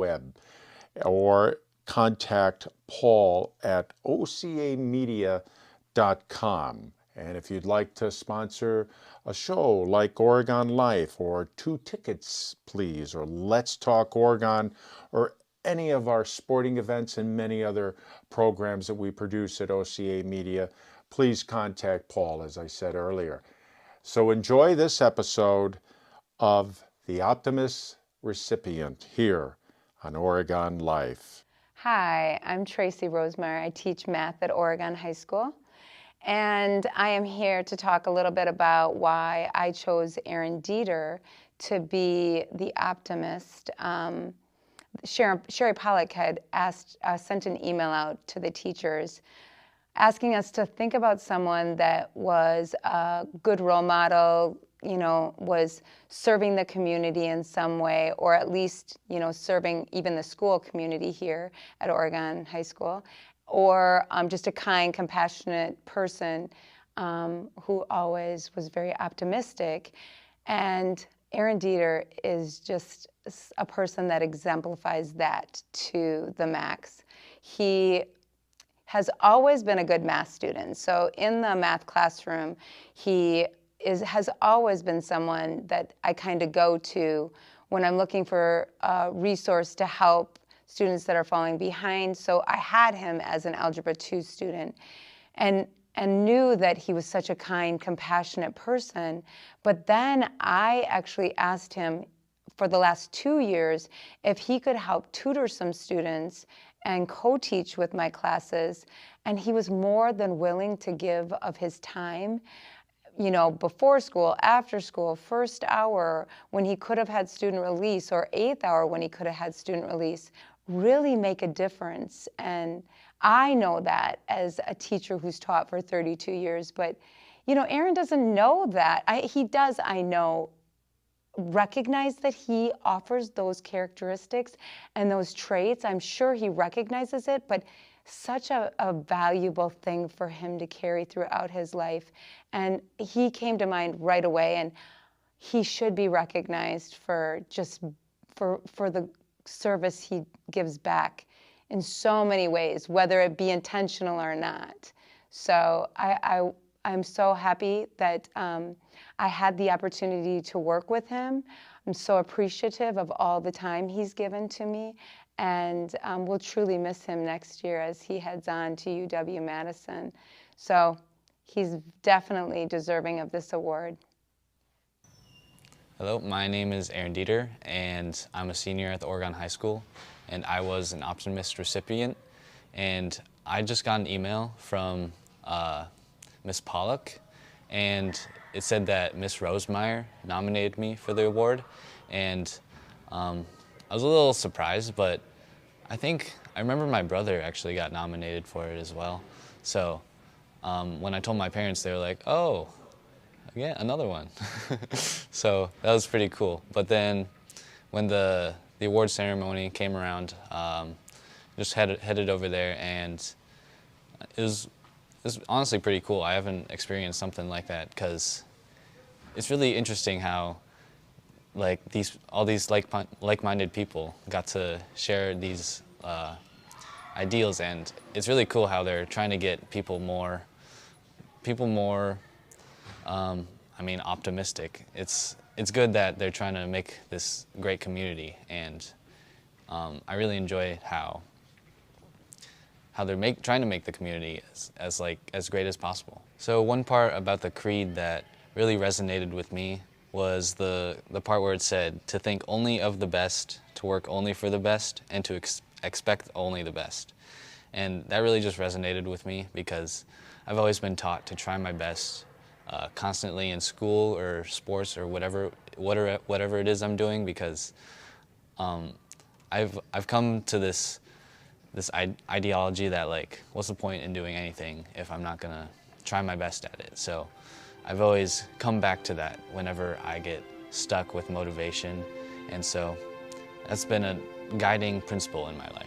web, or contact Paul at ocamedia.com. And if you'd like to sponsor a show like Oregon Life, or Two Tickets Please, or Let's Talk Oregon, or any of our sporting events and many other programs that we produce at OCA Media, please contact Paul, as I said earlier. So enjoy this episode of The Optimist Recipient here on Oregon Life. Hi, I'm Tracy Rosemeyer. I teach math at Oregon High School, and I am here to talk a little bit about why I chose Aaron Dieter to be the optimist. Sherry Pollack had sent an email out to the teachers asking us to think about someone that was a good role model, was serving the community in some way, or at least, serving even the school community here at Oregon High School, or just a kind, compassionate person who always was very optimistic. And Aaron Dieter is just a person that exemplifies that to the max. He has always been a good math student. So in the math classroom, he has always been someone that I kind of go to when I'm looking for a resource to help students that are falling behind. So I had him as an Algebra 2 student and knew that he was such a kind, compassionate person. But then I actually asked him for the last 2 years if he could help tutor some students and co-teach with my classes, and he was more than willing to give of his time, before school, after school, first hour when he could have had student release, or eighth hour when he could have had student release, really make a difference. And I know that as a teacher who's taught for 32 years, but Aaron doesn't know that. He does, I know, recognize that he offers those characteristics and those traits. I'm sure he recognizes it, but such a valuable thing for him to carry throughout his life. And he came to mind right away, and he should be recognized for the service he gives back in so many ways, whether it be intentional or not. So I'm so happy that I had the opportunity to work with him. I'm so appreciative of all the time he's given to me, and we'll truly miss him next year as he heads on to UW-Madison. So he's definitely deserving of this award. Hello, my name is Aaron Dieter, and I'm a senior at the Oregon High School, and I was an optimist recipient. And I just got an email from Miss Pollock, and it said that Miss Rosemeyer nominated me for the award, and I was a little surprised, but I remember my brother actually got nominated for it as well. So when I told my parents, they were like, "Oh, yeah, another one." So that was pretty cool. But then when the award ceremony came around, just headed over there, and it was honestly pretty cool. I haven't experienced something like that, because it's really interesting how all these like-minded people got to share these ideals, and it's really cool how they're trying to get people more optimistic. It's good that they're trying to make this great community, and I really enjoy how they're trying to make the community as great as possible. So one part about the creed that really resonated with me was the part where it said to think only of the best, to work only for the best, and to expect only the best. And that really just resonated with me, because I've always been taught to try my best constantly in school or sports or whatever it is I'm doing, because I've come to this ideology that, like, what's the point in doing anything if I'm not gonna try my best at it? So I've always come back to that whenever I get stuck with motivation, and so that's been a guiding principle in my life.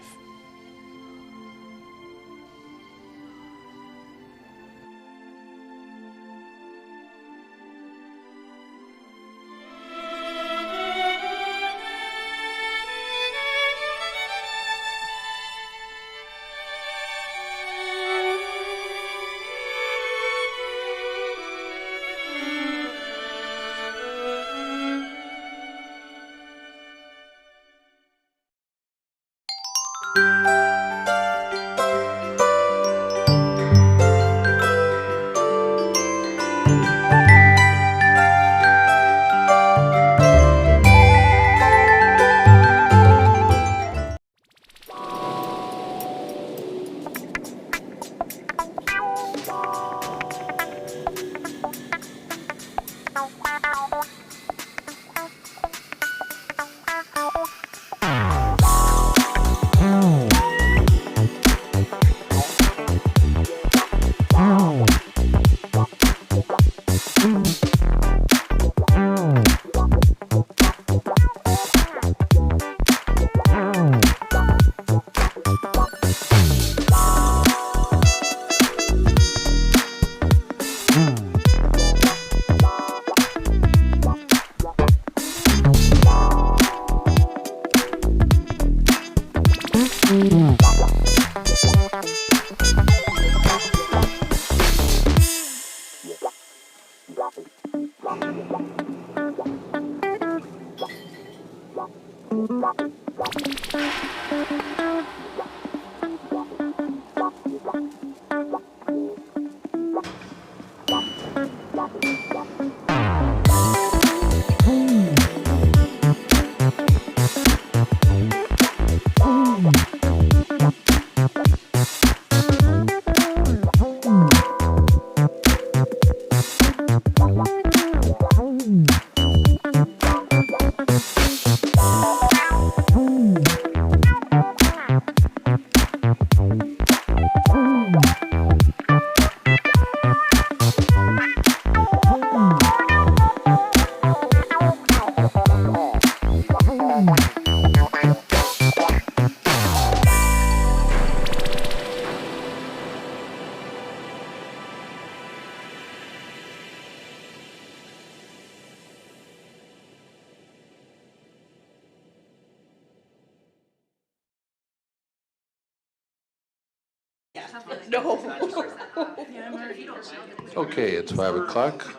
Okay, it's 5 o'clock.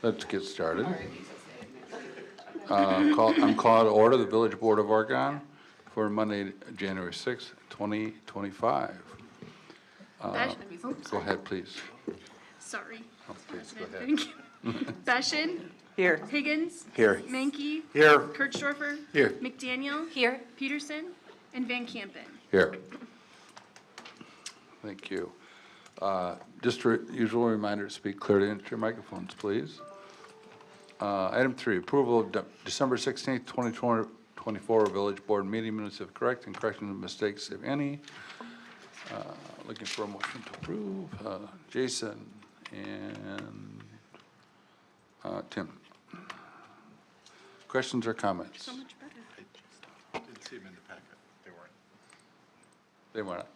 Let's get started. I'm calling to order the Village Board of Oregon for Monday, January 6th, 2025. Go ahead, please. Sorry. Oh, please, go ahead. Thank you. Beshin. Here. Higgins. Here. Mankey. Here. Kurtzdorfer. Here. McDaniel. Here. Peterson. And Van Kampen. Here. Thank you. Just a usual reminder to speak clearly into your microphones, please. Item 3, approval of December 16th, 2024 Village Board meeting minutes if correct and correction of mistakes if any. Looking for a motion to approve. Jason and Tim. Questions or comments? So much better. Didn't see them in the packet. They weren't. They weren't.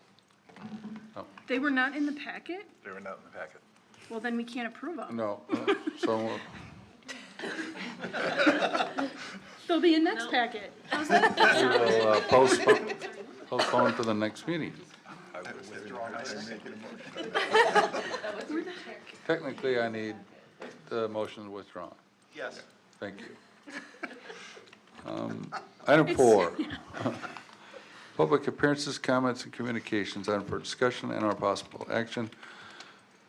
No. They were not in the packet? They were not in the packet. Well, then we can't approve them. No. So They'll be in next packet. How's we that? will postpone to the next meeting. I would withdraw and make it a motion. Technically, I need the motion withdrawn. Yes. Thank you. Item 4, public appearances, comments, and communications item for discussion and or possible action.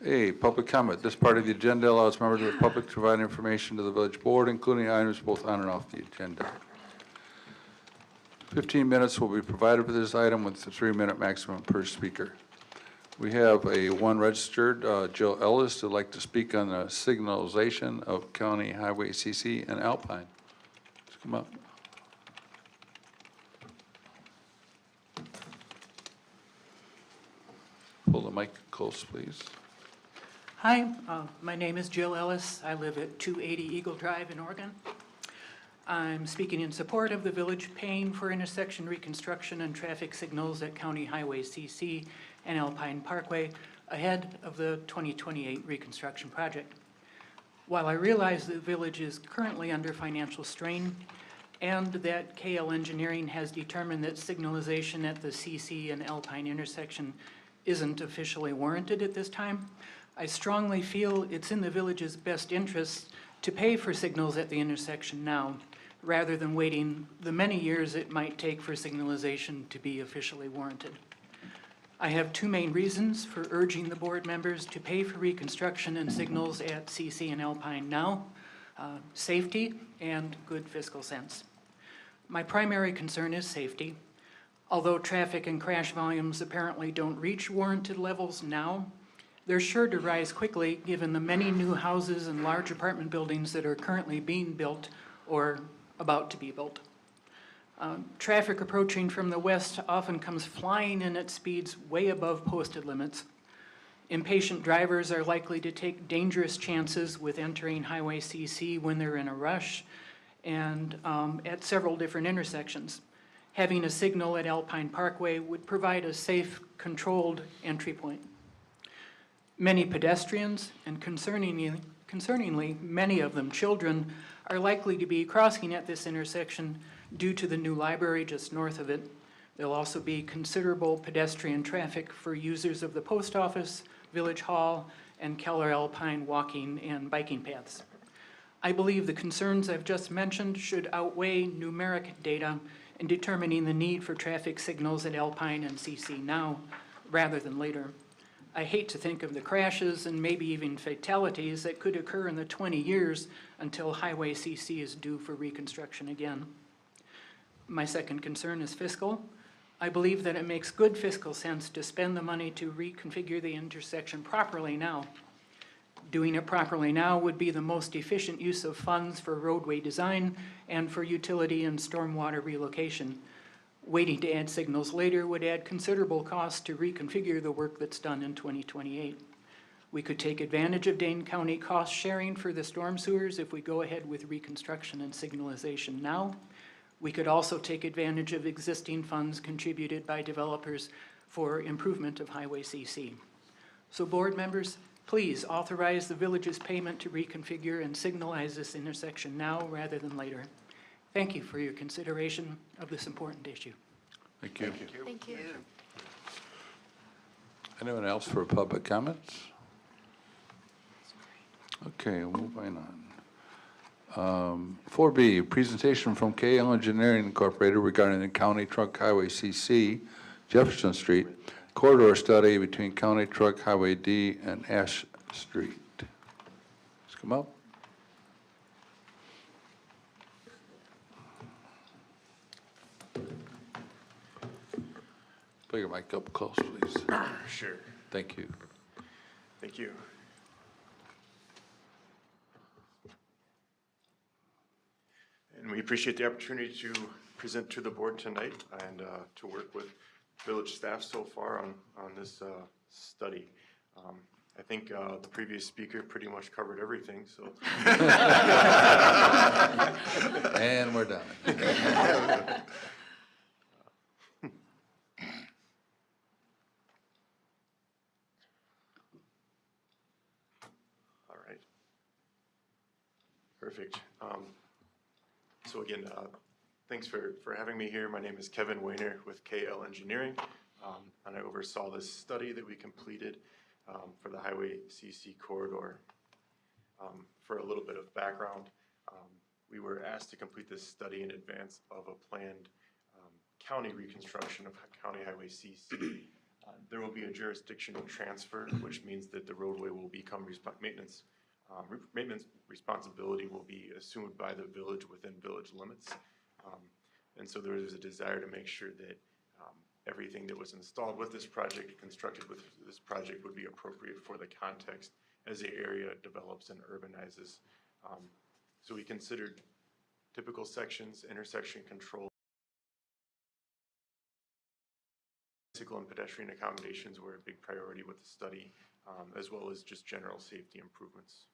A, public comment. This part of the agenda allows members of the public to provide information to the village board, including items both on and off the agenda. 15 minutes will be provided for this item with a 3-minute maximum per speaker. We have one registered, Jill Ellis, who'd like to speak on the signalization of County Highway CC and Alpine. Let's come up. Pull the mic close, please. Hi, my name is Jill Ellis. I live at 280 Eagle Drive in Oregon. I'm speaking in support of the village paying for intersection reconstruction and traffic signals at County Highway CC and Alpine Parkway ahead of the 2028 reconstruction project. While I realize the village is currently under financial strain and that KL Engineering has determined that signalization at the CC and Alpine intersection isn't officially warranted at this time, I strongly feel it's in the village's best interest to pay for signals at the intersection now, rather than waiting the many years it might take for signalization to be officially warranted. I have 2 main reasons for urging the board members to pay for reconstruction and signals at CC and Alpine now: safety and good fiscal sense. My primary concern is safety. Although traffic and crash volumes apparently don't reach warranted levels now, they're sure to rise quickly given the many new houses and large apartment buildings that are currently being built or about to be built. Traffic approaching from the west often comes flying in at speeds way above posted limits. Impatient drivers are likely to take dangerous chances with entering Highway CC when they're in a rush and at several different intersections. Having a signal at Alpine Parkway would provide a safe, controlled entry point. Many pedestrians, and concerningly, many of them children, are likely to be crossing at this intersection due to the new library just north of it, There'll also be considerable pedestrian traffic for users of the post office, Village Hall, and Keller Alpine walking and biking paths. I believe the concerns I've just mentioned should outweigh numeric data in determining the need for traffic signals at Alpine and CC now rather than later. I hate to think of the crashes and maybe even fatalities that could occur in the 20 years until Highway CC is due for reconstruction again. My second concern is fiscal. I believe that it makes good fiscal sense to spend the money to reconfigure the intersection properly now. Doing it properly now would be the most efficient use of funds for roadway design and for utility and stormwater relocation. Waiting to add signals later would add considerable cost to reconfigure the work that's done in 2028. We could take advantage of Dane County cost sharing for the storm sewers if we go ahead with reconstruction and signalization now. We could also take advantage of existing funds contributed by developers for improvement of Highway CC. So board members, please authorize the village's payment to reconfigure and signalize this intersection now rather than later. Thank you for your consideration of this important issue. Thank you. Thank you. Anyone else for public comments? Okay, moving on. 4B, presentation from KL Engineering Incorporated regarding the County Truck Highway CC, Jefferson Street, corridor study between County Truck Highway D and Ash Street. Let's come up. Put your mic up close, please. Sure. Thank you. Thank you. And we appreciate the opportunity to present to the board tonight and to work with village staff so far on this study. I think the previous speaker pretty much covered everything, so. And we're done. All right. Perfect. So again, thanks for having me here. My name is Kevin Weiner with KL Engineering, and I oversaw this study that we completed for the Highway CC corridor. For a little bit of background, we were asked to complete this study in advance of a planned county reconstruction of County Highway CC. There will be a jurisdictional transfer, which means that the roadway will become maintenance responsibility will be assumed by the village within village limits. And so there is a desire to make sure that everything that was installed with this project, constructed with this project, would be appropriate for the context as the area develops and urbanizes. So we considered typical sections, intersection control, bicycle and pedestrian accommodations were a big priority with the study, as well as just general safety improvements.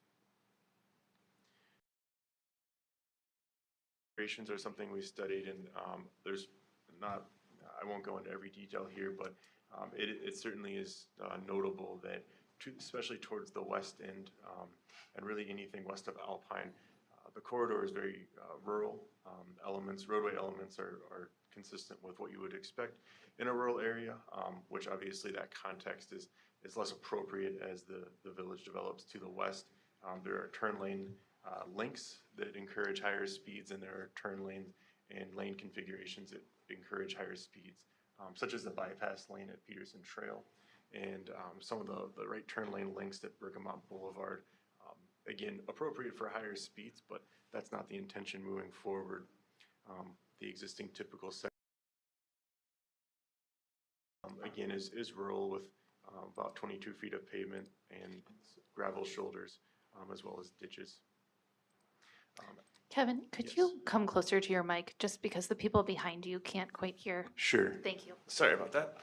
Are something we studied, and there's not, I won't go into every detail here, but it certainly is notable that, especially towards the west end, and really anything west of Alpine, the corridor is very rural. Roadway elements are consistent with what you would expect in a rural area, which obviously that context is less appropriate as the village develops to the west. There are turn lane links that encourage higher speeds, and there are turn lane and lane configurations that encourage higher speeds, such as the bypass lane at Peterson Trail, and some of the right turn lane links at Bergamot Boulevard. Again, appropriate for higher speeds, but that's not the intention moving forward. The existing typical section, again, is rural with about 22 feet of pavement and gravel shoulders, as well as ditches. Kevin, could Yes. you come closer to your mic just because the people behind you can't quite hear? Sure. Thank you. Sorry about that.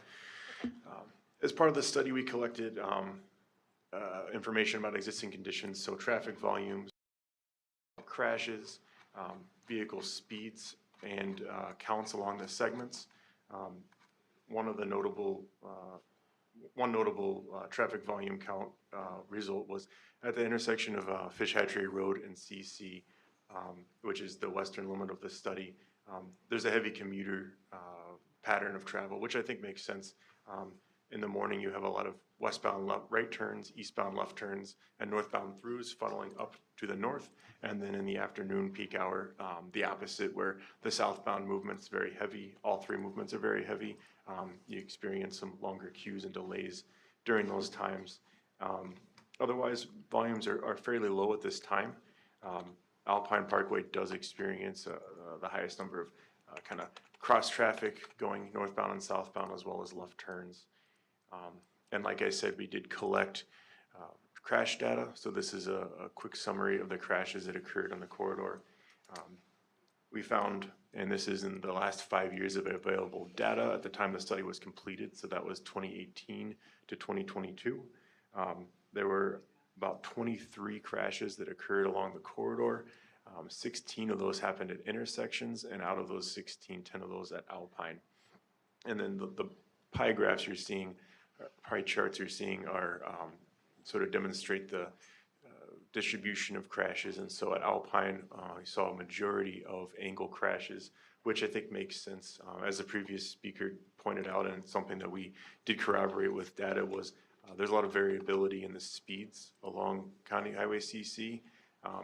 As part of the study, we collected information about existing conditions, so traffic volumes, crashes, vehicle speeds, and counts along the segments. One notable traffic volume count result was at the intersection of Fish Hatchery Road and CC, which is the western limit of the study. There's a heavy commuter pattern of travel, which I think makes sense. In the morning, you have a lot of westbound right turns, eastbound left turns, and northbound throughs funneling up to the north. And then in the afternoon peak hour, the opposite, where the southbound movement's very heavy. All three movements are very heavy. You experience some longer queues and delays during those times. Otherwise, volumes are fairly low at this time. Alpine Parkway does experience the highest number of kind of cross traffic going northbound and southbound, as well as left turns. And like I said, we did collect crash data. So this is a quick summary of the crashes that occurred on the corridor. We found, and this is in the last 5 years of available data at the time the study was completed, so that was 2018 to 2022. There were about 23 crashes that occurred along the corridor. 16 of those happened at intersections, and out of those 16, 10 of those at Alpine. And then the pie graphs you're seeing, pie charts you're seeing are sort of demonstrate the distribution of crashes. And so at Alpine, we saw a majority of angle crashes, which I think makes sense. As the previous speaker pointed out, and something that we did corroborate with data was there's a lot of variability in the speeds along County Highway CC.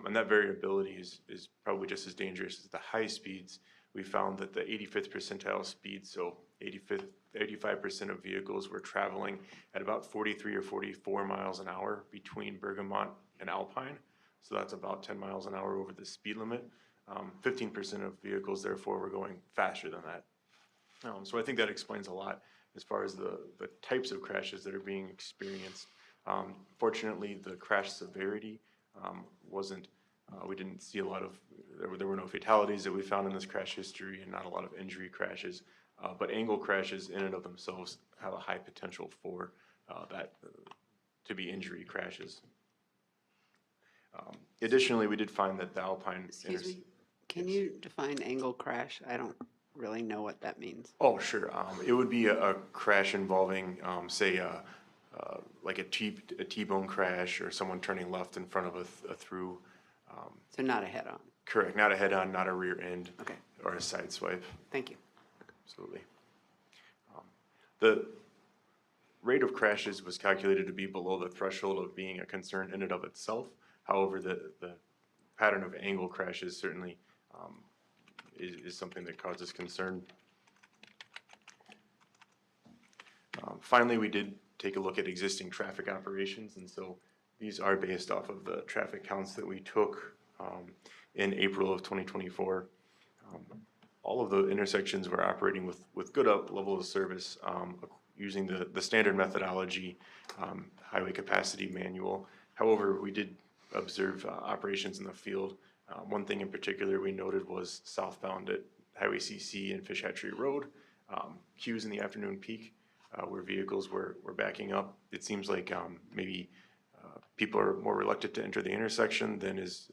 And that variability is probably just as dangerous as the high speeds. We found that the 85th percentile speed, so 85% of vehicles were traveling at about 43 or 44 miles an hour between Bergamot and Alpine. So that's about 10 miles an hour over the speed limit. 15% of vehicles, therefore, were going faster than that. So I think that explains a lot as far as the types of crashes that are being experienced. Fortunately, the crash severity wasn't, we didn't see a lot of, there were no fatalities that we found in this crash history, and not a lot of injury crashes. But angle crashes in and of themselves have a high potential for that to be injury crashes. Additionally, we did find that the Alpine. Excuse me, can you define angle crash? I don't really know what that means. Oh, sure. It would be a crash involving, say, like a T-bone crash, or someone turning left in front of a through. So not a head-on? Correct, not a head-on, not a rear end. Okay. Or a side swipe. Thank you. Absolutely. The rate of crashes was calculated to be below the threshold of being a concern in and of itself. However, the pattern of angle crashes certainly is something that causes concern. Finally, we did take a look at existing traffic operations, and so these are based off of the traffic counts that we took in April of 2024. All of the intersections were operating with good level of service using the standard methodology highway capacity manual. However, we did observe operations in the field. One thing in particular we noted was southbound at Highway CC and Fish Hatchery Road, queues in the afternoon peak where vehicles were backing up. It seems like maybe people are more reluctant to enter the intersection than is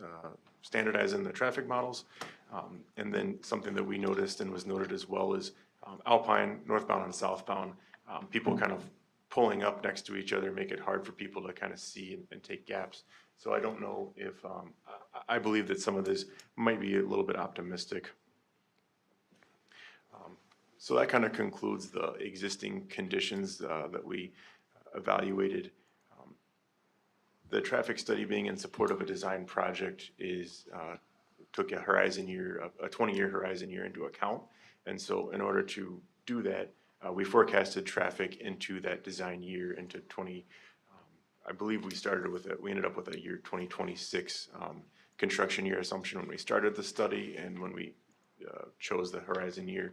standardized in the traffic models. And then something that we noticed and was noted as well is Alpine, northbound and southbound, people kind of pulling up next to each other make it hard for people to kind of see and take gaps. So I don't know if, I believe that some of this might be a little bit optimistic. So that kind of concludes the existing conditions that we evaluated. The traffic study being in support of a design project took a 20-year horizon year into account. And so in order to do that, we forecasted traffic into that design year into I believe we ended up with a year 2026 construction year assumption when we started the study and when we chose the horizon year.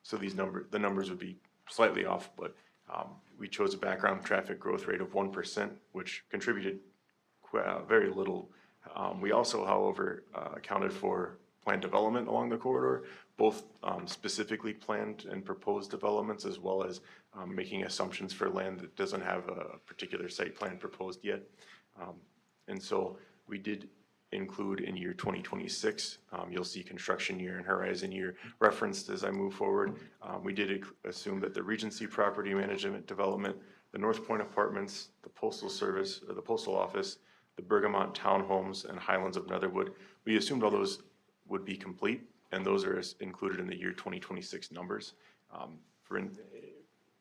So the numbers would be slightly off, but we chose a background traffic growth rate of 1%, which contributed very little. We also, however, accounted for planned development along the corridor, both specifically planned and proposed developments, as well as making assumptions for land that doesn't have a particular site plan proposed yet. And so we did include in year 2026, you'll see construction year and horizon year referenced as I move forward. We did assume that the Regency property management development, the North Point Apartments, the Postal Service, or the Postal Office, the Bergamot Townhomes, and Highlands of Netherwood, we assumed all those would be complete, and those are included in the year 2026 numbers.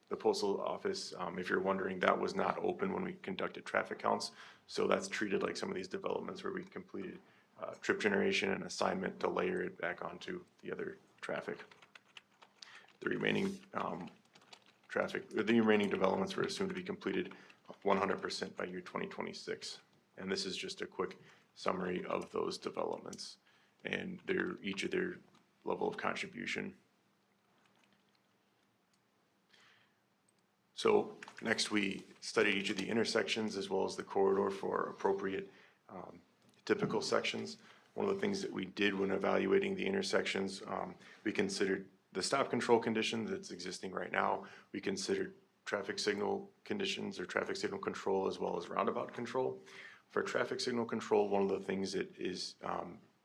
The postal office, if you're wondering, that was not open when we conducted traffic counts. So that's treated like some of these developments where we completed trip generation and assignment to layer it back onto the other traffic. The remaining the remaining developments were assumed to be completed 100% by year 2026. And this is just a quick summary of those developments and each of their level of contribution. So next we studied each of the intersections as well as the corridor for appropriate typical sections. One of the things that we did when evaluating the intersections, we considered the stop control condition that's existing right now. We considered traffic signal conditions or traffic signal control as well as roundabout control. For traffic signal control, one of the things that is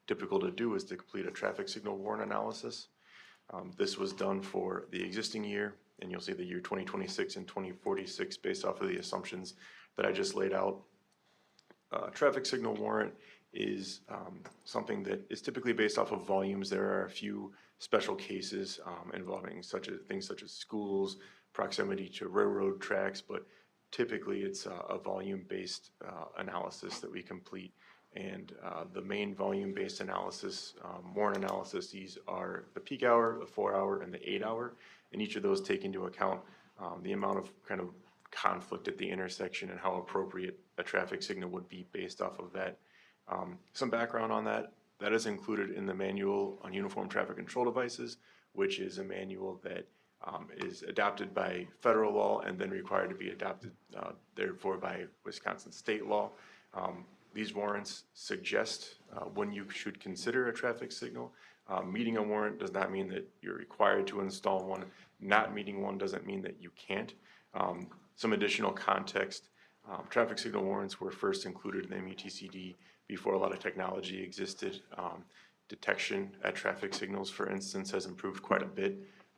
typical to do is to complete a traffic signal warrant analysis. This was done for the existing year, and you'll see the year 2026 and 2046 based off of the assumptions that I just laid out. Traffic signal warrant is something that is typically based off of volumes. There are a few special cases involving things such as schools, proximity to railroad tracks, but typically it's a volume-based analysis that we complete. And the main volume-based analysis, warrant analysis, these are the peak hour, the 4 hour, and the 8 hour. And each of those take into account the amount of kind of conflict at the intersection and how appropriate a traffic signal would be based off of that. Some background on that is included in the manual on uniform traffic control devices, which is a manual that is adopted by federal law and then required to be adopted therefore by Wisconsin state law. These warrants suggest when you should consider a traffic signal. Meeting a warrant does not mean that you're required to install one. Not meeting one doesn't mean that you can't. Some additional context, traffic signal warrants were first included in the MUTCD before a lot of technology existed. Detection at traffic signals, for instance, has improved quite a bit.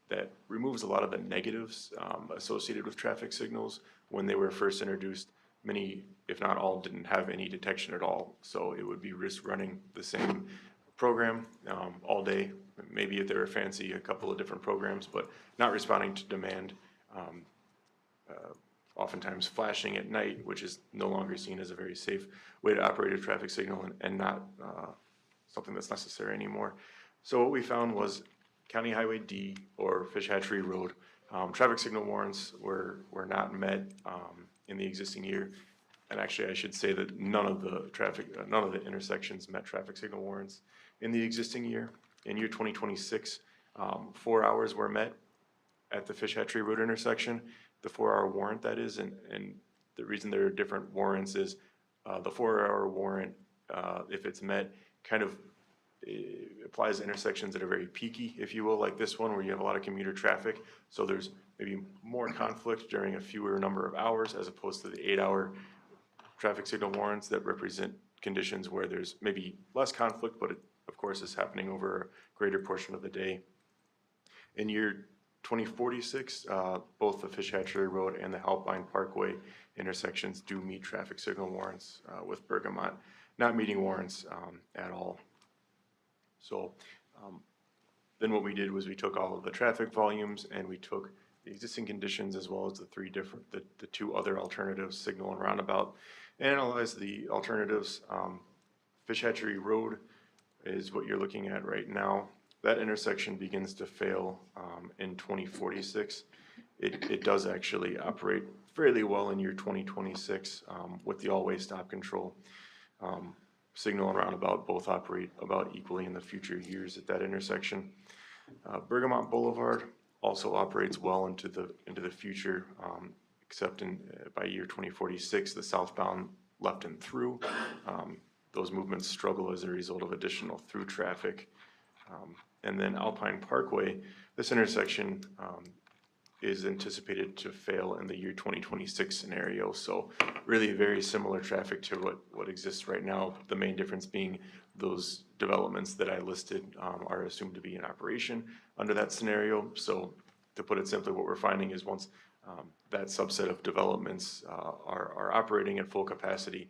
That removes a lot of the negatives associated with traffic signals. When they were first introduced, many, if not all, didn't have any detection at all. So it would be risk running the same program all day. Maybe if they were fancy, a couple of different programs, but not responding to demand. Oftentimes flashing at night, which is no longer seen as a very safe way to operate a traffic signal and not something that's necessary anymore. So what we found was County Highway D or Fish Hatchery Road, traffic signal warrants were not met in the existing year. And actually I should say that none of the intersections met traffic signal warrants in the existing year. In year 2026, 4 hours were met at the Fish Hatchery Road intersection. The 4 hour warrant, that is, and the reason there are different warrants is the 4 hour warrant, if it's met, kind of applies to intersections that are very peaky, if you will, like this one where you have a lot of commuter traffic. So there's maybe more conflict during a fewer number of hours as opposed to the 8 hour traffic signal warrants that represent conditions where there's maybe less conflict, but it, of course, is happening over a greater portion of the day. In year 2046, both the Fish Hatchery Road and the Alpine Parkway intersections do meet traffic signal warrants, with Bergamot not meeting warrants at all. So then what we did was we took all of the traffic volumes and we took the existing conditions as well as the two other alternatives, signal and roundabout, and analyzed the alternatives. Fish Hatchery Road is what you're looking at right now. That intersection begins to fail in 2046. It does actually operate fairly well in year 2026 with the all-way stop control. Signal and roundabout both operate about equally in the future years at that intersection. Bergamot Boulevard also operates well into the future, except by year 2046, the southbound left and through. Those movements struggle as a result of additional through traffic. And then Alpine Parkway, this intersection is anticipated to fail in the year 2026 scenario. So really very similar traffic to what exists right now. The main difference being those developments that I listed are assumed to be in operation under that scenario. So to put it simply, what we're finding is once that subset of developments are operating at full capacity,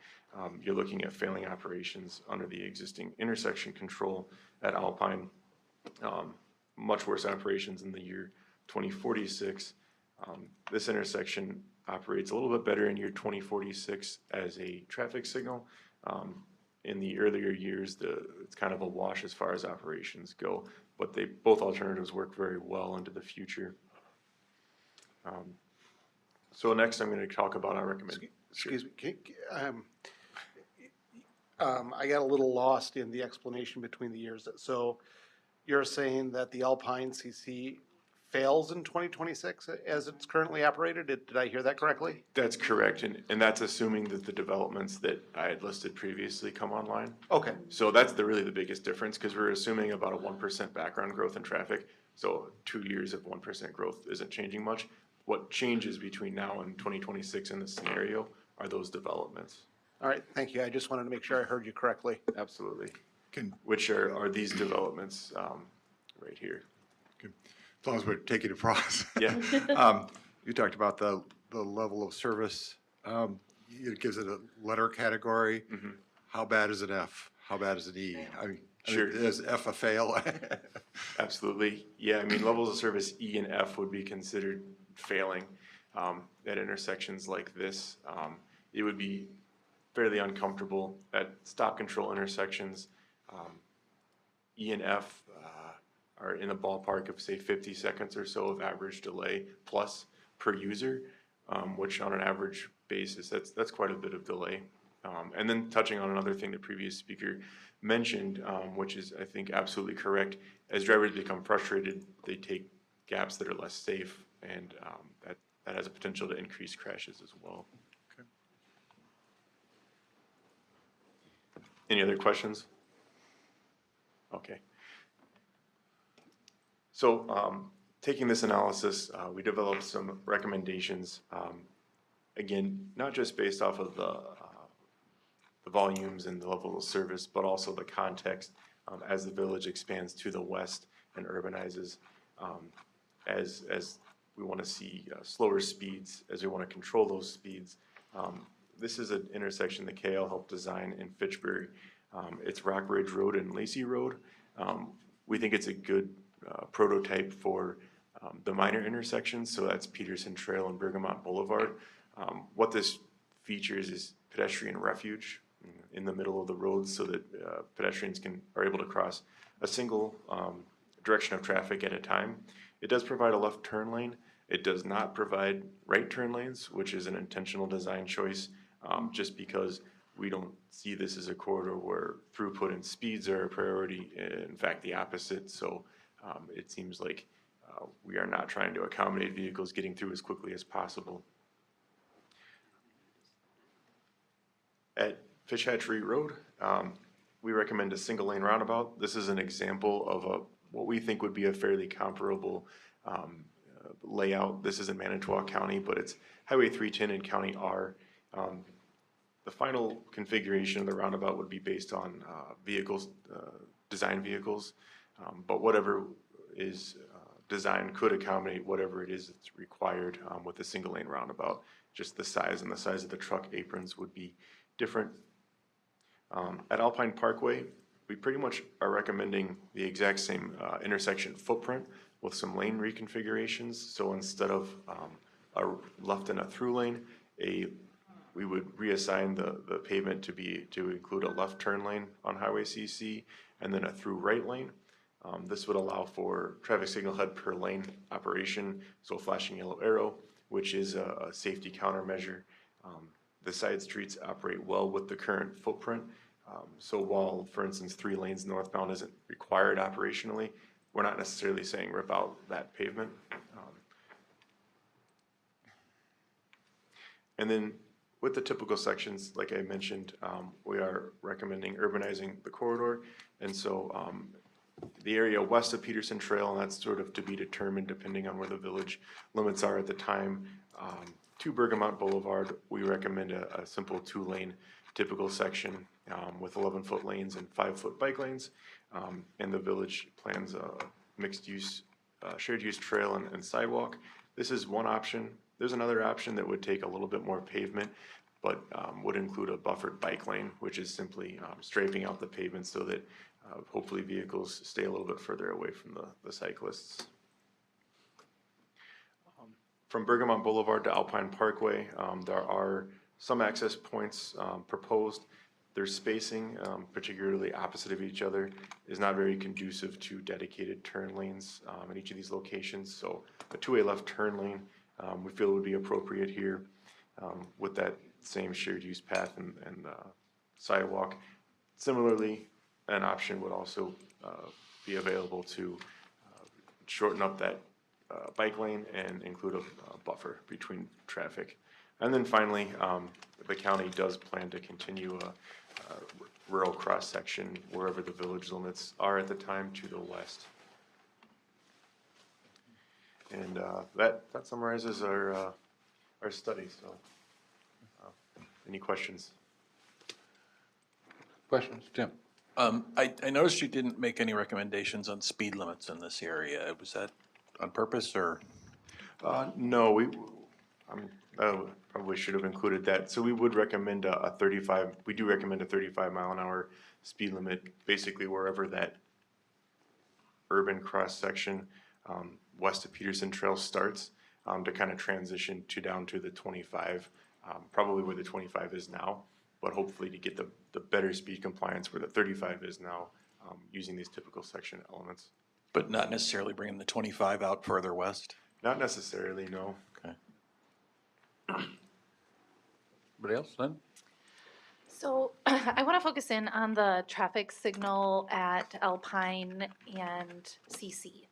you're looking at failing operations under the existing intersection control at Alpine. Much worse operations in the year 2046. This intersection operates a little bit better in year 2046 as a traffic signal. In the earlier years, it's kind of a wash as far as operations go, but both alternatives work very well into the future. So next, I'm going to talk about our recommendation. Excuse me, I got a little lost in the explanation between the years. So you're saying that the Alpine CC fails in 2026 as it's currently operated? Did I hear that correctly? That's correct, and that's assuming that the developments that I had listed previously come online. Okay, So that's really the biggest difference, because we're assuming about a 1% background growth in traffic. So 2 years of 1% growth isn't changing much. What changes between now and 2026 in this scenario are those developments. all right, thank you. I just wanted to make sure I heard you correctly. Absolutely. Which are these developments right here. As long as we're taking it across. Yeah. You talked about the level of service. It gives it a letter category. How bad is an F? How bad is an E? Sure. Is F a fail? Absolutely. Yeah, I mean, levels of service E and F would be considered failing at intersections like this. It would be fairly uncomfortable at stop control intersections. E and F are in the ballpark of, say, 50 seconds or so of average delay plus per user, which on an average basis, that's quite a bit of delay. And then touching on another thing the previous speaker mentioned, which is, I think, absolutely correct. As drivers become frustrated, they take gaps that are less safe, and that has a potential to increase crashes as well. Okay. Any other questions? Okay. So taking this analysis, we developed some recommendations, again, not just based off of the volumes and the level of service, but also the context as the village expands to the west and urbanizes, as we want to see slower speeds, as we want to control those speeds. This is an intersection that KL helped design in Fitchburg. It's Rock Ridge Road and Lacey Road. We think it's a good prototype for the minor intersections, so that's Peterson Trail and Bergamot Boulevard. What this features is pedestrian refuge in the middle of the road, so that pedestrians are able to cross a single direction of traffic at a time. It does provide a left turn lane. It does not provide right turn lanes, which is an intentional design choice, just because we don't see this as a corridor where throughput and speeds are a priority. In fact, the opposite. So it seems like we are not trying to accommodate vehicles getting through as quickly as possible. At Fish Hatchery Road, we recommend a single lane roundabout. This is an example of what we think would be a fairly comparable layout. This is in Manitowoc County, but it's Highway 310 in County R. The final configuration of the roundabout would be based on vehicles, design vehicles, but whatever is designed could accommodate whatever it is that's required with a single lane roundabout. Just the size and the size of the truck aprons would be different. At Alpine Parkway, we pretty much are recommending the exact same intersection footprint with some lane reconfigurations. So instead of a left and a through lane, we would reassign the pavement to include a left turn lane on Highway CC and then a through right lane. This would allow for traffic signal head per lane operation, so flashing yellow arrow, which is a safety countermeasure. The side streets operate well with the current footprint. So while, for instance, 3 lanes northbound isn't required operationally, we're not necessarily saying rip out that pavement. And then with the typical sections, like I mentioned, we are recommending urbanizing the corridor. And so the area west of Peterson Trail, and that's sort of to be determined depending on where the village limits are at the time, to Bergamot Boulevard, we recommend a simple 2-lane typical section with 11-foot lanes and 5-foot bike lanes. And the village plans a mixed use, shared use trail and sidewalk. This is one option. There's another option that would take a little bit more pavement, but would include a buffered bike lane, which is simply striping out the pavement so that hopefully vehicles stay a little bit further away from the cyclists. from Bergamot Boulevard to Alpine Parkway, there are some access points proposed. Their spacing, particularly opposite of each other, is not very conducive to dedicated turn lanes in each of these locations. So a two-way left turn lane we feel would be appropriate here with that same shared use path and sidewalk. Similarly, an option would also be available to shorten up that bike lane and include a buffer between traffic. And then finally, the county does plan to continue a rural cross-section wherever the village limits are at the time to the west. And that summarizes our study. So, any questions? Questions, Jim? I noticed you didn't make any recommendations on speed limits in this area. Was that on purpose or? No, probably should have included that. So we would recommend a 35, we do recommend a 35-mile-an-hour speed limit, basically wherever that urban cross-section west of Peterson Trail starts, to kind of transition down to the 25, probably where the 25 is now, but hopefully to get the better speed compliance where the 35 is now, using these typical section elements. But not necessarily bringing the 25 out further west? Not necessarily, no. Okay. Anybody else, Lynn? So I want to focus in on the traffic signal at Alpine and CC.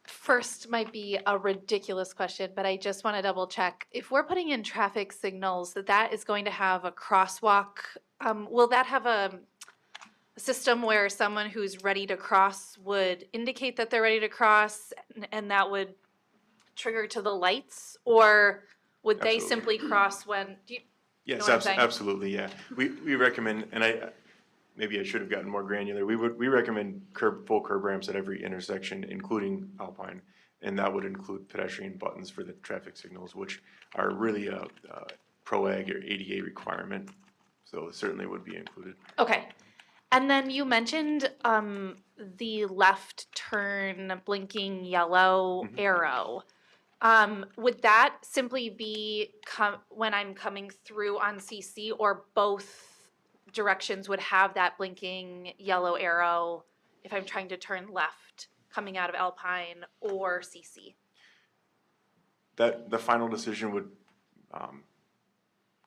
First might be a ridiculous question, but I just want to double check. If we're putting in traffic signals, that is going to have a crosswalk, will that have a system where someone who's ready to cross would indicate that they're ready to cross and that would trigger to the lights? Or would they simply cross when, do you know Yes, what I'm saying? absolutely, yeah. We recommend, and maybe I should have gotten more granular. We recommend full curb ramps at every intersection, including Alpine, and that would include pedestrian buttons for the traffic signals, which are really a PROAG or ADA requirement. So it certainly would be included. Okay. And then you mentioned the left turn blinking yellow arrow. Would that simply be when I'm coming through on CC, or both directions would have that blinking yellow arrow if I'm trying to turn left coming out of Alpine or CC? That the final decision would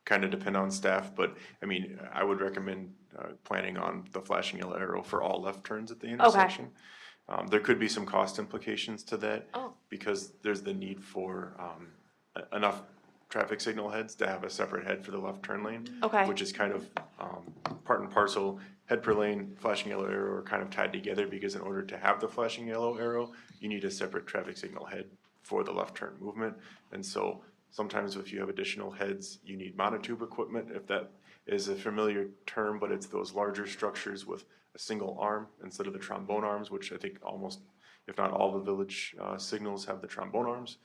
kind of depend on staff, but I mean, I would recommend planning on the flashing yellow arrow for all left turns at the intersection. There could be some cost implications to that because there's the need for enough traffic signal heads to have a separate head for the left turn lane, which is kind of part and parcel. Head per lane, flashing yellow arrow are kind of tied together because in order to have the flashing yellow arrow, you need a separate traffic signal head for the left turn movement. And so sometimes if you have additional heads, you need monotube equipment. If that is a familiar term, but it's those larger structures with a single arm instead of the trombone arms, which I think almost, if not all the village signals have the trombone arms.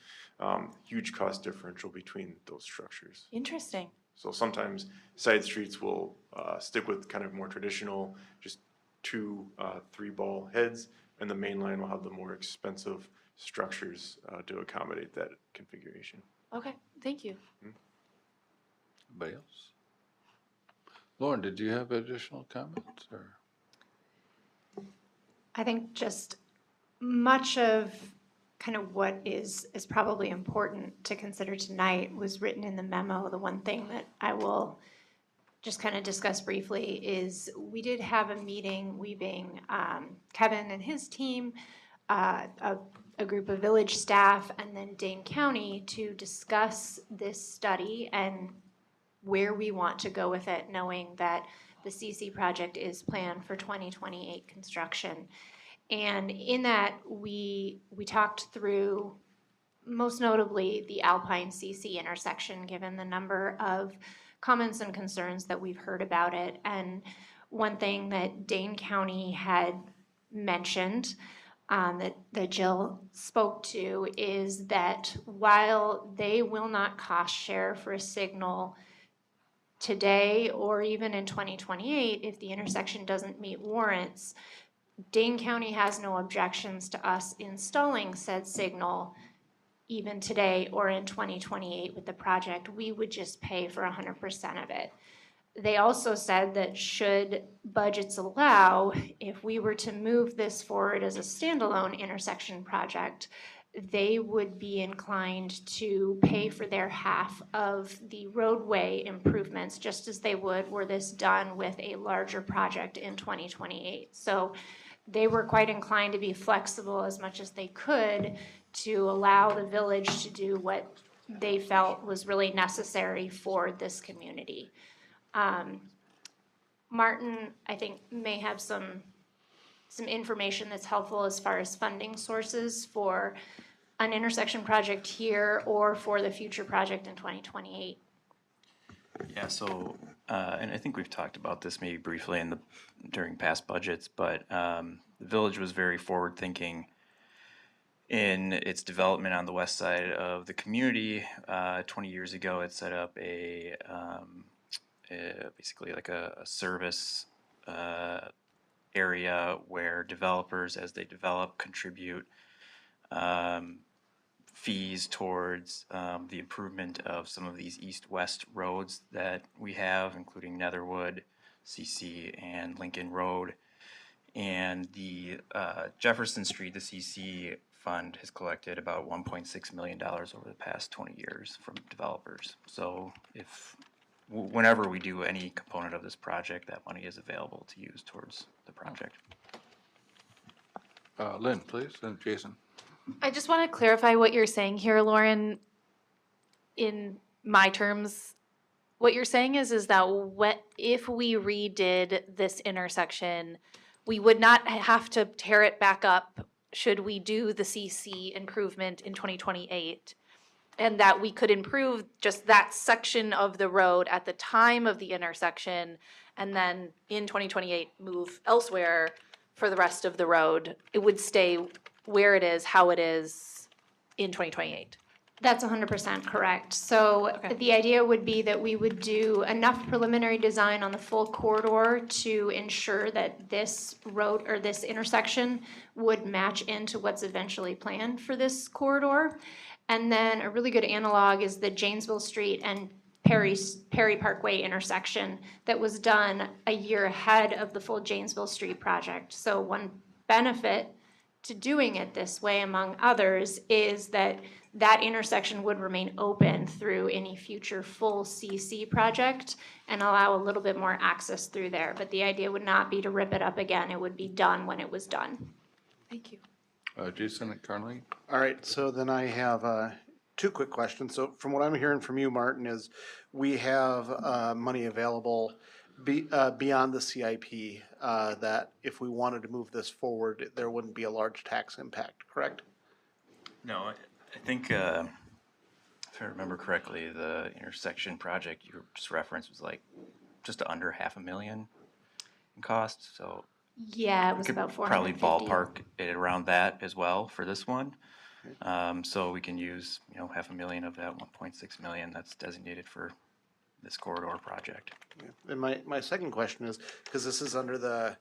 Huge cost differential between those structures. Interesting. So sometimes side streets will stick with kind of more traditional, just 2 3-ball heads, and the main line will have the more expensive structures to accommodate that configuration. Okay, thank you. Anybody else? Lauren, did you have additional comments or? I think just much of kind of what is probably important to consider tonight was written in the memo. The one thing that I will just kind of discuss briefly is we did have a meeting, we being Kevin and his team, a group of village staff, and then Dane County to discuss this study and where we want to go with it, knowing that the CC project is planned for 2028 construction. And in that, we talked through, most notably, the Alpine CC intersection, given the number of comments and concerns that we've heard about it. And one thing that Dane County had mentioned that Jill spoke to is that while they will not cost share for a signal today or even in 2028, if the intersection doesn't meet warrants, Dane County has no objections to us installing said signal even today or in 2028 with the project. We would just pay for 100% of it. They also said that should budgets allow, if we were to move this forward as a standalone intersection project, they would be inclined to pay for their half of the roadway improvements, just as they would were this done with a larger project in 2028. So they were quite inclined to be flexible as much as they could to allow the village to do what they felt was really necessary for this community. Martin, I think, may have some information that's helpful as far as funding sources for an intersection project here or for the future project in 2028. Yeah, so, and I think we've talked about this maybe briefly during past budgets, but the village was very forward-thinking in its development on the west side of the community. 20 years ago, it set up basically like a service area where developers, as they develop, contribute fees towards the improvement of some of these east-west roads that we have, including Netherwood, CC, and Lincoln Road. And the Jefferson Street, the CC fund, has collected about $1.6 million over the past 20 years from developers. So whenever we do any component of this project, that money is available to use towards the project. Lynn, please, and Jason. I just want to clarify what you're saying here, Lauren. In my terms, what you're saying is that if we redid this intersection, we would not have to tear it back up should we do the CC improvement in 2028, and that we could improve just that section of the road at the time of the intersection, and then in 2028 move elsewhere for the rest of the road. It would stay where it is, how it is in 2028. That's 100% correct. So the idea would be that we would do enough preliminary design on the full corridor to ensure that this road or this intersection would match into what's eventually planned for this corridor. And then a really good analog is the Janesville Street and Perry Parkway intersection that was done a year ahead of the full Janesville Street project. So one benefit to doing it this way, among others, is that that intersection would remain open through any future full CC project and allow a little bit more access through there. But the idea would not be to rip it up again. It would be done when it was done. Thank you. Jason and Carly. All right, so then I have two quick questions. So from what I'm hearing from you, Martin, is we have money available beyond the CIP that if we wanted to move this forward, there wouldn't be a large tax impact, correct? No, I think, if I remember correctly, the intersection project you just referenced was like just under $500,000 in cost, so. Yeah, it was about 450. Probably ballpark it around that as well for this one. So we can use, $500,000 of that 1.6 million that's designated for this corridor project. Yeah. And my second question is, because this is under the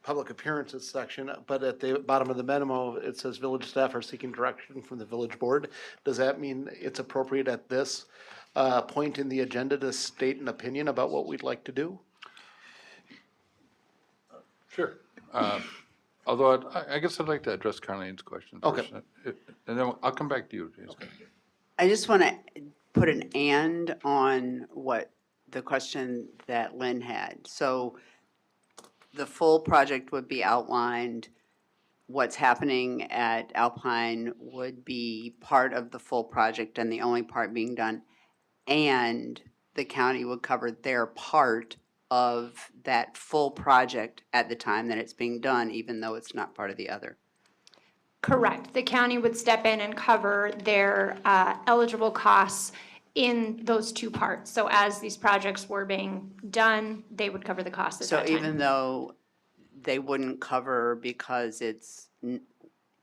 public appearances section, but at the bottom of the memo, it says village staff are seeking direction from the village board. Does that mean it's appropriate at this point in the agenda to state an opinion about what we'd like to do? Sure. Although I guess I'd like to address Carlene's question first. Okay. And then I'll come back to you, Jason. Okay. I just want to put an and on what the question that Lynn had. So the full project would be outlined. What's happening at Alpine would be part of the full project and the only part being done. And the county would cover their part of that full project at the time that it's being done, even though it's not part of the other. Correct. The county would step in and cover their eligible costs in those two parts. So as these projects were being done, they would cover the cost at that time. So even though they wouldn't cover because it's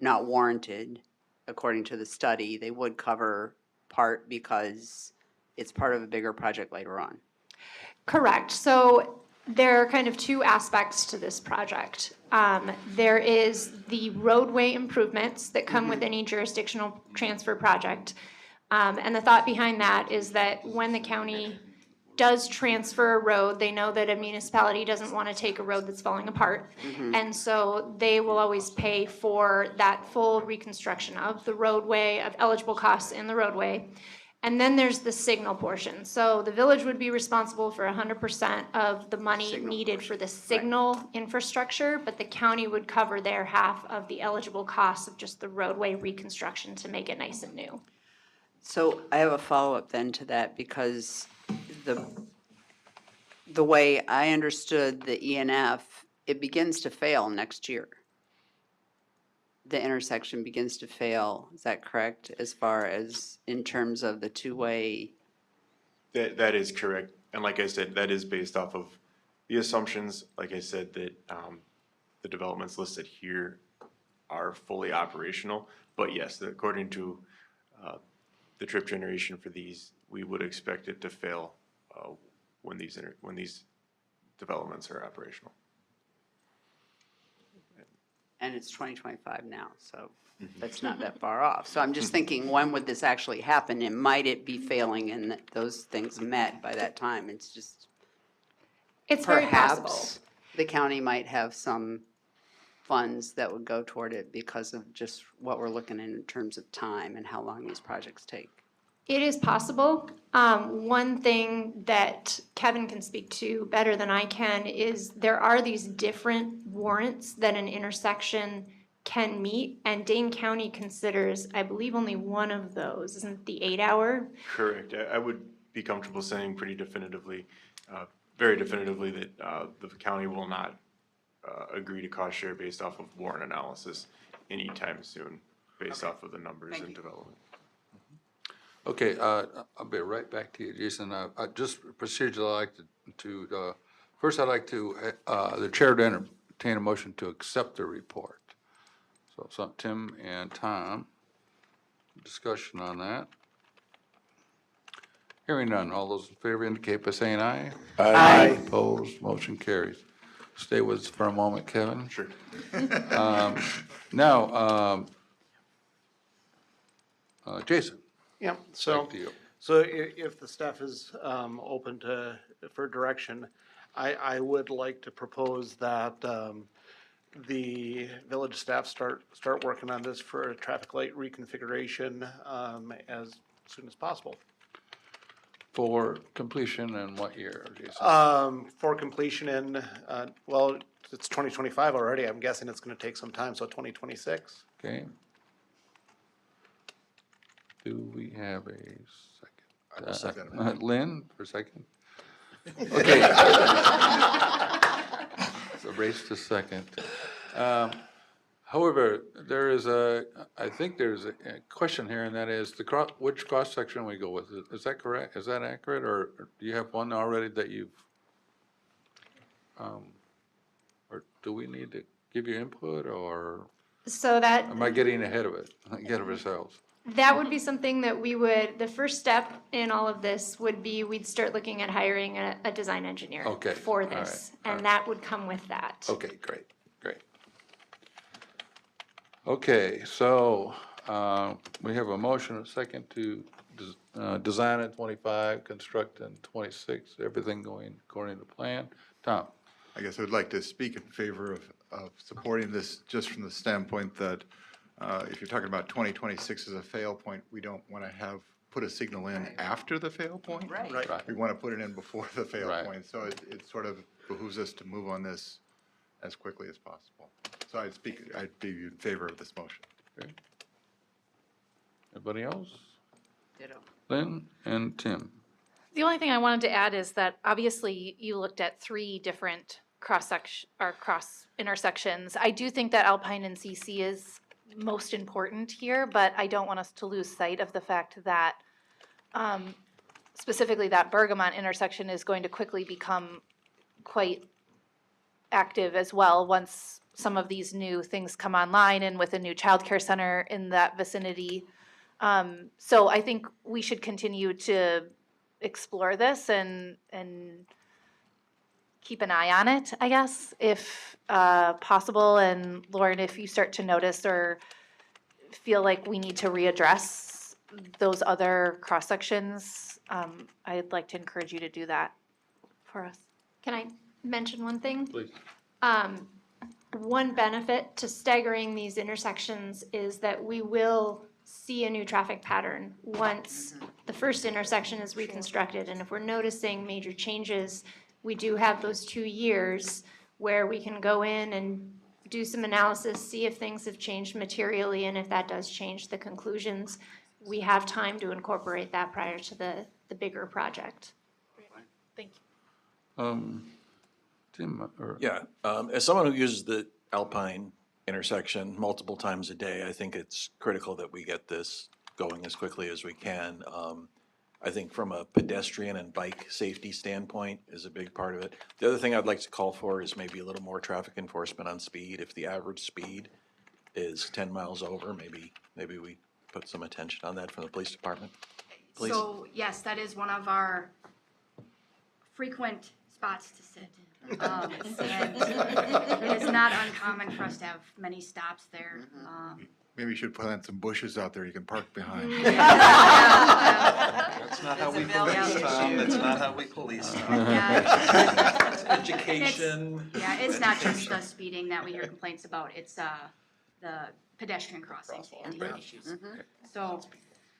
not warranted, according to the study, they would cover part because it's part of a bigger project later on. Correct. So There are kind of two aspects to this project. There is the roadway improvements that come with any jurisdictional transfer project. And the thought behind that is that when the county does transfer a road, they know that a municipality doesn't want to take a road that's falling apart. And so they will always pay for that full reconstruction of the roadway, of eligible costs in the roadway. And then there's the signal portion. So the village would be responsible for 100% of the money needed for the signal infrastructure, but the county would cover their half of the eligible costs of just the roadway reconstruction to make it nice and new. So I have a follow-up then to that, because the way I understood the ENF, it begins to fail next year. The intersection begins to fail, is that correct, as far as in terms of the two-way? That is correct. And like I said, that is based off of the assumptions, like I said, that the developments listed here are fully operational. But yes, according to the trip generation for these, we would expect it to fail when these developments are operational. And it's 2025 now, so that's not that far off. So I'm just thinking, when would this actually happen, and might it be failing and that those things met by that time? It's just, It's very possible. perhaps the county might have some funds that would go toward it because of just what we're looking at in terms of time and how long these projects take. It is possible. One thing that Kevin can speak to better than I can is there are these different warrants that an intersection can meet, and Dane County considers, I believe, only one of those. Isn't the 8-hour? Correct. I would be comfortable saying pretty definitively, very definitively, that the county will not agree to cost share based off of warrant analysis anytime soon, based off of the numbers in development. Okay, I'll be right back to you, Jason. Just procedurally, I'd like to first I'd like to, the chair to entertain a motion to accept the report. So Tim and Tom, discussion on that. Hearing none, all those in favor indicate by saying aye. Aye. Opposed, motion carries. Stay with us for a moment, Kevin. Sure. Now, Jason. Yeah, so, Back to you. if the staff is open for direction, I would like to propose that the village staff start working on this for a traffic light reconfiguration as soon as possible. For completion in what year, Jason? For completion in, well, it's 2025 already. I'm guessing it's going to take some time, so 2026. Okay. Do we have a second? I will second. Lynn, for a second? Okay. So race to second. However, there is I think there's a question here, and that is which cross section we go with. Is that correct? Is that accurate, or do you have one already that you've, or do we need to give you input, or So that am I getting ahead of it, ahead of ourselves? that would be something that the first step in all of this would be we'd start looking at hiring a design engineer Okay, for all this. right, all And right. that would come with that. Okay, great. Okay, so we have a motion, a second to design in 25, construct in 26, everything going according to plan. Tom? I guess I would like to speak in favor of supporting this, just from the standpoint that if you're talking about 2026 as a fail point, we don't want to put a signal in after the fail point. Right. Right. We want to put it in before the fail Right. point. So it sort of behooves us to move on this as quickly as possible. So I'd be in favor of this motion. Okay. Anybody else? Ditto. Lynn and Tim? The only thing I wanted to add is that obviously you looked at 3 different cross intersections. I do think that Alpine and CC is most important here, but I don't want us to lose sight of the fact that specifically that Bergamot intersection is going to quickly become quite active as well once some of these new things come online, and with a new childcare center in that vicinity. So I think we should continue to explore this and keep an eye on it, I guess, if possible. And Lauren, if you start to notice or feel like we need to readdress those other cross sections, I'd like to encourage you to do that for us. Can I mention one thing? Please. One benefit to staggering these intersections is that we will see a new traffic pattern once the first intersection is reconstructed. And if we're noticing major changes, we do have those 2 years where we can go in and do some analysis, see if things have changed materially, and if that does change the conclusions, we have time to incorporate that prior to the bigger project. Thank you. Tim, or? Yeah, as someone who uses the Alpine intersection multiple times a day, I think it's critical that we get this going as quickly as we can. I think from a pedestrian and bike safety standpoint is a big part of it. The other thing I'd like to call for is maybe a little more traffic enforcement on speed. If the average speed is 10 miles over, maybe we put some attention on that from the police department. Please. So, yes, that is one of our frequent spots to sit. And it is not uncommon for us to have many stops there. Maybe you should plant some bushes out there you can park behind. That's not how we police, Tom. That's not how we police, Tom. It's education. It's not just the speeding that we hear complaints about, it's the pedestrian crossing safety issues. So,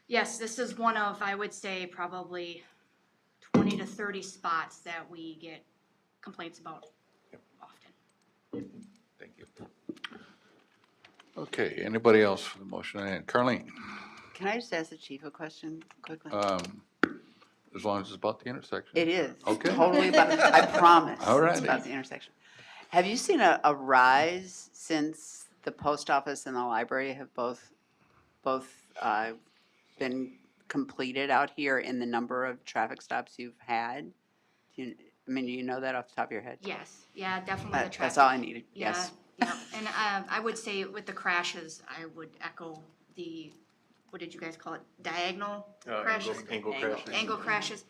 yes, this is one of, I would say, probably 20 to 30 spots that we get complaints about often. Thank you. Okay, anybody else for the motion? And Carleen, Can I just ask the chief a question quickly? as long as it's about the intersection. It is. Okay. Totally about, I promise. All It's righty. about the intersection. Have you seen a rise since the post office and the library have both been completed out here in the number of traffic stops you've had? Do you know that off the top of your head? Yes, yeah, definitely the traffic. That's all I needed, yes. Yeah, and I would say with the crashes, I would echo the, what did you guys call it, diagonal crashes? Angle crashes. Angle crashes.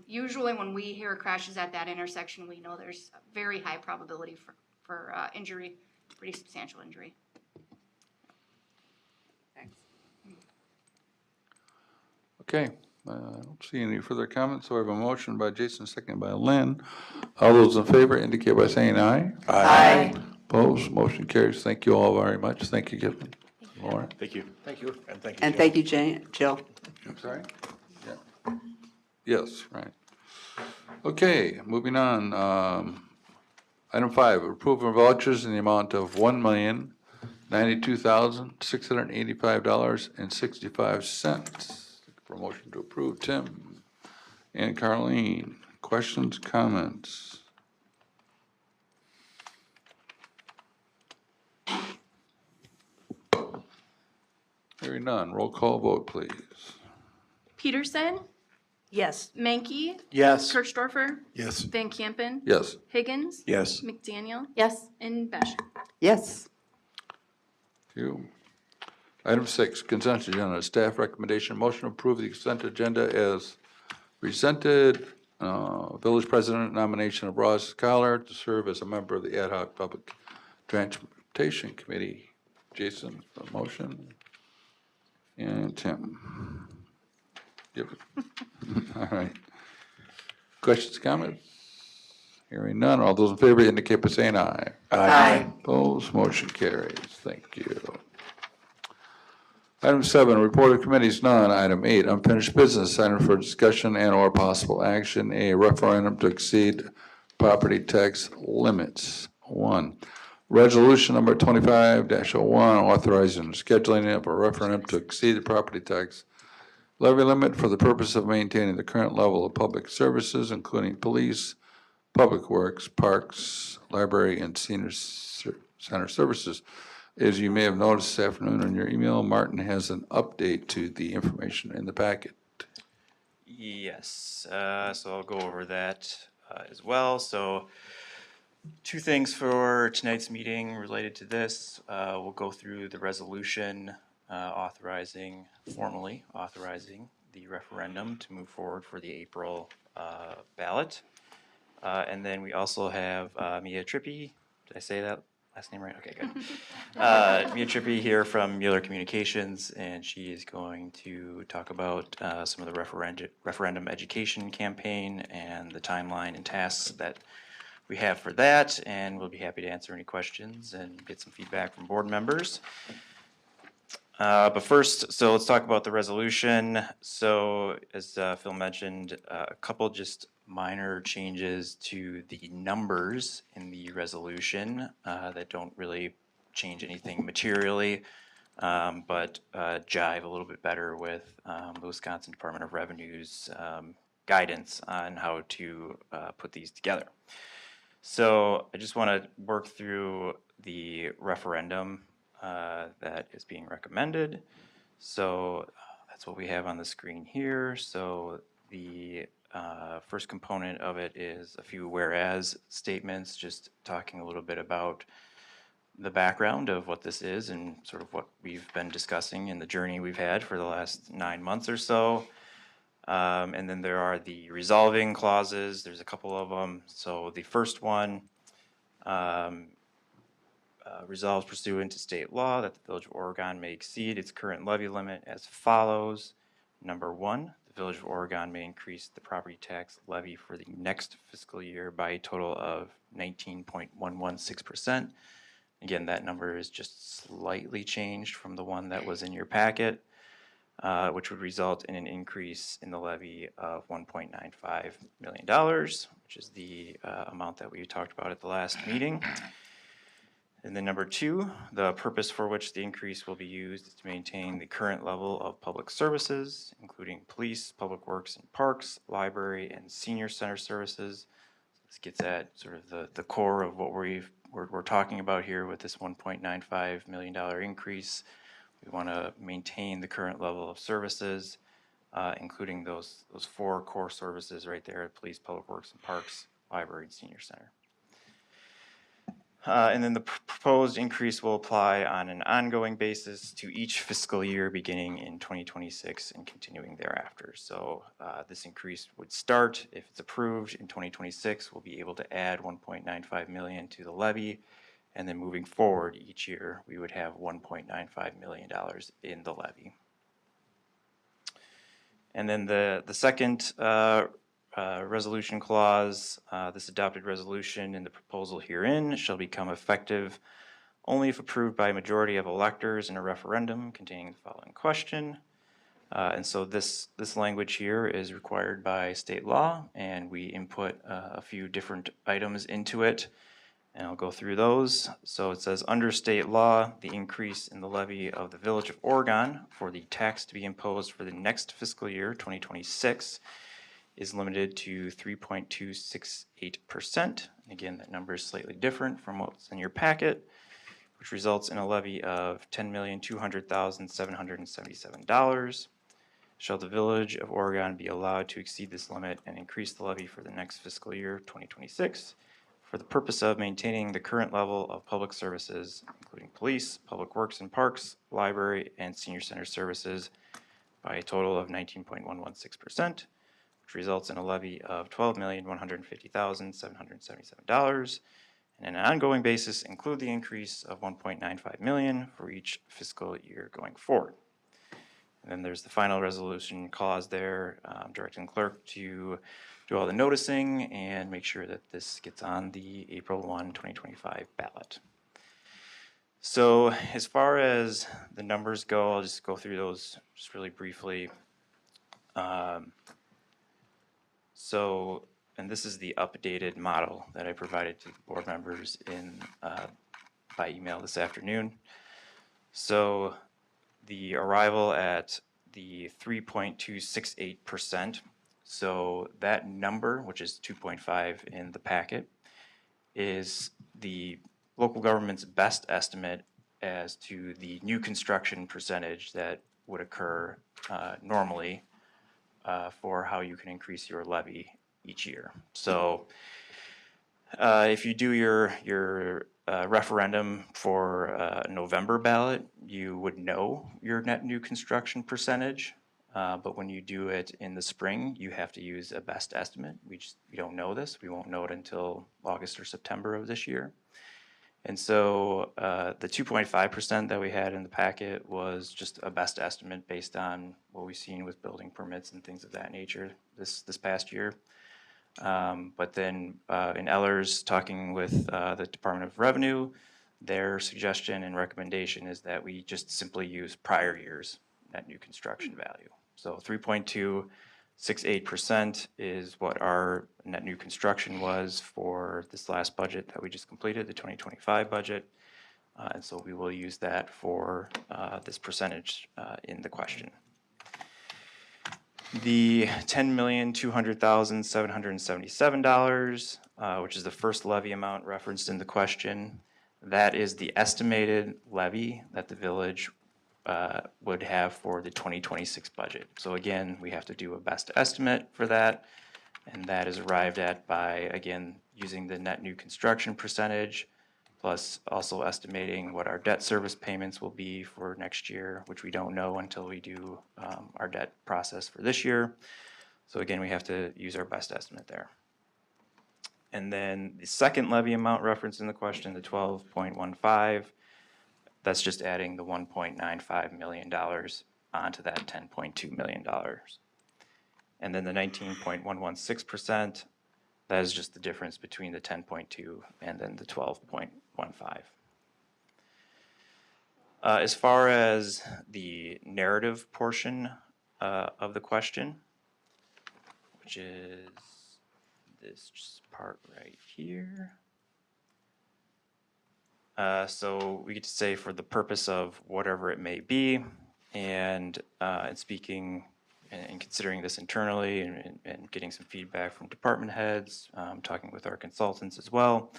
Usually when we hear crashes at that intersection, we know there's a very high probability for injury, pretty substantial injury. Thanks. Okay, I don't see any further comments, so I have a motion by Jason, second by Lynn. All those in favor indicate by saying aye. Aye. Opposed, motion carries. Thank you all very much. Thank you, Kevin. Lauren? Thank you. Thank you. And thank you, And Jill. thank you, Jill. I'm sorry? Yeah. Yes, right. Okay, moving on. Item 5, approval of vouchers in the amount of $1,092,685.65. For motion to approve, Tim and Carleen. Questions, comments? Hearing none, roll call vote, please. Peterson, Yes. Mankey, Yes. Kirchdorfer, Yes. Van Campen, Yes. Higgins, Yes. McDaniel, Yes. and Besh. Yes. Thank you. Item 6, consent agenda, staff recommendation, motion to approve the consent agenda as presented. Village President nomination of Ross Collar to serve as a member of the Ad hoc Public Transportation Committee. Jason, the motion. And Tim. Give it. All right. Questions, comments? Hearing none. All those in favor indicate by saying aye. Aye. Opposed, motion carries. Thank you. Item 7, report of committees, none. Item 8, unfinished business, item for discussion and/or possible action. A referendum to exceed property tax limits. 1, resolution number 25-01, authorizing scheduling of a referendum to exceed the property tax levy limit for the purpose of maintaining the current level of public services, including police, public works, parks, library, and senior center services. As you may have noticed this afternoon in your email, Martin has an update to the information in the packet. Yes, so I'll go over that as well. So 2 things for tonight's meeting related to this. We'll go through the resolution formally authorizing the referendum to move forward for the April ballot. And then we also have Mia Trippi. Did I say that last name right? Okay, good. Mia Trippi here from Mueller Communications, and she is going to talk about some of the referendum education campaign and the timeline and tasks that we have for that, and we'll be happy to answer any questions and get some feedback from board members. But first, so let's talk about the resolution. So as Phil mentioned, a couple just minor changes to the numbers in the resolution that don't really change anything materially, but jive a little bit better with the Wisconsin Department of Revenue's guidance on how to put these together. So I just want to work through the referendum that is being recommended. So that's what we have on the screen here. So the first component of it is a few whereas statements, just talking a little bit about the background of what this is and sort of what we've been discussing in the journey we've had for the last 9 months or so. And then there are the resolving clauses. There's a couple of them. So the first one resolves pursuant to state law that the Village of Oregon may exceed its current levy limit as follows. Number one, the Village of Oregon may increase the property tax levy for the next fiscal year by a total of 19.116%. Again, that number is just slightly changed from the one that was in your packet, which would result in an increase in the levy of $1.95 million, which is the amount that we talked about at the last meeting. And then number two, the purpose for which the increase will be used is to maintain the current level of public services, including police, public works and parks, library, and senior center services. This gets at sort of the core of what we're talking about here with this $1.95 million increase. We want to maintain the current level of services, including those four core services right there: police, public works and parks, library, and senior center. And then the proposed increase will apply on an ongoing basis to each fiscal year beginning in 2026 and continuing thereafter. So this increase would start, if it's approved, in 2026. We'll be able to add $1.95 million to the levy. And then moving forward each year, we would have $1.95 million in the levy. And then the second resolution clause, this adopted resolution in the proposal herein shall become effective only if approved by a majority of electors in a referendum containing the following question. And so this language here is required by state law, and we input a few different items into it, and I'll go through those. So it says, under state law, the increase in the levy of the Village of Oregon for the tax to be imposed for the next fiscal year, 2026, is limited to 3.268%. Again, that number is slightly different from what's in your packet, which results in a levy of $10,200,777. Shall the Village of Oregon be allowed to exceed this limit and increase the levy for the next fiscal year, 2026, for the purpose of maintaining the current level of public services, including police, public works and parks, library, and senior center services, by a total of 19.116%, which results in a levy of $12,150,777, and on an ongoing basis include the increase of $1.95 million for each fiscal year going forward. And then there's the final resolution clause there, directing the clerk to do all the noticing and make sure that this gets on the April 1, 2025 ballot. So as far as the numbers go, I'll just go through those just really briefly. And this is the updated model that I provided to the board members by email this afternoon. So the arrival at the 3.268%, so that number, which is 2.5 in the packet, is the local government's best estimate as to the new construction percentage that would occur normally for how you can increase your levy each year. So if you do your referendum for a November ballot, you would know your net new construction percentage but when you do it in the spring, you have to use a best estimate. We don't know this. We won't know it until August or September of this year. And so the 2.5% that we had in the packet was just a best estimate based on what we've seen with building permits and things of that nature this past year. But then in Ellers, talking with the Department of Revenue, their suggestion and recommendation is that we just simply use prior year's net new construction value. So 3.268% is what our net new construction was for this last budget that we just completed, the 2025 budget. And so we will use that for this percentage in the question. The $10,200,777, which is the first levy amount referenced in the question, that is the estimated levy that the village would have for the 2026 budget. So again, we have to do a best estimate for that, and that is arrived at by, again, using the net new construction percentage, plus also estimating what our debt service payments will be for next year, which we don't know until we do our debt process for this year. So again, we have to use our best estimate there. And then the second levy amount referenced in the question, the 12.15, that's just adding the $1.95 million onto that $10.2 million. And then the 19.116%, that is just the difference between the 10.2 and then the 12.15. As far as the narrative portion of the question, which is this part right here. So we get to say for the purpose of whatever it may be, and speaking and considering this internally and getting some feedback from department heads, talking with our consultants as well,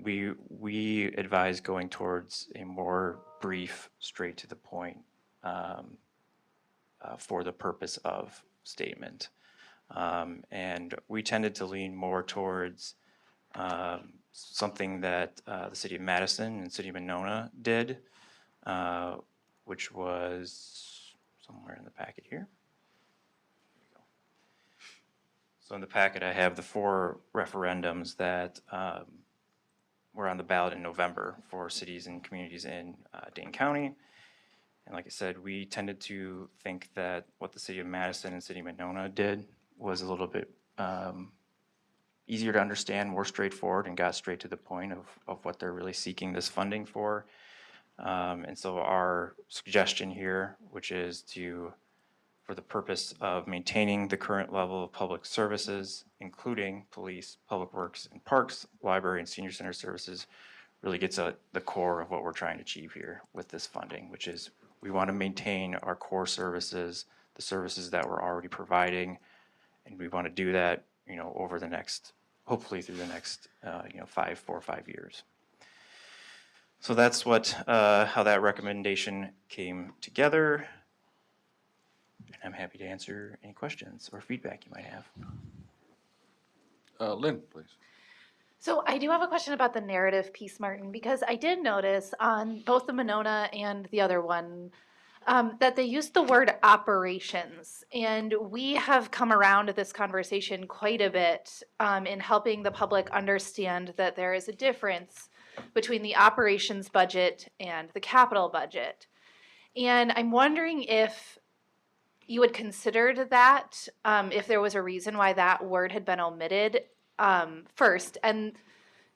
we advise going towards a more brief, straight to the point for the purpose of statement. And we tended to lean more towards something that the City of Madison and City of Monona did, which was somewhere in the packet here. So in the packet, I have the 4 referendums that were on the ballot in November for cities and communities in Dane County. And like I said, we tended to think that what the City of Madison and City of Monona did was a little bit easier to understand, more straightforward, and got straight to the point of what they're really seeking this funding for. And so our suggestion here, which is for the purpose of maintaining the current level of public services, including police, public works, and parks, library, and senior center services, really gets at the core of what we're trying to achieve here with this funding, which is we want to maintain our core services, the services that we're already providing, and we want to do that, over the next, hopefully through the next, 4 or 5 years. So that's how that recommendation came together. And I'm happy to answer any questions or feedback you might have. Lynn, please. So I do have a question about the narrative piece, Martin, because I did notice on both the Monona and the other one that they used the word operations. And we have come around to this conversation quite a bit in helping the public understand that there is a difference between the operations budget and the capital budget. And I'm wondering if you had considered that, if there was a reason why that word had been omitted first. And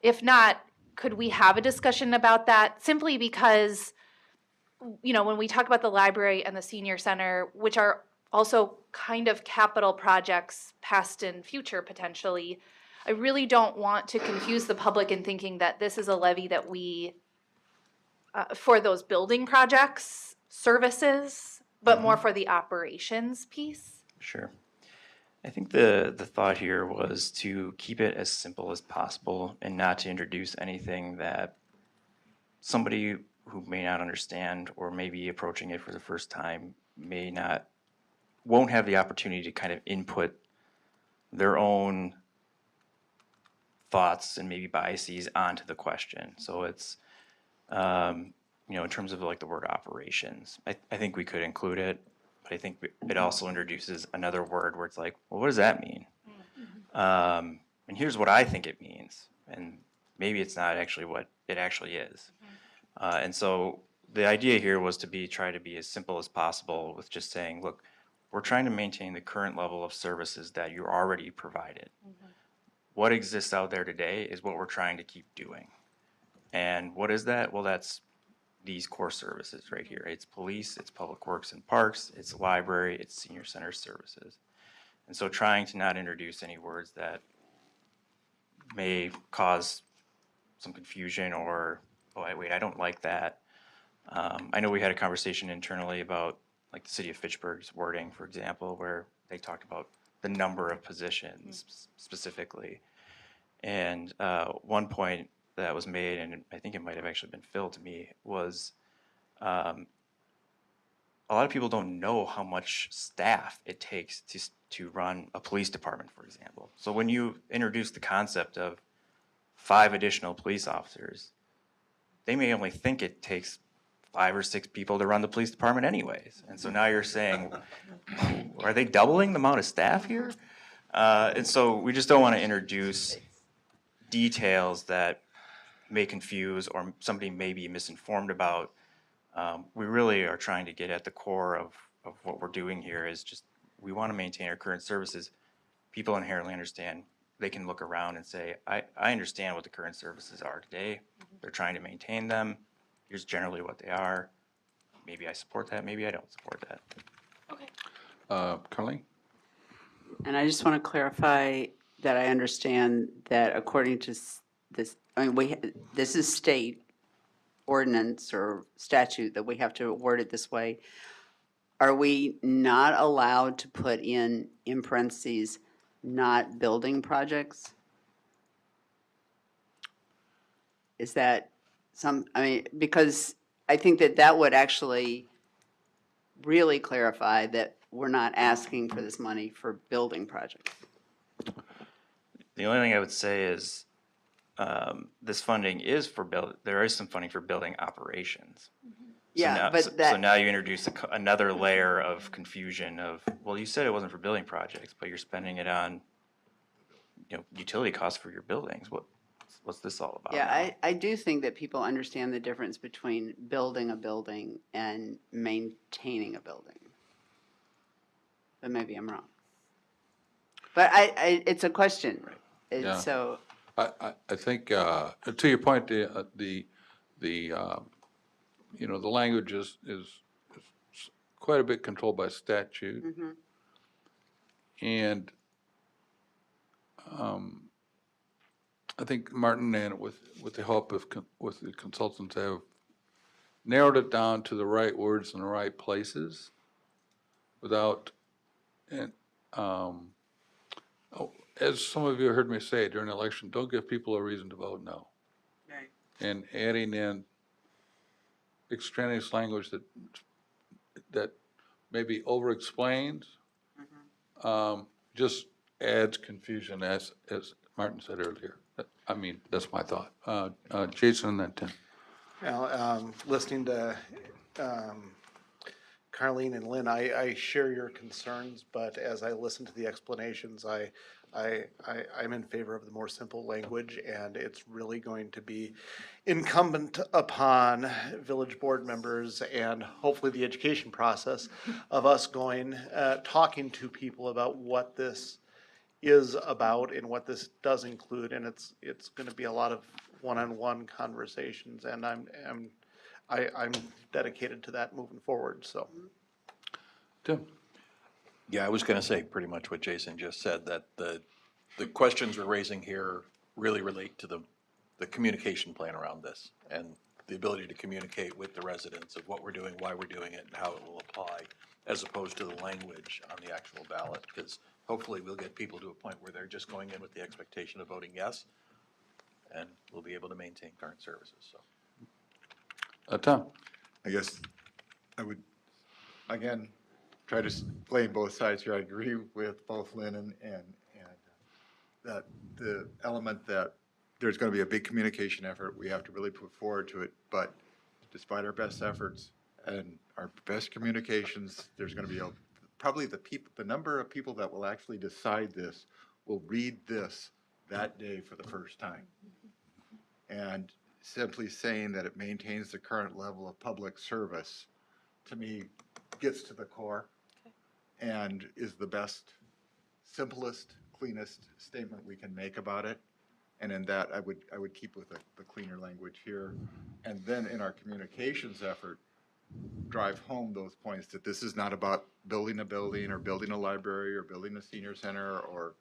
if not, could we have a discussion about that? Simply because, when we talk about the library and the senior center, which are also kind of capital projects, past and future potentially, I really don't want to confuse the public in thinking that this is a levy that we, for those building projects, services, but more for the operations piece. Sure. I think the thought here was to keep it as simple as possible and not to introduce anything that somebody who may not understand or may be approaching it for the first time won't have the opportunity to kind of input their own thoughts and maybe biases onto the question. So it's, in terms of like the word operations, I think we could include it. but I think it also introduces another word where it's like, well, what does that mean? And here's what I think it means, and maybe it's not actually what it actually is. And so the idea here was to try to be as simple as possible with just saying, look, we're trying to maintain the current level of services that you're already provided. What exists out there today is what we're trying to keep doing. And what is that? Well, that's these core services right here. It's police, it's public works and parks, it's library, it's senior center services. And so trying to not introduce any words that may cause some confusion or, oh, wait, I don't like that. I know we had a conversation internally about like the city of Fitchburg's wording, for example, where they talked about the number of positions specifically. And one point that was made, and I think it might have actually been Phil to me, was a lot of people don't know how much staff it takes to run a police department, for example. So when you introduce the concept of 5 additional police officers, they may only think it takes 5 or 6 people to run the police department anyways. And so now you're saying, are they doubling the amount of staff here? And so we just don't want to introduce details that may confuse or somebody may be misinformed about. We really are trying to get at the core of what we're doing here is just, we want to maintain our current services. People inherently understand, they can look around and say, I understand what the current services are today. They're trying to maintain them. Here's generally what they are. Maybe I support that, maybe I don't support that. Carleen? And I just want to clarify that I understand that according to this, I mean, this is state ordinance or statute that we have to word it this way. Are we not allowed to put in parentheses, not building projects? Is that I mean, because I think that would actually really clarify that we're not asking for this money for building projects. The only thing I would say is this funding is there is some funding for building operations. Yeah, So now you introduce another layer of confusion of, well, you said it wasn't for building projects, but you're spending it on, utility costs for your buildings. What's this all about? Yeah, I do think that people understand the difference between building a building and maintaining a building. But maybe I'm wrong. But it's a question. Right. Yeah. So. I think, to your point, the language is quite a bit controlled by statute. Mm-hmm. And I think Martin and with the help of with the consultants have narrowed it down to the right words in the right places without, and as some of you heard me say during the election, don't give people a reason to vote no. Right. And adding in extraneous language that maybe over-explains, just adds confusion, as Martin said earlier. I mean, that's my thought. Jason and then Tim. Well, listening to Carleen and Lynn, I share your concerns, but as I listen to the explanations, I'm in favor of the more simple language, and it's really going to be incumbent upon village board members and hopefully the education process of us talking to people about what this is about and what this does include, and it's going to be a lot of one-on-one conversations, and I'm dedicated to that moving forward. So, Tim. Yeah, I was going to say pretty much what Jason just said, that the questions we're raising here really relate to the communication plan around this and the ability to communicate with the residents of what we're doing, why we're doing it, and how it will apply, as opposed to the language on the actual ballot. Because hopefully we'll get people to a point where they're just going in with the expectation of voting yes, and we'll be able to maintain current services. So, Tom. I guess I would, again, try to play both sides here. I agree with both Lynn and that the element that there's going to be a big communication effort we have to really put forward to it, but despite our best efforts, and our best communications, there's gonna be probably the number of people that will actually decide this will read this that day for the first time. And simply saying that it maintains the current level of public service, to me, gets to the core and is the best, simplest, cleanest statement we can make about it. And in that, I would keep with the cleaner language here. And then in our communications effort, drive home those points that this is not about building a building or building a library or building a senior center or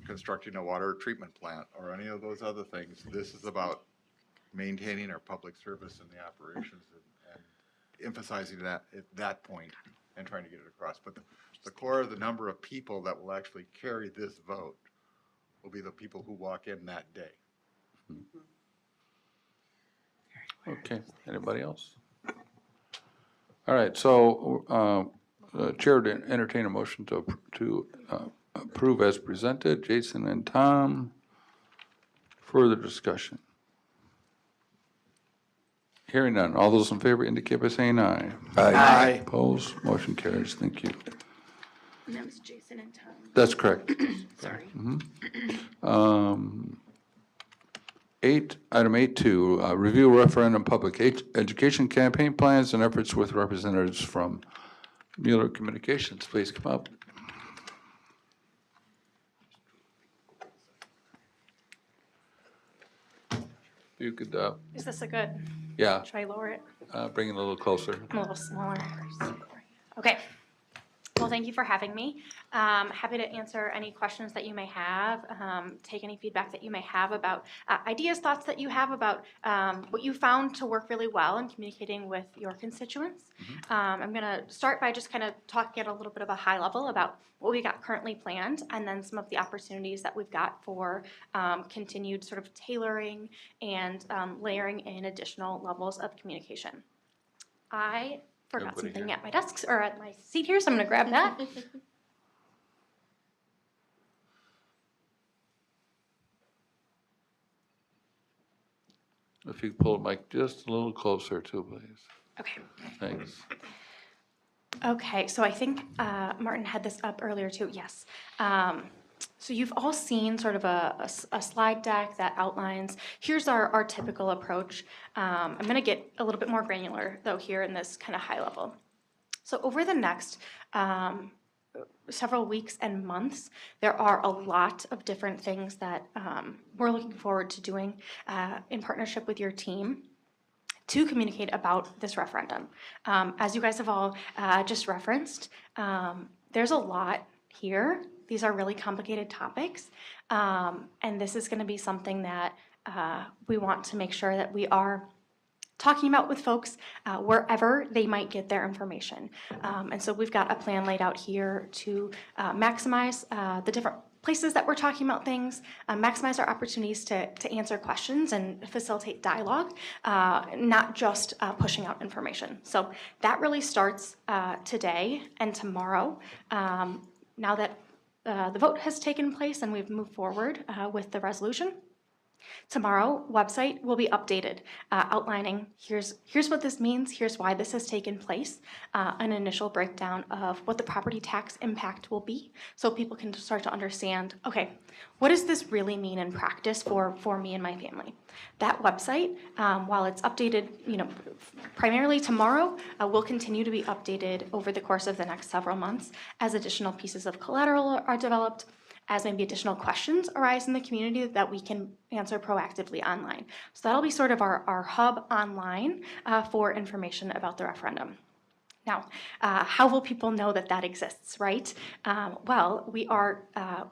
constructing a water treatment plant or any of those other things. This is about maintaining our public service and the operations and emphasizing that at that point and trying to get it across. But the core of the number of people that will actually carry this vote will be the people who walk in that day. Okay, anybody else? All right, so Chair to entertain a motion to approve as presented. Jason and Tom, further discussion. Hearing none, all those in favor indicate by saying aye. Aye. Opposed, motion carries, thank you. And that was Jason and Tom. That's correct. Sorry. Item 8.2, review referendum public education campaign plans and efforts with representatives from Mueller Communications. Please come up. You could, Is this a good, yeah, should I lower it? bring it a little closer. I'm a little smaller. Okay. Well, thank you for having me. Happy to answer any questions that you may have, take any feedback that you may have about ideas, thoughts that you have about what you found to work really well in communicating with your constituents. I'm going to start by just kind of talking at a little bit of a high level about what we got currently planned and then some of the opportunities that we've got for continued sort of tailoring and layering in additional levels of communication. I forgot Everybody something here? at my desk or at my seat here, so I'm going to grab that. If you could pull the mic just a little closer too, please. Okay. Thanks. Okay, so I think Martin had this up earlier too, yes. So you've all seen sort of a slide deck that outlines, here's our typical approach. I'm going to get a little bit more granular though here in this kind of high level. So over the next several weeks and months, there are a lot of different things that we're looking forward to doing in partnership with your team to communicate about this referendum. As you guys have all just referenced, there's a lot here. These are really complicated topics, and this is going to be something that we want to make sure that we are talking about with folks wherever they might get their information. And so we've got a plan laid out here to maximize the different places that we're talking about things, maximize our opportunities to answer questions and facilitate dialogue, not just pushing out information. So that really starts today and tomorrow. Now that the vote has taken place and we've moved forward with the resolution, tomorrow, website will be updated, outlining here's what this means, here's why this has taken place, an initial breakdown of what the property tax impact will be, so people can start to understand, okay, what does this really mean in practice for me and my family? That website, while it's updated, primarily tomorrow, will continue to be updated over the course of the next several months as additional pieces of collateral are developed, as maybe additional questions arise in the community that we can answer proactively online. So that'll be sort of our hub online for information about the referendum. Now, how will people know that that exists, right? Well, we are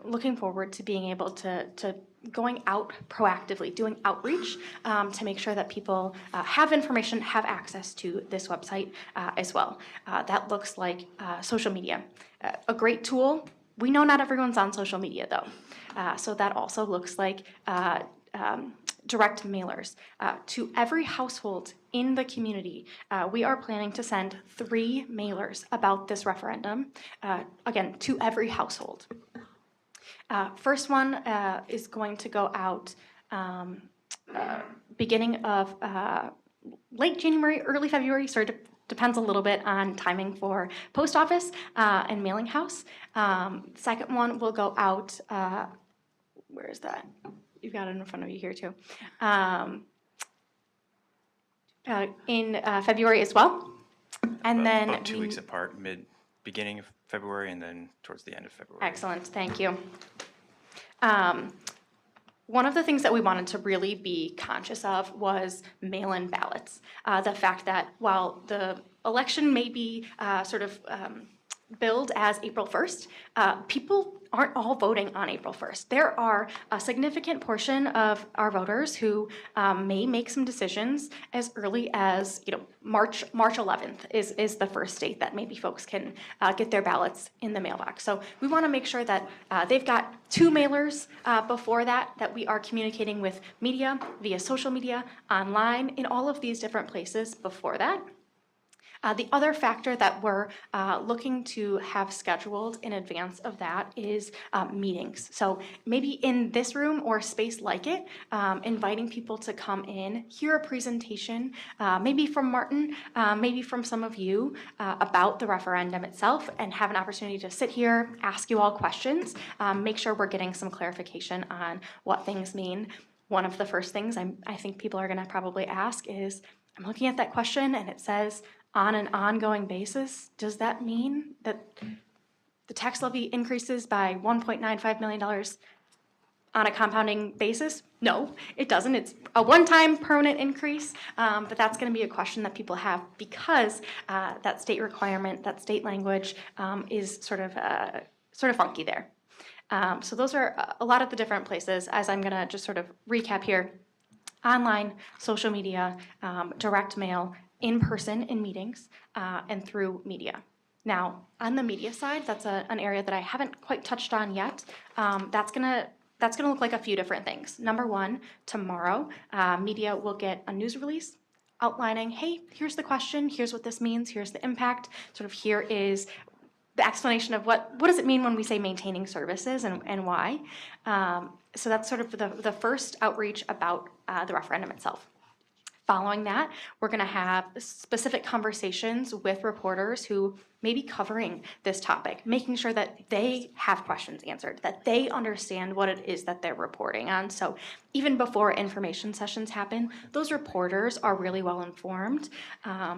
looking forward to being able to going out proactively, doing outreach to make sure that people have information, have access to this website as well. That looks like social media. A great tool. We know not everyone's on social media though. So that also looks like direct mailers. To every household in the community, we are planning to send 3 mailers about this referendum, again, to every household. First one is going to go out beginning of late January, early February, sorry to depends a little bit on timing for post office and mailing house. Second one will go out, where is that? You've got it in front of you here too. In February as well. And then about 2 weeks apart, beginning of February and then towards the end of February. Excellent, thank you. One of the things that we wanted to really be conscious of was mail-in ballots. The fact that while the election may be billed as April 1st, people aren't all voting on April 1st. There are a significant portion of our voters who may make some decisions as early as March 11th is the first date that maybe folks can get their ballots in the mailbox. So we want to make sure that they've got 2 mailers before that we are communicating with media, via social media, online, in all of these different places before that. The other factor that we're looking to have scheduled in advance of that is meetings. So maybe in this room or space like it, inviting people to come in, hear a presentation, maybe from Martin, maybe from some of you about the referendum itself, and have an opportunity to sit here, ask you all questions, make sure we're getting some clarification on what things mean. One of the first things I think people are going to probably ask is, I'm looking at that question and it says, on an ongoing basis, does that mean that the tax levy increases by $1.95 million on a compounding basis? No, it doesn't. It's a one-time permanent increase, but that's going to be a question that people have because that state requirement, that state language is sort of funky there. So those are a lot of the different places. As I'm going to just sort of recap here: online, social media, direct mail, in person in meetings, and through media. Now, on the media side, that's an area that I haven't quite touched on yet. That's gonna look like a few different things. Number one, tomorrow, media will get a news release outlining, hey, here's the question, here's what this means, here's the impact, sort of here is the explanation of what does it mean when we say maintaining services and why. So that's sort of the first outreach about the referendum itself. Following that, we're going to have specific conversations with reporters who may be covering this topic, making sure that they have questions answered, that they understand what it is that they're reporting on. So even before information sessions happen, those reporters are really well informed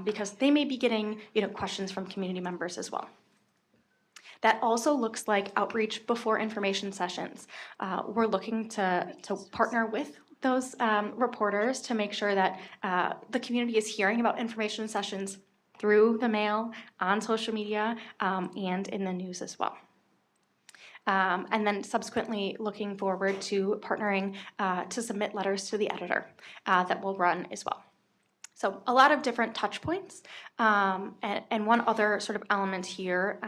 because they may be getting questions from community members as well. That also looks like outreach before information sessions. We're looking to partner with those reporters to make sure that the community is hearing about information sessions through the mail, on social media, and in the news as well. And then subsequently looking forward to partnering to submit letters to the editor that will run as well. So a lot of different touch points. And one other sort of element here,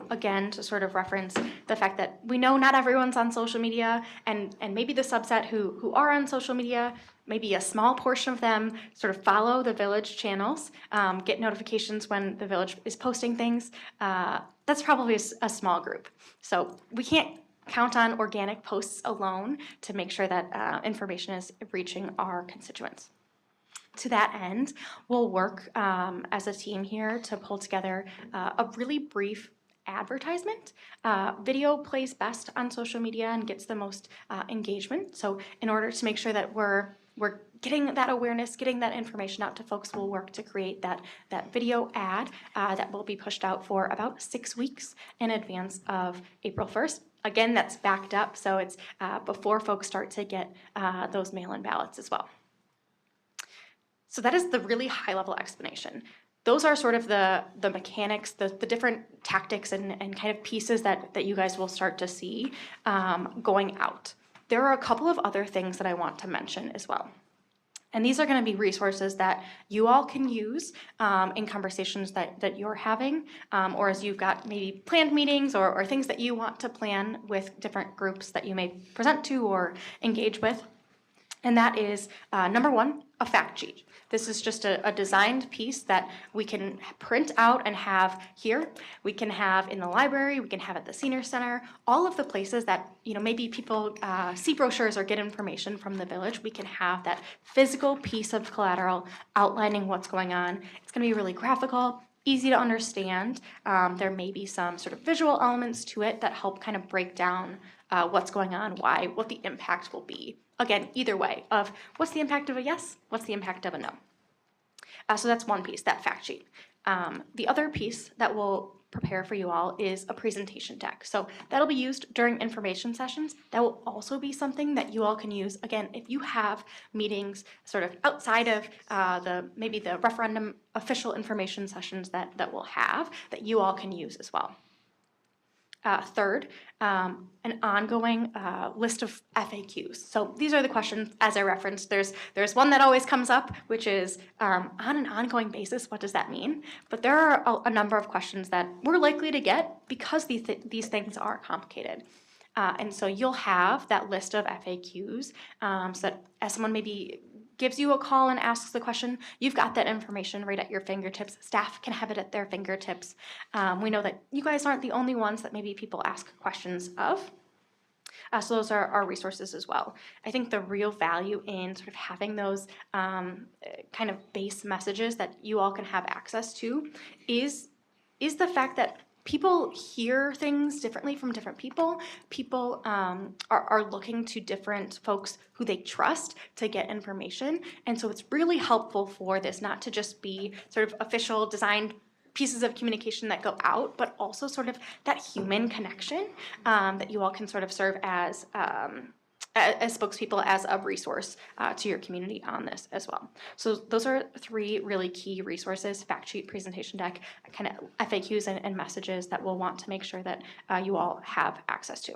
again, to sort of reference the fact that we know not everyone's on social media, and maybe the subset who are on social media, maybe a small portion of them sort of follow the village channels, get notifications when the village is posting things. That's probably a small group. So we can't count on organic posts alone to make sure that information is reaching our constituents. To that end, we'll work as a team here to pull together a really brief advertisement. Video plays best on social media and gets the most engagement. So in order to make sure that we're getting that awareness, getting that information out to folks, we'll work to create that video ad that will be pushed out for about 6 weeks in advance of April 1st. Again, that's backed up, so it's before folks start to get those mail-in ballots as well. So that is the really high-level explanation. Those are sort of the mechanics, the different tactics and kind of pieces that you guys will start to see going out. There are a couple of other things that I want to mention as well. And these are going to be resources that you all can use in conversations that you're having, or as you've got maybe planned meetings or things that you want to plan with different groups that you may present to or engage with. And that is, number one, a fact sheet. This is just a designed piece that we can print out and have here. We can have in the library, we can have at the senior center, all of the places that, maybe people see brochures or get information from the village. We can have that physical piece of collateral outlining what's going on. It's gonna be really graphical, easy to understand. There may be some sort of visual elements to it that help kind of break down what's going on, why, what the impact will be. Again, either way of what's the impact of a yes, what's the impact of a no. So that's one piece, that fact sheet. The other piece that we'll prepare for you all is a presentation deck. So that'll be used during information sessions. That will also be something that you all can use, again, if you have meetings sort of outside of maybe the referendum official information sessions that we'll have, that you all can use as well. Third, an ongoing list of FAQs. So these are the questions, as I referenced. There's one that always comes up, which is on an ongoing basis, what does that mean? But there are a number of questions that we're likely to get because these things are complicated. And so you'll have that list of FAQs so that as someone maybe gives you a call and asks the question, you've got that information right at your fingertips. Staff can have it at their fingertips. We know that you guys aren't the only ones that maybe people ask questions of. So those are our resources as well. I think the real value in sort of having those kind of base messages that you all can have access to is the fact that people hear things differently from different people. People are looking to different folks who they trust to get information. And so it's really helpful for this not to just be sort of official designed pieces of communication that go out, but also sort of that human connection that you all can sort of serve as spokespeople, as a resource to your community on this as well. So those are three really key resources: fact sheet, presentation deck, kind of FAQs and messages that we'll want to make sure that you all have access to.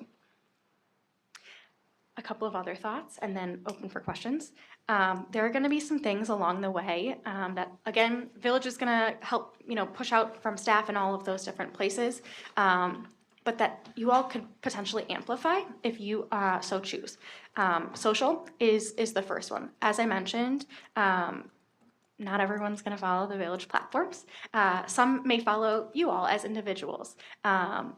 A couple of other thoughts and then open for questions. There are gonna be some things along the way that, again, Village is gonna help, push out from staff in all of those different places. But that you all could potentially amplify if you so choose. Social is the first one. As I mentioned, not everyone's gonna follow the Village platforms. Some may follow you all as individuals.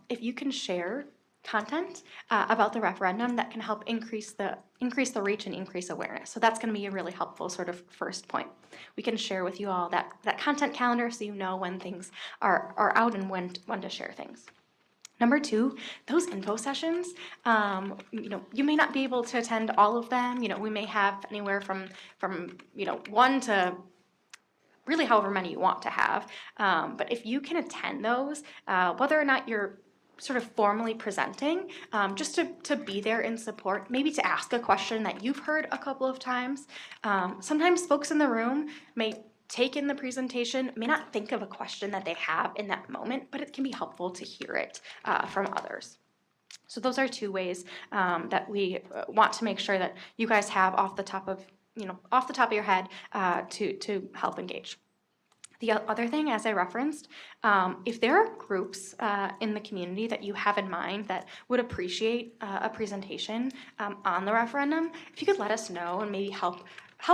If you can share content about the referendum, that can help increase the reach and increase awareness. So that's gonna be a really helpful sort of first point. We can share with you all that content calendar so you know when things are out and when to share things. Number two, those info sessions, you may not be able to attend all of them. We may have anywhere from 1 to really however many you want to have. But if you can attend those, whether or not you're sort of formally presenting, just to be there in support, maybe to ask a question that you've heard a couple of times. Sometimes folks in the room may take in the presentation, may not think of a question that they have in that moment, but it can be helpful to hear it from others. So those are two ways that we want to make sure that you guys have off the top of your head to help engage. The other thing, as I referenced, if there are groups in the community that you have in mind that would appreciate a presentation on the referendum, if you could let us know and maybe help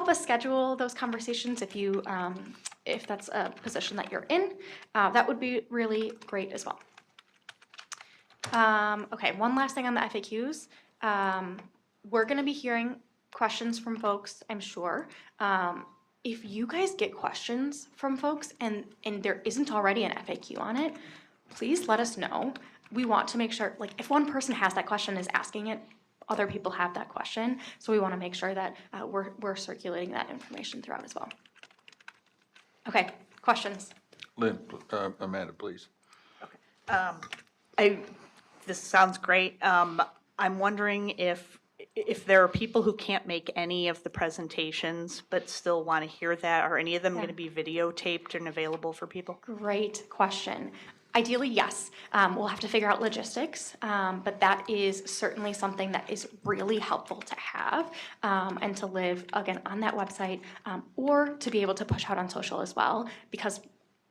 us schedule those conversations if that's a position that you're in, that would be really great as well. Okay, one last thing on the FAQs. We're gonna be hearing questions from folks, I'm sure. If you guys get questions from folks and there isn't already an FAQ on it, please let us know. We want to make sure, like, if one person has that question, is asking it, other people have that question. So we want to make sure that we're circulating that information throughout as well. Okay, questions? Lynn, Amanda, please. This sounds great. I'm wondering if there are people who can't make any of the presentations but still want to hear that, are any of them going to be videotaped and available for people? Great question. Ideally, yes. We'll have to figure out logistics, but that is certainly something that is really helpful to have and to live, again, on that website or to be able to push out on social as well, because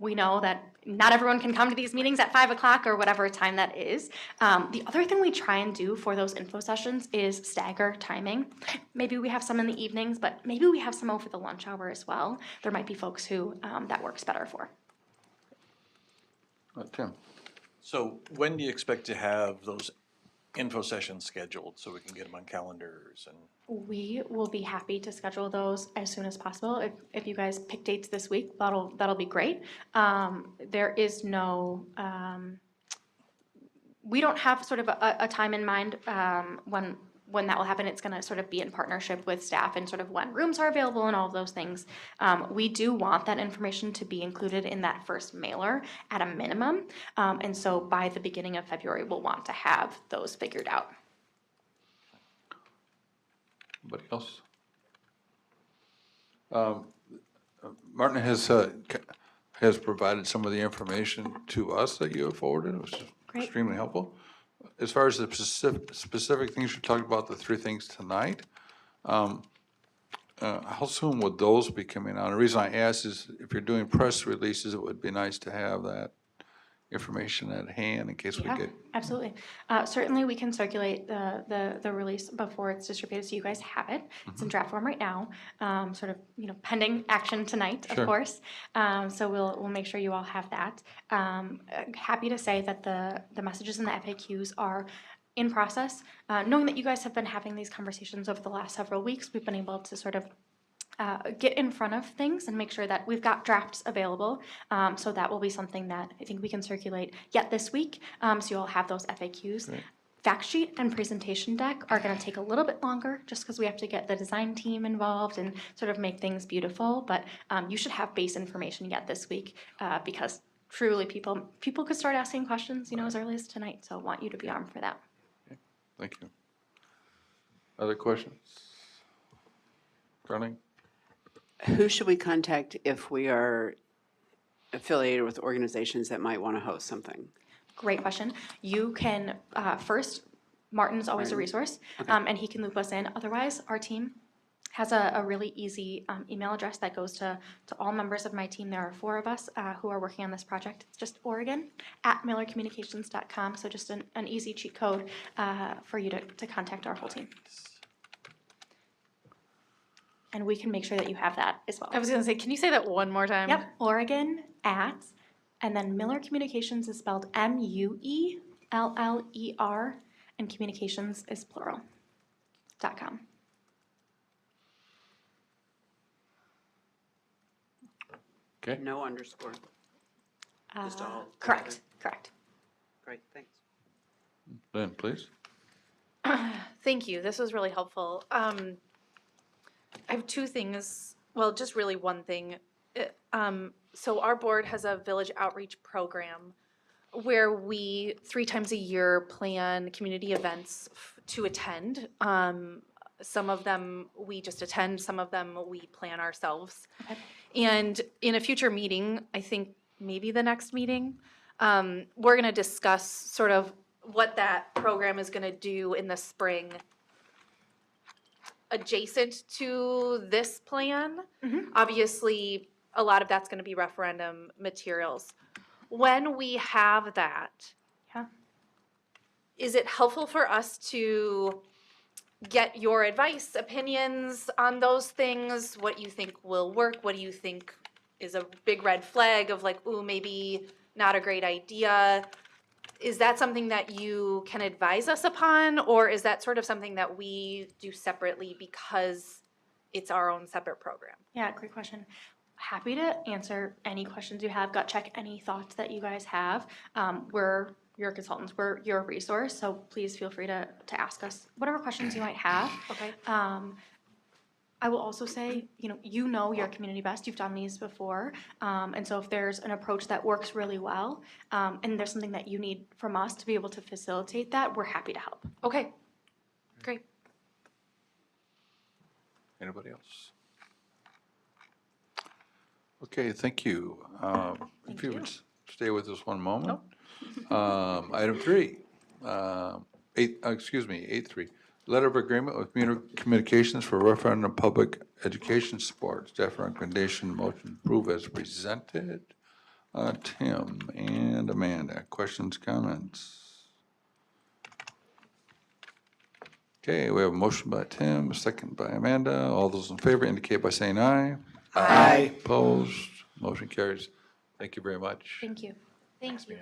We know that not everyone can come to these meetings at 5 o'clock or whatever time that is. The other thing we try and do for those info sessions is stagger timing. Maybe we have some in the evenings, but maybe we have some over the lunch hour as well. There might be folks who that works better for. Tim? So when do you expect to have those info sessions scheduled so we can get them on calendars and? We will be happy to schedule those as soon as possible. If you guys pick dates this week, that'll be great. There is no, we don't have sort of a time in mind when that will happen. It's going to sort of be in partnership with staff and sort of when rooms are available and all of those things. We do want that information to be included in that first mailer at a minimum. And so by the beginning of February, we'll want to have those figured out. Anybody else? Martin has provided some of the information to us that you have forwarded, which is Great. extremely helpful. As far as the specific things you talked about, the 3 things tonight, how soon would those be coming out? The reason I ask is if you're doing press releases, it would be nice to have that information at hand in case we Yeah, get. absolutely. Certainly, we can circulate the release before it's distributed, so you guys have it. It's in draft form right now, sort of, pending action tonight, of Sure. course. So we'll make sure you all have that. Happy to say that the messages in the FAQs are in process. Knowing that you guys have been having these conversations over the last several weeks, we've been able to sort of get in front of things and make sure that we've got drafts available. So that will be something that I think we can circulate yet this week. So you'll have those FAQs. Great. Fact sheet and presentation deck are going to take a little bit longer just because we have to get the design team involved and sort of make things beautiful. But you should have base information yet this week because truly people could start asking questions, as early as tonight. So I want you to be armed for that. Okay. Thank you. Other questions? Darlene? Who should we contact if we are affiliated with organizations that might want to host something? Great question. You can, first, Martin's always a resource, and he can loop us in. Otherwise, our team has a really easy email address that goes to all members of my team. There are 4 of us who are working on this project. It's just Oregon@millercommunications.com, so just an easy cheat code for you to contact our whole team. And we can make sure that you have that as well. I was gonna say, can you say that one more time? Yep, Oregon and then Miller Communications is spelled MUELLER, and communications is plural, .com. Okay. No underscore. Just all. Correct. Great, thanks. Lynn, please. Thank you. This was really helpful. I have 2 things. Well, just really one thing. So our board has a village outreach program where we 3 times a year plan community events to attend. Some of them we just attend, some of them we plan ourselves. Okay. And in a future meeting, I think maybe the next meeting, we're gonna discuss sort of what that program is gonna do in the spring adjacent to this plan. Obviously, a lot of that's gonna be referendum materials. When we have that, is it helpful for us to get your advice, opinions on those things? What you think will work? What do you think is a big red flag of like, ooh, maybe not a great idea? Is that something that you can advise us upon, or is that sort of something that we do separately because it's our own separate program? Yeah, great question. Happy to answer any questions you have, gut check any thoughts that you guys have. We're your consultants, we're your resource, so please feel free to ask us whatever questions you might have. Okay. I will also say, you know your community best, you've done these before, and so if there's an approach that works really well, and there's something that you need from us to be able to facilitate that, we're happy to help. Okay, great. Anybody else? Okay, thank you. If you would stay with us one moment. Item 3, 8.3. Letter of agreement with Munis Communications for referendum public education support. Staff recommendation motion approved as presented. Tim and Amanda, questions, comments? Okay, we have a motion by Tim, a second by Amanda. All those in favor indicate by saying aye. Aye. Opposed, motion carries. Thank you very much. Thank you. Thank you.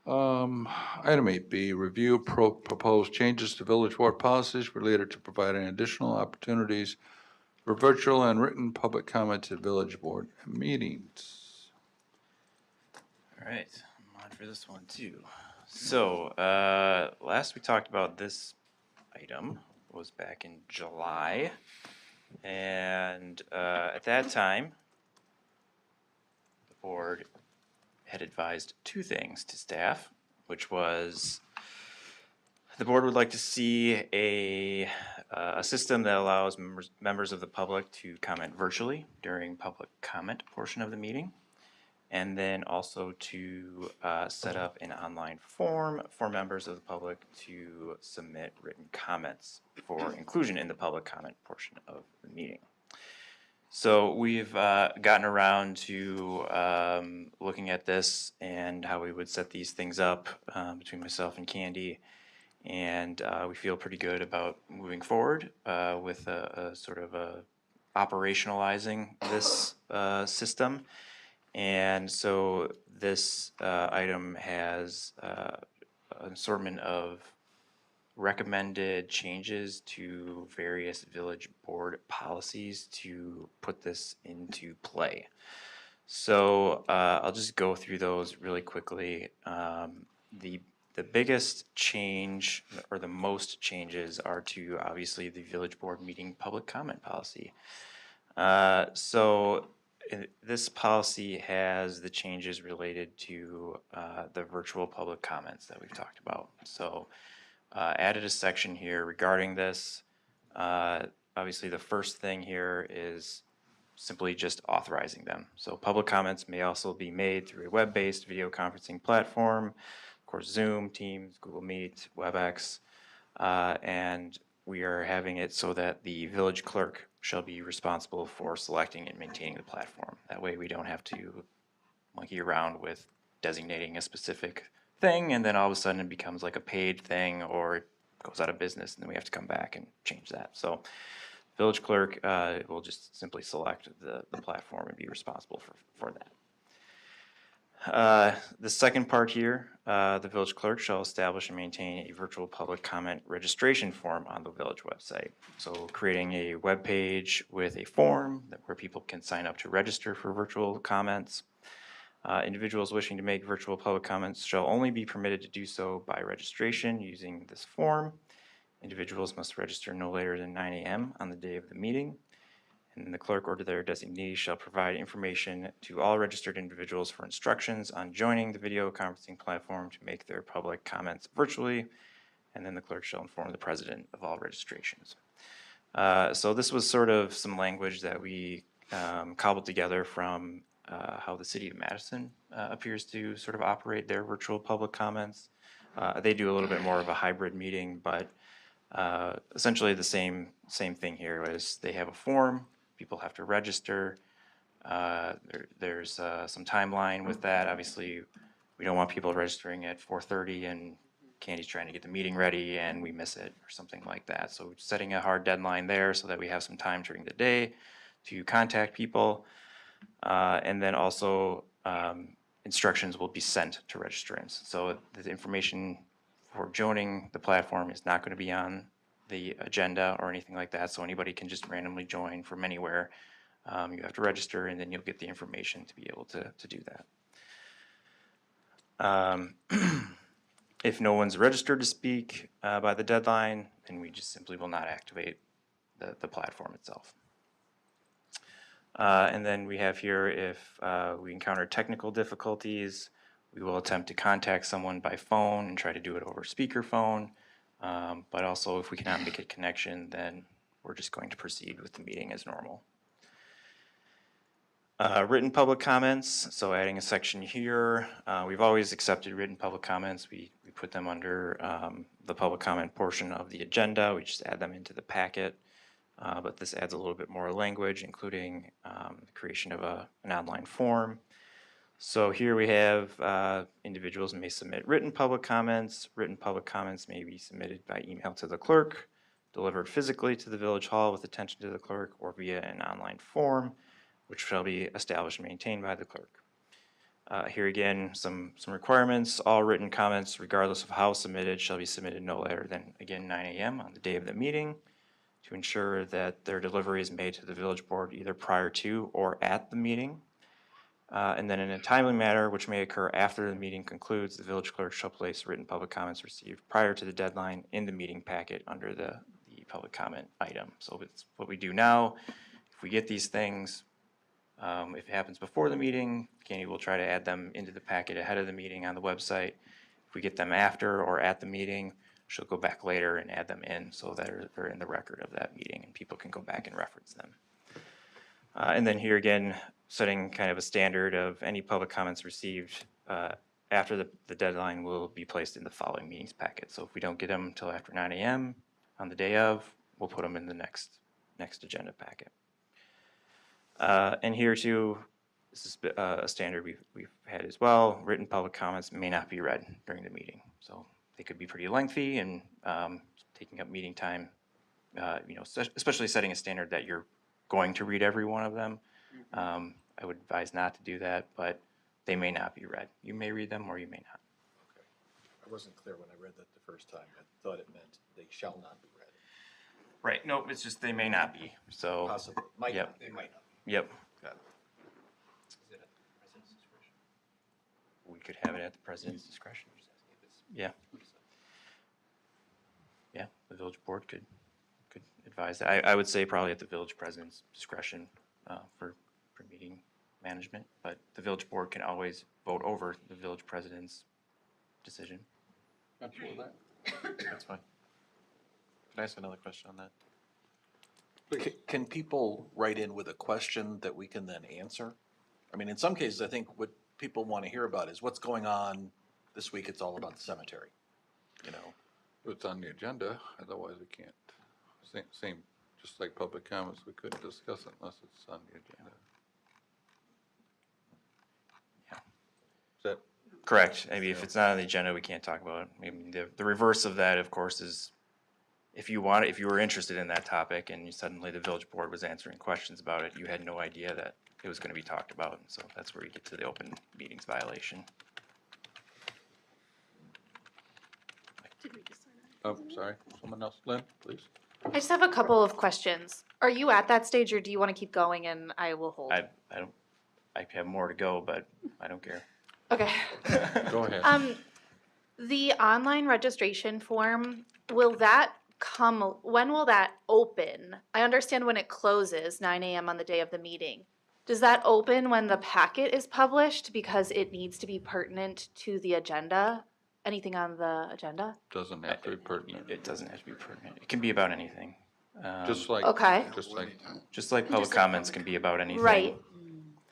Item 8B, review proposed changes to village board policies related to providing additional opportunities for virtual and written public comment at village board meetings. All right, I'm on for this one too. So, last we talked about this item was back in July. And at that time, the board had advised two things to staff, which was the board would like to see a system that allows members of the public to comment virtually during public comment portion of the meeting, and then also to set up an online form for members of the public to submit written comments for inclusion in the public comment portion of the meeting. So we've gotten around to looking at this and how we would set these things up between myself and Candy, and we feel pretty good about moving forward with a sort of operationalizing this system. And so this item has an assortment of recommended changes to various village board policies to put this into play. So I'll just go through those really quickly. The biggest change, or the most changes, are to obviously the village board meeting public comment policy. This policy has the changes related to the virtual public comments that we've talked about. So added a section here regarding this. Obviously, the first thing here is simply just authorizing them. So public comments may also be made through a web-based video conferencing platform, of course, Zoom, Teams, Google Meet, WebEx, and we are having it so that the village clerk shall be responsible for selecting and maintaining the platform. That way we don't have to monkey around with designating a specific thing and then all of a sudden it becomes like a paid thing or it goes out of business and then we have to come back and change that. So village clerk will just simply select the platform and be responsible for that. The second part here, the village clerk shall establish and maintain a virtual public comment registration form on the village website. So creating a web page with a form where people can sign up to register for virtual comments. Individuals wishing to make virtual public comments shall only be permitted to do so by registration using this form. Individuals must register no later than 9 a.m. on the day of the meeting. And the clerk or their designee shall provide information to all registered individuals for instructions on joining the video conferencing platform to make their public comments virtually. And then the clerk shall inform the president of all registrations. So this was sort of some language that we cobbled together from how the city of Madison appears to sort of operate their virtual public comments. They do a little bit more of a hybrid meeting, but essentially the same thing here is they have a form, people have to register. There's some timeline with that. Obviously, we don't want people registering at 4:30 and Candy's trying to get the meeting ready and we miss it or something like that. So setting a hard deadline there so that we have some time during the day to contact people. And then also instructions will be sent to registrants. So the information for joining the platform is not going to be on the agenda or anything like that. So anybody can just randomly join from anywhere. You have to register and then you'll get the information to be able to do that. If no one's registered to speak by the deadline, then we just simply will not activate the platform itself. And then we have here, if we encounter technical difficulties, we will attempt to contact someone by phone and try to do it over speakerphone. But also, if we cannot make a connection, then we're just going to proceed with the meeting as normal. Written public comments, so adding a section here. We've always accepted written public comments. We put them under the public comment portion of the agenda. We just add them into the packet. but this adds a little bit more language, including the creation of an online form. So here we have individuals may submit written public comments. Written public comments may be submitted by email to the clerk, delivered physically to the village hall with attention to the clerk, or via an online form, which shall be established and maintained by the clerk. Here again, some requirements. All written comments, regardless of how submitted, shall be submitted no later than, again, 9 a.m. on the day of the meeting, to ensure that their delivery is made to the village board either prior to or at the meeting. And then in a timely manner, which may occur after the meeting concludes, the village clerk shall place written public comments received prior to the deadline in the meeting packet under the public comment item. So it's what we do now. If we get these things, if it happens before the meeting, Candy will try to add them into the packet ahead of the meeting on the website. If we get them after or at the meeting, she'll go back later and add them in so that they're in the record of that meeting and people can go back and reference them. And then here again, setting kind of a standard of any public comments received after the deadline will be placed in the following meetings packet. So if we don't get them until after 9 a.m. on the day of, we'll put them in the next agenda packet. And here too, this is a standard we've had as well. Written public comments may not be read during the meeting. So they could be pretty lengthy and taking up meeting time, especially setting a standard that you're going to read every one of them. I would advise not to do that, but they may not be read. You may read them or you may not. Okay. I wasn't clear when I read that the first time. I thought it meant they shall not be read. Right, no, it's just they may not be, so. Possibly. Might Yep. not, they might not. Yep, Got it. Is it at the president's discretion? we could have it at the president's discretion. Yeah. Yeah, the village board could advise that. I would say probably at the village president's discretion for meeting management, but the village board can always vote over the village president's decision. I'm sure of that. That's fine. Can I ask another question on that? Can people write in with a question that we can then answer? I mean, in some cases, I think what people want to hear about is what's going on this week. It's all about the cemetery, It's on the agenda, otherwise we can't. Same, just like public comments, we couldn't discuss it unless it's on the agenda. Yeah. Is that? Correct. Maybe if it's not on the agenda, we can't talk about it. Maybe the reverse of that, of course, is if you were interested in that topic and suddenly the village board was answering questions about it, you had no idea that it was going to be talked about. And so that's where you get to the open meetings violation. Oh, sorry, someone else, Lynn, please. I just have a couple of questions. Are you at that stage or do you want to keep going and I will hold? I have more to go, but I don't care. Okay. Go ahead. The online registration form, when will that open? I understand when it closes, 9 a.m. on the day of the meeting. Does that open when the packet is published because it needs to be pertinent to the agenda? Anything on the agenda? Doesn't have to be pertinent. It doesn't have to be pertinent. It can be about anything. Just like. Okay. Just like public comments can be about anything. Right.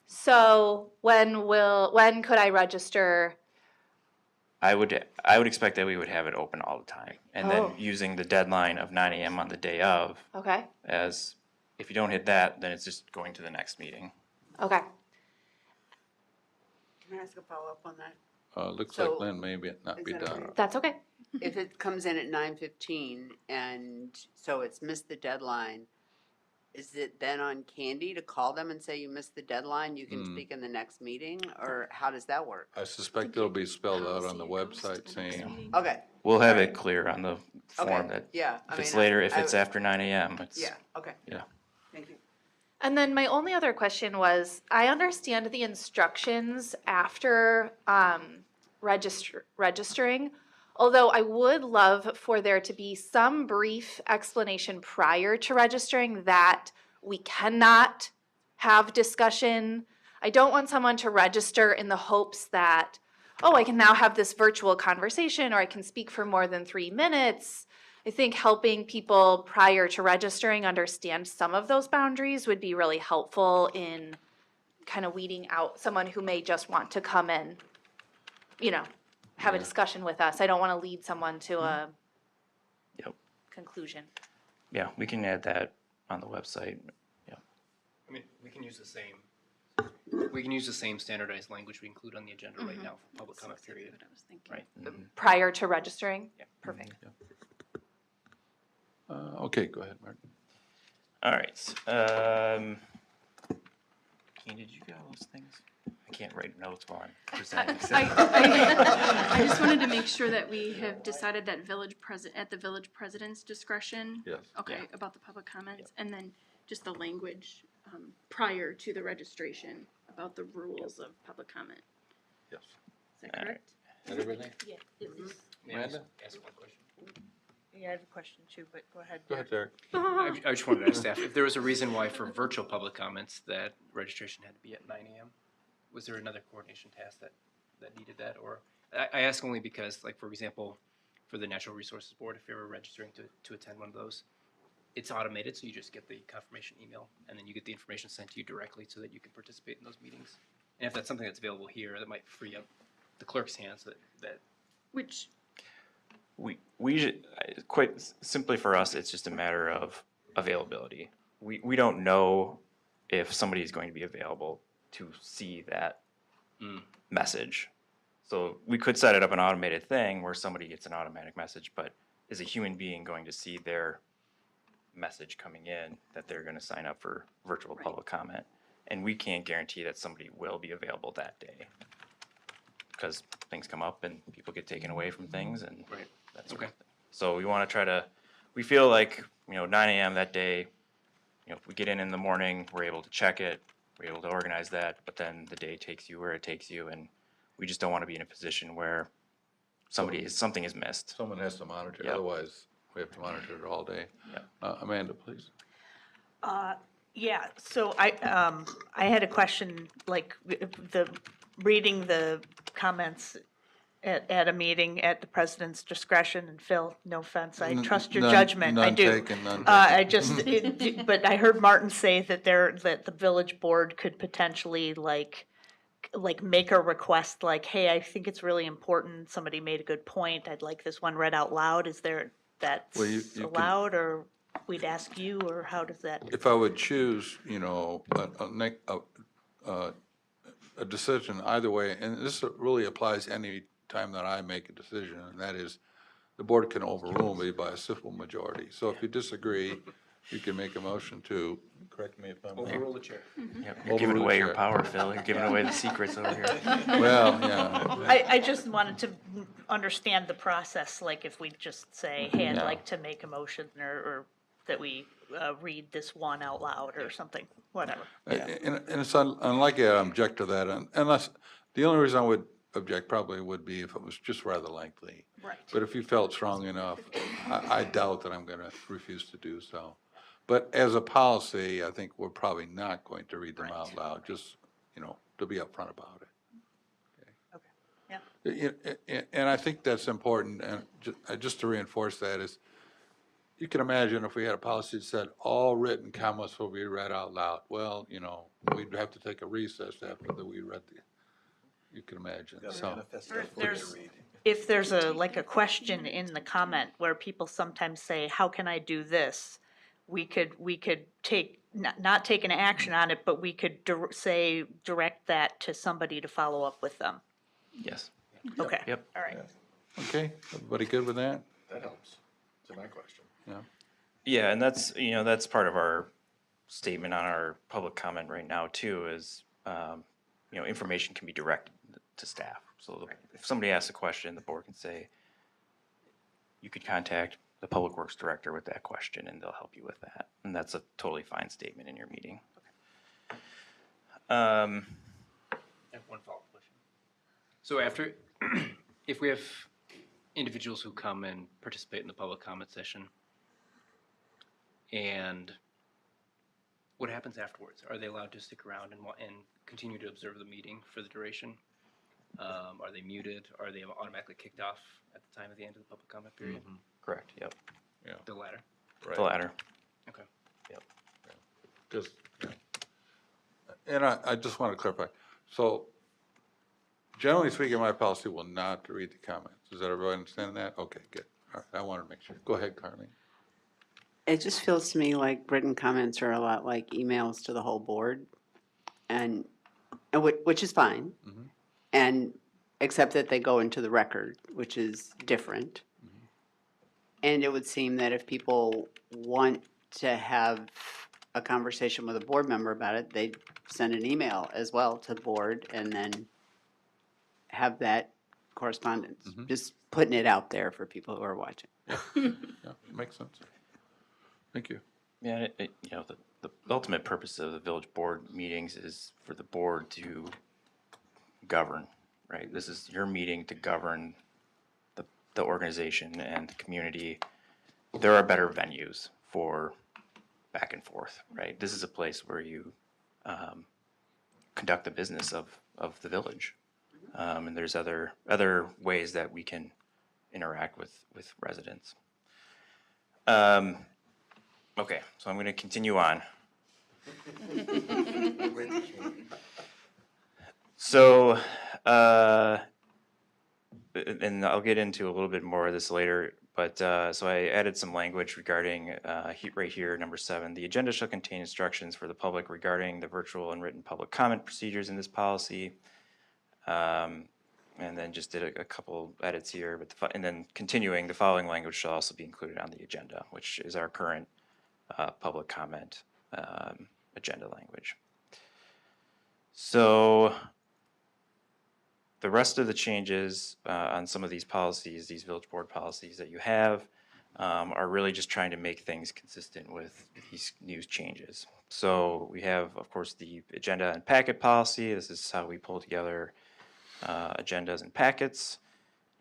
So when could I register? I would expect that we would have it open all the time. And then using the deadline of 9 a.m. on the day of. Okay. As if you don't hit that, then it's just going to the next meeting. Okay. Can I ask a follow-up on that? Looks So, like Lynn may not be is that done. okay? That's okay. If it comes in at 9:15 and so it's missed the deadline, is it then on Candy to call them and say you missed the deadline, you can speak in the next meeting, or how does that work? I suspect it'll be spelled out on the website saying. Okay, We'll have it clear on the form that yeah. if it's later, if it's after 9 a.m., it's. Yeah, okay. Yeah. Thank you. And then my only other question was, I understand the instructions after registering, although I would love for there to be some brief explanation prior to registering that we cannot have discussion. I don't want someone to register in the hopes that, oh, I can now have this virtual conversation or I can speak for more than 3 minutes. I think helping people prior to registering understand some of those boundaries would be really helpful in kind of weeding out someone who may just want to come in, have a discussion with us. I don't want to lead someone to a conclusion. Yeah, we can add that on the website. Yeah. I mean, we can use the same standardized language we include on the agenda right now for public comment period. Right. Prior to registering? Yeah. Perfect. Okay, go ahead, Martin. All right. Keen, did you get all those things? I can't write notes while I'm presenting. I just wanted to make sure that we have decided that at the village president's discretion. Yes. Okay, Yeah. about the public comments, and then just the language prior to the registration about the rules of public comment. Yes. Is that correct? Is that everything? Yeah. Amanda? Ask one question. Yeah, I have a question too, but go ahead. Go ahead, Derek. I just wanted to ask staff, if there was a reason why for virtual public comments that registration had to be at 9 a.m.? Was there another coordination task that needed that? Or, I ask only because, like, for example, for the Natural Resources Board, if you're ever registering to attend one of those, it's automated, so you just get the confirmation email, and then you get the information sent to you directly so that you can participate in those meetings. And if that's something that's available here, that might free up the clerk's hands that Which, We should, quite simply for us, it's just a matter of availability. We don't know if somebody is going to be available to see that message. So we could set it up an automated thing where somebody gets an automatic message, but is a human being going to see their message coming in that they're going to sign up for virtual public comment? And we can't guarantee that somebody will be available that day because things come up and people get taken away from things and that sort of thing. So we want to try to, we feel like, 9 a.m. that day, if we get in the morning, we're able to check it, we're able to organize that, but then the day takes you where it takes you, and we just don't want to be in a position where something is missed. Someone has to monitor, Yep. otherwise we have to monitor it all day. Yep. Amanda, please. Yeah, so I had a question, like, reading the comments at a meeting at the president's discretion, and Phil, no offense, I trust your judgment, I None do. taken, none I just, but I heard Martin say that that the village board could potentially like make a request, like, hey, I think it's really important, somebody made a good point, I'd like this one read out loud, is there, that's Well, you can- allowed, or we'd ask you, or how does that? If I would choose, a decision either way, and this really applies any time that I make a decision, and that is, the board can overrule me by a simple majority. So if you disagree, you can make a motion to, correct me if I'm wrong. overrule the chair. You're giving away your power, Phil. You're giving away the secrets over here. Well, yeah. I just wanted to understand the process, like if we just say, hey, I'd Yeah. like to make a motion, or that we read this one out loud or something, whatever. And it's unlikely I object to that, unless, the only reason I would object probably would be if it was just rather lengthy. Right. But if you felt strong enough, I doubt that I'm gonna refuse to do so. But as a policy, I think we're probably not going to read them out loud, just, to be upfront about it. Okay, yeah. And I think that's important, and just to reinforce that is, you can imagine if we had a policy that said all written comments will be read out loud. Well, we'd have to take a recess after we read you can imagine, so. Or if there's a question in the comment where people sometimes say, how can I do this? We could not take an action on it, but we could direct that to somebody to follow up with them. Yes. Okay. Yep. All right. Okay, everybody good with that? That helps, to my question. Yeah. Yeah, and that's part of our statement on our public comment right now too, is, information can be directed to staff. So if somebody asks a question, the board can say, you could contact the Public Works Director with that question and they'll help you with that. And that's a totally fine statement in your meeting. I have one follow-up question. So if we have individuals who come and participate in the public comment session, and what happens afterwards? Are they allowed to stick around and continue to observe the meeting for the duration? Are they muted? Are they automatically kicked off at the time of the end of the public comment period? Mm-hmm. Correct, yep. Yeah. The latter? Right. The latter. Okay. Yep. Just, and I just want to clarify. So generally speaking, my policy will not read the comments. Does everybody understand that? Okay, good. All right, I wanted to make sure. Go ahead, Carly. It just feels to me like written comments are a lot like emails to the whole board, and, which is fine. And, except that they go into the record, which is different. And it would seem that if people want to have a conversation with a board member about it, they'd send an email as well to the board and then have that correspondence. Just putting it out there for people who are watching. Yeah, makes sense. Thank you. Yeah, you know, the ultimate purpose of the village board meetings is for the board to govern, right? This is your meeting to govern the organization and the community. There are better venues for back and forth, right? This is a place where you conduct the business of the village. And there's other ways that we can interact with residents. Okay, so I'm going to continue on. So, and I'll get into a little bit more of this later, but so I added some language regarding, right here, number 7, the agenda shall contain instructions for the public regarding the virtual and written public comment procedures in this policy. And then just did a couple edits here, but and then continuing, the following language shall also be included on the agenda, which is our current public comment agenda language. So the rest of the changes on some of these policies, these village board policies that you have, are really just trying to make things consistent with these new changes. So we have, of course, the agenda and packet policy. This is how we pull together agendas and packets,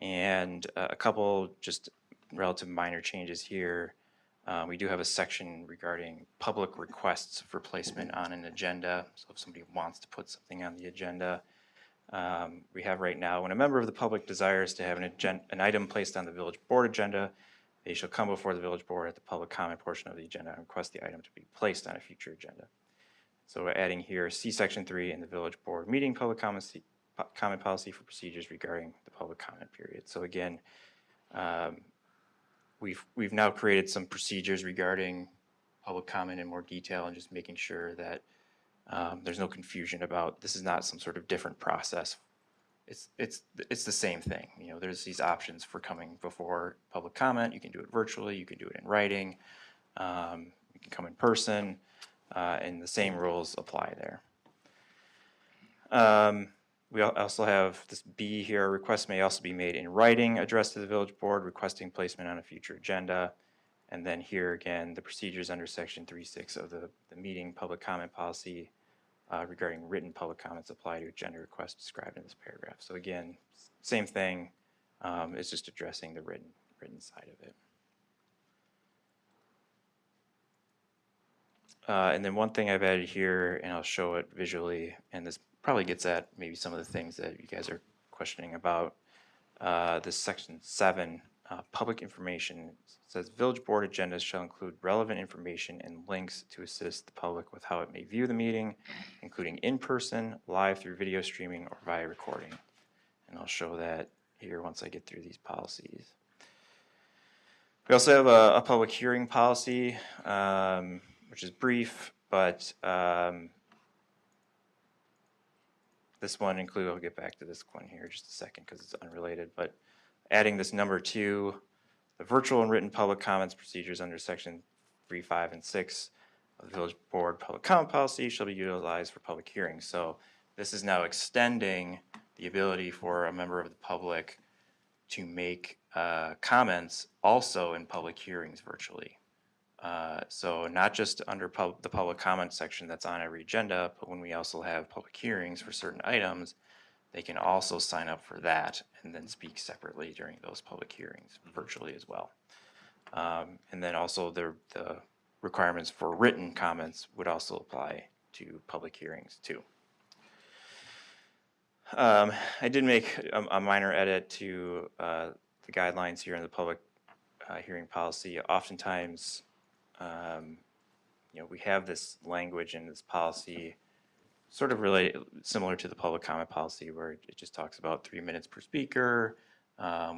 and a couple just relative minor changes here. We do have a section regarding public requests for placement on an agenda. So if somebody wants to put something on the agenda, we have right now, when a member of the public desires to have an item placed on the village board agenda, they shall come before the village board at the public comment portion of the agenda and request the item to be placed on a future agenda. So we're adding here, see section 3 in the village board meeting public comment policy for procedures regarding the public comment period. So again, we've now created some procedures regarding public comment in more detail and just making sure that there's no confusion about this is not some sort of different process. It's the same thing. You know, there's these options for coming before public comment. You can do it virtually. You can do it in writing. You can come in person, and the same rules apply there. We also have this B here. Requests may also be made in writing addressed to the village board requesting placement on a future agenda. And then here again, the procedures under section 3.6 of the meeting public comment policy regarding written public comments apply to agenda requests described in this paragraph. So again, same thing. It's just addressing the written side of it. And then one thing I've added here, and I'll show it visually, and this probably gets at maybe some of the things that you guys are questioning about. This section 7, public information, says village board agendas shall include relevant information and links to assist the public with how it may view the meeting, including in person, live through video streaming, or via recording. And I'll show that here once I get through these policies. We also have a public hearing policy, which is brief, but this one I'll get back to this one here in just a second because it's unrelated, but adding this number 2, the virtual and written public comments procedures under section 3, 5, and 6 of the village board public comment policy shall be utilized for public hearings. So this is now extending the ability for a member of the public to make comments also in public hearings virtually. So not just under the public comment section that's on every agenda, but when we also have public hearings for certain items, they can also sign up for that and then speak separately during those public hearings virtually as well. And then also the requirements for written comments would also apply to public hearings too. I did make a minor edit to the guidelines here in the public hearing policy. Oftentimes, we have this language in this policy sort of really similar to the public comment policy where it just talks about 3 minutes per speaker.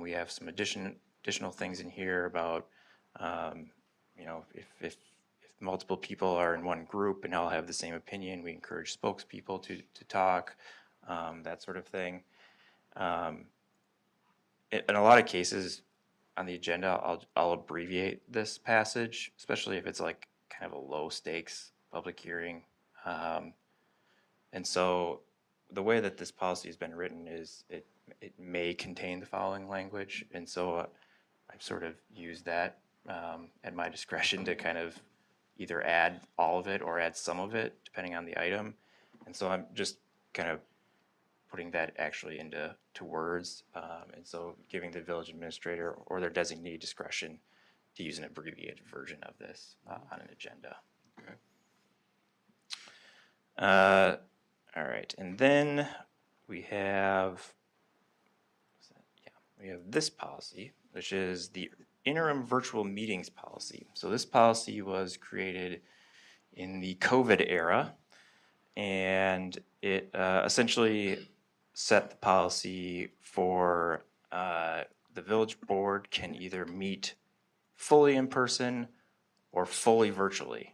We have some additional things in here about if multiple people are in one group and all have the same opinion, we encourage spokespeople to talk, that sort of thing. In a lot of cases on the agenda, I'll abbreviate this passage, especially if it's like kind of a low stakes public hearing. And so the way that this policy has been written is it may contain the following language. And so I've sort of used that at my discretion to kind of either add all of it or add some of it, depending on the item. And so I'm just kind of putting that actually into words. And so giving the village administrator or their designee discretion to use an abbreviated version of this on an agenda. Okay. All right, and then we have, we have this policy, which is the interim virtual meetings policy. So this policy was created in the COVID era, and it essentially set the policy for the village board can either meet fully in person or fully virtually.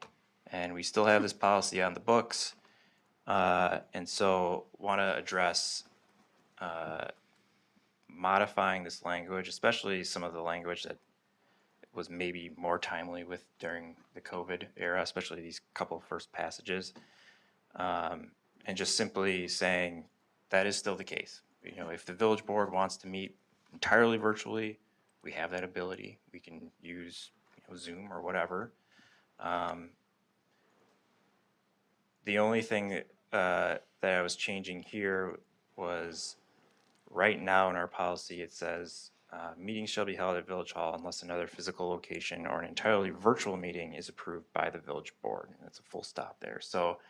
And we still have this policy on the books. And so want to address modifying this language, especially some of the language that was maybe more timely with during the COVID era, especially these couple first passages, and just simply saying that is still the case. If the village board wants to meet entirely virtually, we have that ability. We can use Zoom or whatever. The only thing that I was changing here was right now in our policy it says meetings shall be held at Village Hall unless another physical location or an entirely virtual meeting is approved by the village board. And that's a full stop there. So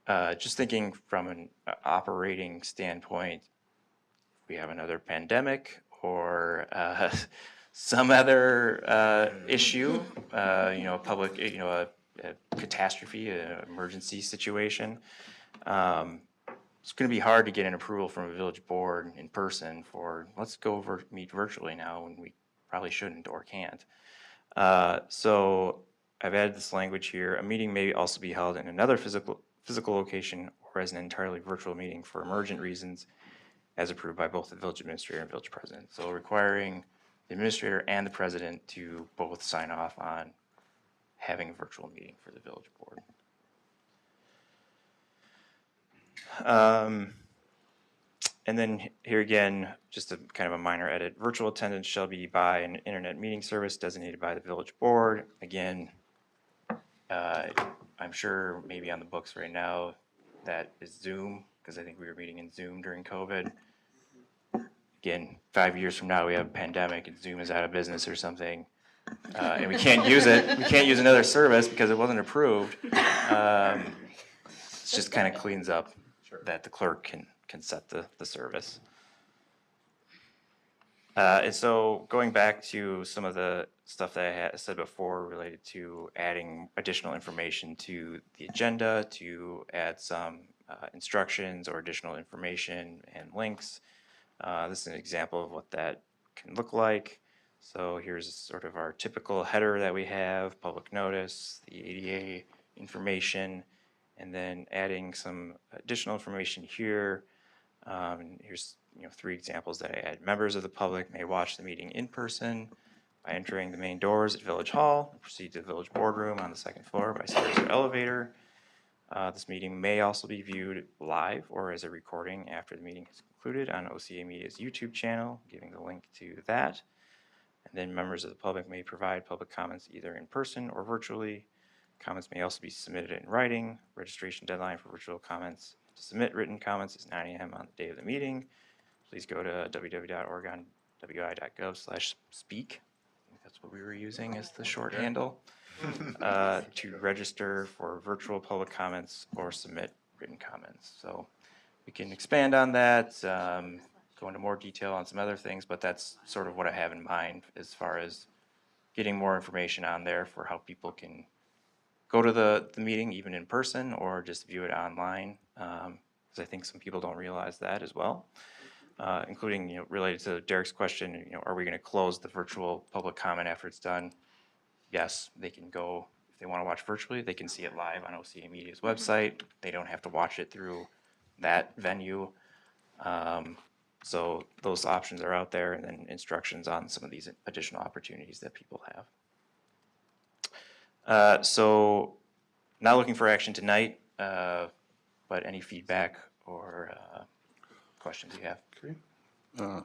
just thinking from an operating standpoint, if we have another pandemic or some other issue, public, a catastrophe, an emergency situation, it's going to be hard to get an approval from a village board in person for let's go meet virtually now when we probably shouldn't or can't. So I've added this language here. A meeting may also be held in another physical location or as an entirely virtual meeting for emergent reasons as approved by both the village administrator and village president. So requiring the administrator and the president to both sign off on having a virtual meeting for the village board. And then here again, just a kind of a minor edit. Virtual attendance shall be by an internet meeting service designated by the village board. Again, I'm sure maybe on the books right now that is Zoom, because I think we were meeting in Zoom during COVID. Again, 5 years from now, we have a pandemic and Zoom is out of business or something. And we can't use it. We can't use another service because it wasn't approved. It just kind of cleans up that the clerk can set the service. And so going back to some of the stuff that I had said before related to adding additional information to the agenda, to add some instructions or additional information and links. This is an example of what that can look like. So here's sort of our typical header that we have, public notice, the ADA information, and then adding some additional information here. Here's 3 examples that I add. Members of the public may watch the meeting in person by entering the main doors at Village Hall, proceed to the village boardroom on the 2nd floor by stairs or elevator. This meeting may also be viewed live or as a recording after the meeting is concluded on OCA Media's YouTube channel, giving the link to that. And then members of the public may provide public comments either in person or virtually. Comments may also be submitted in writing. Registration deadline for virtual comments to submit written comments is 9 a.m. on the day of the meeting. Please go to www.oregonwi.gov/speak. I think that's what we were using as the short handle. To register for virtual public comments or submit written comments. So we can expand on that, go into more detail on some other things, but that's sort of what I have in mind as far as getting more information on there for how people can go to the meeting even in person or just view it online, because I think some people don't realize that as well. Including related to Derek's question, are we going to close the virtual public comment after it's done? yes, they can go, if they want to watch virtually, they can see it live on OCA Media's website. They don't have to watch it through that venue. So those options are out there, and then instructions on some of these additional opportunities that people have. So not looking for action tonight, but any feedback or questions you have. Okay.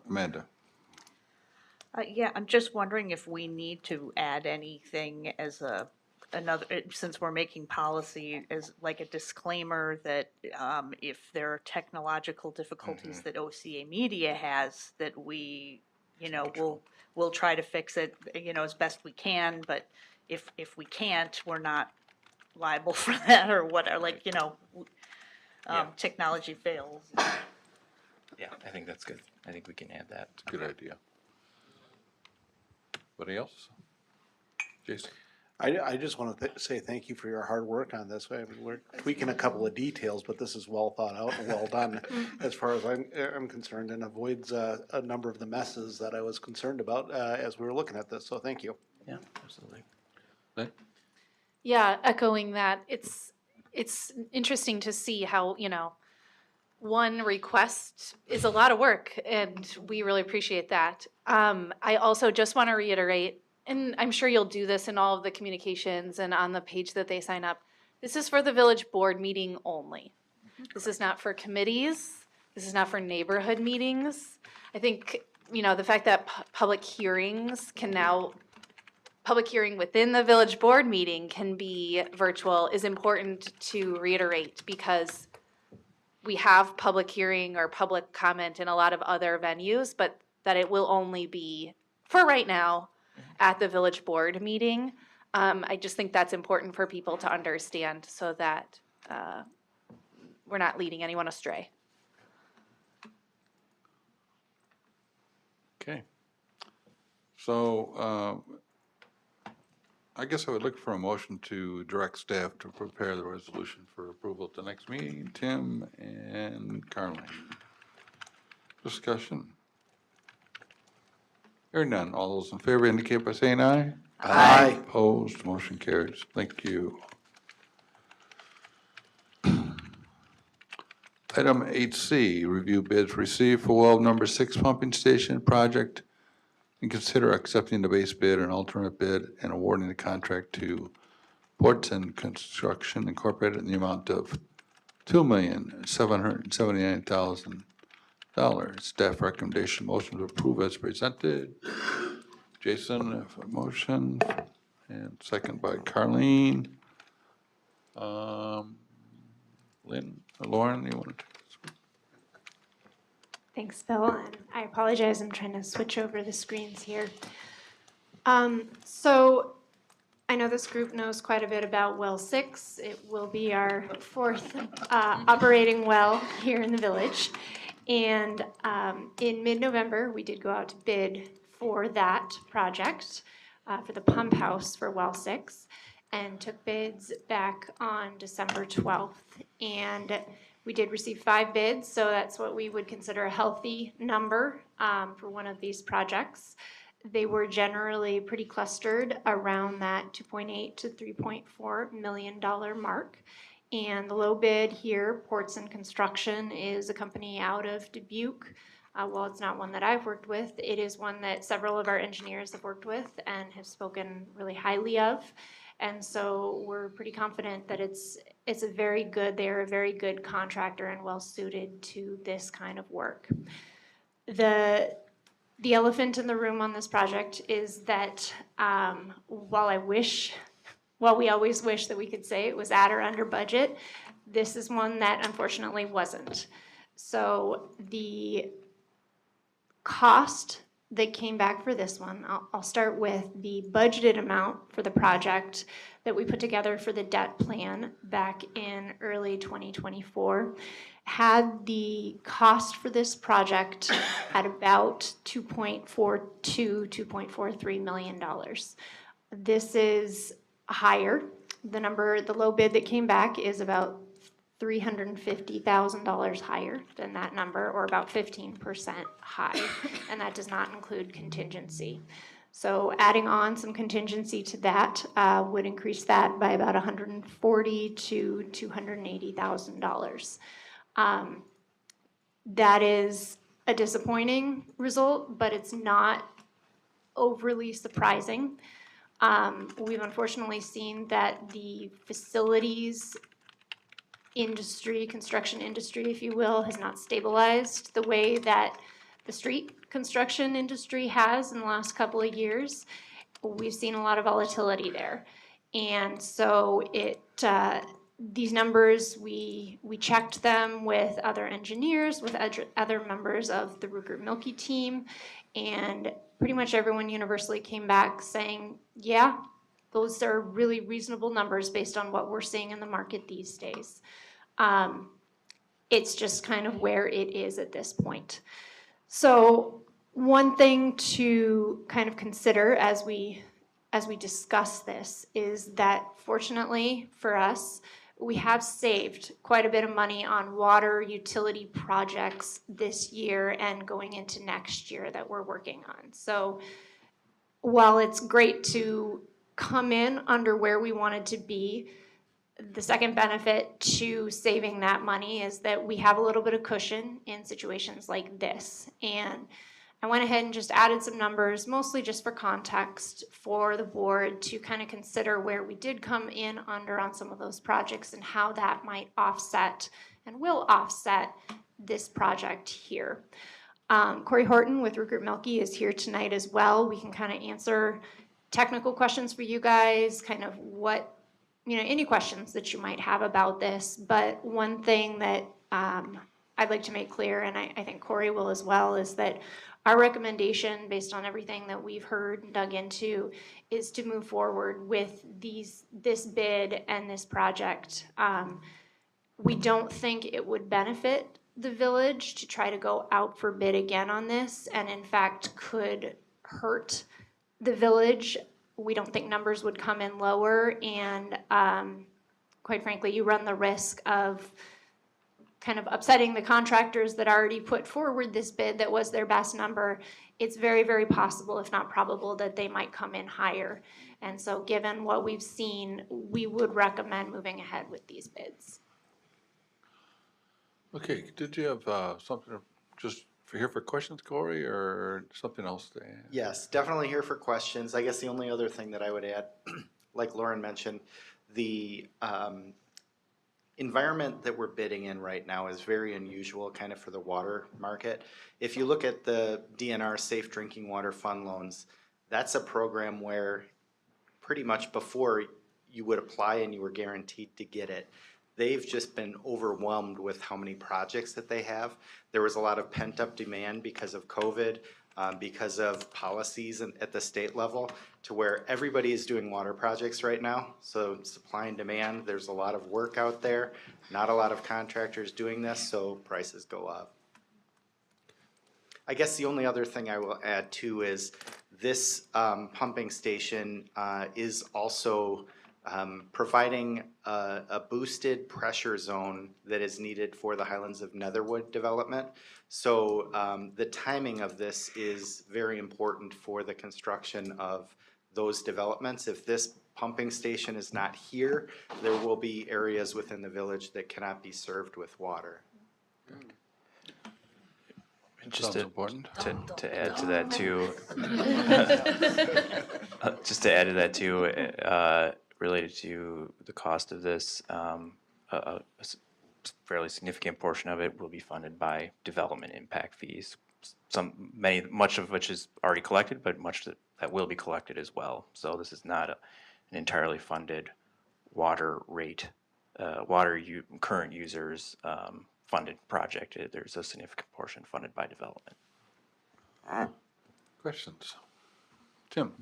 Amanda? Yeah, I'm just wondering if we need to add anything as since we're making policy, as like a disclaimer that if there are technological difficulties that OCA Media has, that we, we'll try to fix it, as best we can, but if we can't, we're not liable for that or whatever, technology fails. Yeah, I think that's good. I think we can add that. It's a good idea. Anybody else? Jason? I just want to say thank you for your hard work on this. I mean, we're tweaking a couple of details, but this is well thought out and well done as far as I'm concerned, and avoids a number of the messes that I was concerned about as we were looking at this. So thank you. Yeah, absolutely. Yeah, echoing that, it's interesting to see how, one request is a lot of work, and we really appreciate that. I also just want to reiterate, and I'm sure you'll do this in all of the communications and on the page that they sign up, this is for the village board meeting only. This is not for committees. This is not for neighborhood meetings. I think, the fact that public hearing within the village board meeting can be virtual is important to reiterate, because we have public hearing or public comment in a lot of other venues, but that it will only be, for right now, at the village board meeting. I just think that's important for people to understand, so that we're not leading anyone astray. Okay. So I guess I would look for a motion to direct staff to prepare the resolution for approval at the next meeting. Tim and Carleen. Discussion. Hearing none. All those in favor indicate by saying aye. Aye. Opposed, motion carries. Thank you. Item 8C, review bids received for well number 6 pumping station project, and consider accepting the base bid and alternate bid and awarding the contract to Ports and Construction Incorporated in the amount of $2,779,000. Staff recommendation motion to approve as presented. Jason, a motion, and second by Carleen. Lauren, you want to take this one? Thanks, Bill, and I apologize, I'm trying to switch over the screens here. So I know this group knows quite a bit about well 6. It will be our 4th operating well here in the village. And in mid-November, we did go out to bid for that project, for the pump house for well 6, and took bids back on December 12th. And we did receive 5 bids, so that's what we would consider a healthy number for one of these projects. They were generally pretty clustered around that $2.8 to $3.4 million mark. And the low bid here, Ports and Construction, is a company out of Dubuque. While it's not one that I've worked with, it is one that several of our engineers have worked with and have spoken really highly of. And so we're pretty confident that they're a very good contractor and well suited to this kind of work. The elephant in the room on this project is that while we always wish that we could say it was at or under budget, this is one that unfortunately wasn't. So the cost that came back for this one, I'll start with the budgeted amount for the project that we put together for the debt plan back in early 2024, had the cost for this project at about $2.42, $2.43 million. This is higher. The low bid that came back is about $350,000 higher than that number, or about 15% high, and that does not include contingency. So adding on some contingency to that would increase that by about $140,000 to $280,000. That is a disappointing result, but it's not overly surprising. We've unfortunately seen that the facilities industry, construction industry, if you will, has not stabilized the way that the street construction industry has in the last couple of years. We've seen a lot of volatility there. And so these numbers, we checked them with other engineers, with other members of the Rupert-Milky team, and pretty much everyone universally came back saying, yeah, those are really reasonable numbers based on what we're seeing in the market these days. It's just kind of where it is at this point. So one thing to kind of consider as we discuss this is that fortunately for us, we have saved quite a bit of money on water utility projects this year and going into next year that we're working on. So while it's great to come in under where we wanted to be, the second benefit to saving that money is that we have a little bit of cushion in situations like this. And I went ahead and just added some numbers, mostly just for context for the board to kind of consider where we did come in under on some of those projects and how that might offset and will offset this project here. Corey Horton with Rupert-Milky is here tonight as well. We can kind of answer technical questions for you guys, kind of what, any questions that you might have about this. But one thing that I'd like to make clear, and I think Corey will as well, is that our recommendation, based on everything that we've heard and dug into, is to move forward with this bid and this project. We don't think it would benefit the village to try to go out for bid again on this, and in fact could hurt the village. We don't think numbers would come in lower, and quite frankly, you run the risk of kind of upsetting the contractors that already put forward this bid that was their best number. It's very, very possible, if not probable, that they might come in higher. And so given what we've seen, we would recommend moving ahead with these bids. Okay, did you have something just here for questions, Corey, or something else to add? Yes, definitely here for questions. I guess the only other thing that I would add, like Lauren mentioned, the environment that we're bidding in right now is very unusual kind of for the water market. If you look at the DNR Safe Drinking Water Fund loans, that's a program where pretty much before you would apply and you were guaranteed to get it. They've just been overwhelmed with how many projects that they have. There was a lot of pent-up demand because of COVID, because of policies at the state level, to where everybody is doing water projects right now. So supply and demand, there's a lot of work out there, not a lot of contractors doing this, so prices go up. I guess the only other thing I will add too is this pumping station is also providing a boosted pressure zone that is needed for the Highlands of Netherwood development. So the timing of this is very important for the construction of those developments. If this pumping station is not here, there will be areas within the village that cannot be served with water. Just to add to that too, just to add to that too, related to the cost of this, a fairly significant portion of it will be funded by development impact fees. Much of which is already collected, but much that will be collected as well. So this is not an entirely funded water rate, current users funded project. There's a significant portion funded by development. Questions? Tim?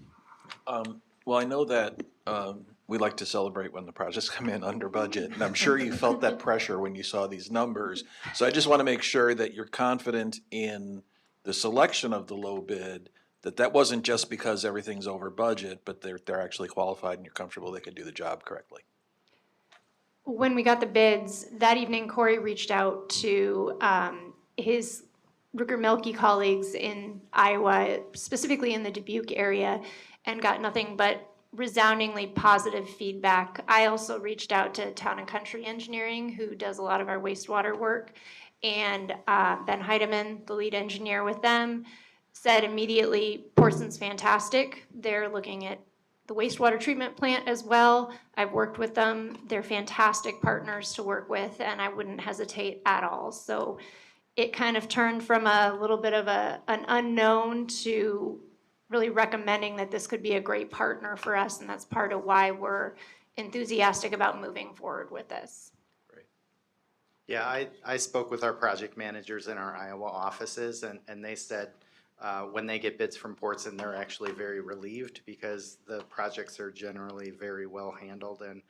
Well, I know that we like to celebrate when the projects come in under budget, and I'm sure you felt that pressure when you saw these numbers. So I just want to make sure that you're confident in the selection of the low bid, that wasn't just because everything's over budget, but they're actually qualified and you're comfortable they can do the job correctly. When we got the bids, that evening Corey reached out to Rooker Milky colleagues in Iowa, specifically in the Dubuque area, and got nothing but resoundingly positive feedback. I also reached out to Town and Country Engineering, who does a lot of our wastewater work, and Ben Heidemann, the lead engineer with them, said immediately, Portson's fantastic. They're looking at the wastewater treatment plant as well. I've worked with them. They're fantastic partners to work with, and I wouldn't hesitate at all. So it kind of turned from a little bit of an unknown to really recommending that this could be a great partner for us, and that's part of why we're enthusiastic about moving forward with this. Yeah, I spoke with our project managers in our Iowa offices, and they said when they get bids from Portson, they're actually very relieved because the projects are generally very well handled, and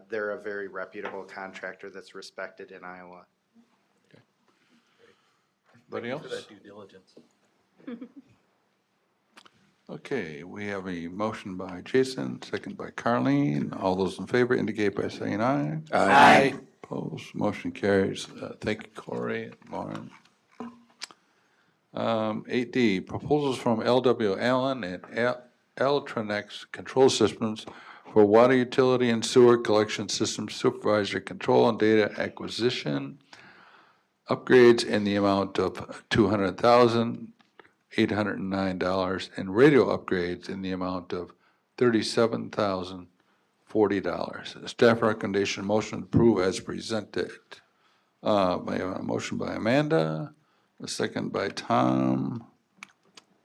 they're a very reputable contractor that's respected in Iowa. Anybody else? For that due diligence. Okay, we have a motion by Jason, second by Carleen. All those in favor indicate by saying aye. Aye. Opposed, motion carries. Thank you, Corey and Lauren. 8D, proposals from LW Allen and Eltronex Control Systems for water utility and sewer collection system supervisor control and data acquisition. Upgrades in the amount of $200,809 and radio upgrades in the amount of $37,040. Staff recommendation motion to approve as presented. By a motion by Amanda, a second by Tom.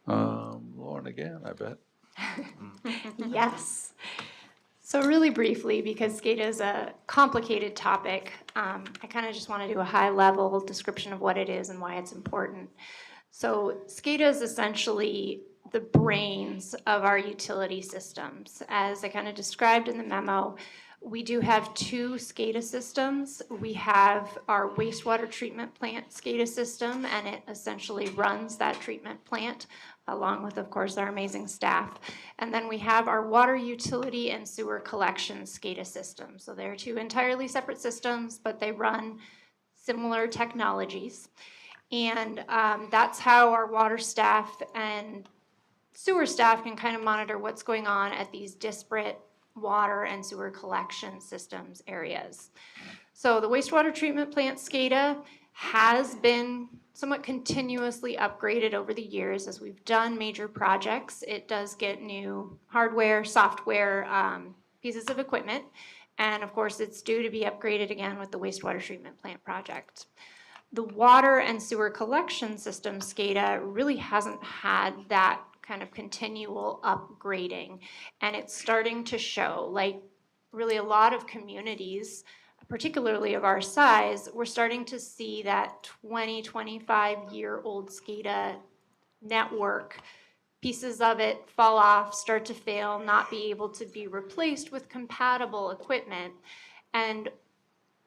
Lauren again, I bet. Yes. So really briefly, because SCADA is a complicated topic, I kind of just want to do a high-level description of what it is and why it's important. So SCADA is essentially the brains of our utility systems. As I kind of described in the memo, we do have two SCADA systems. We have our wastewater treatment plant SCADA system, and it essentially runs that treatment plant, along with, of course, our amazing staff. And then we have our water utility and sewer collection SCADA system. So they're two entirely separate systems, but they run similar technologies. And that's how our water staff and sewer staff can kind of monitor what's going on at these disparate water and sewer collection systems areas. So the wastewater treatment plant SCADA has been somewhat continuously upgraded over the years as we've done major projects. It does get new hardware, software, pieces of equipment, and of course it's due to be upgraded again with the wastewater treatment plant project. The water and sewer collection system SCADA really hasn't had that kind of continual upgrading, and it's starting to show. Like really a lot of communities, particularly of our size, we're starting to see that 25-year-old SCADA network, pieces of it fall off, start to fail, not be able to be replaced with compatible equipment. And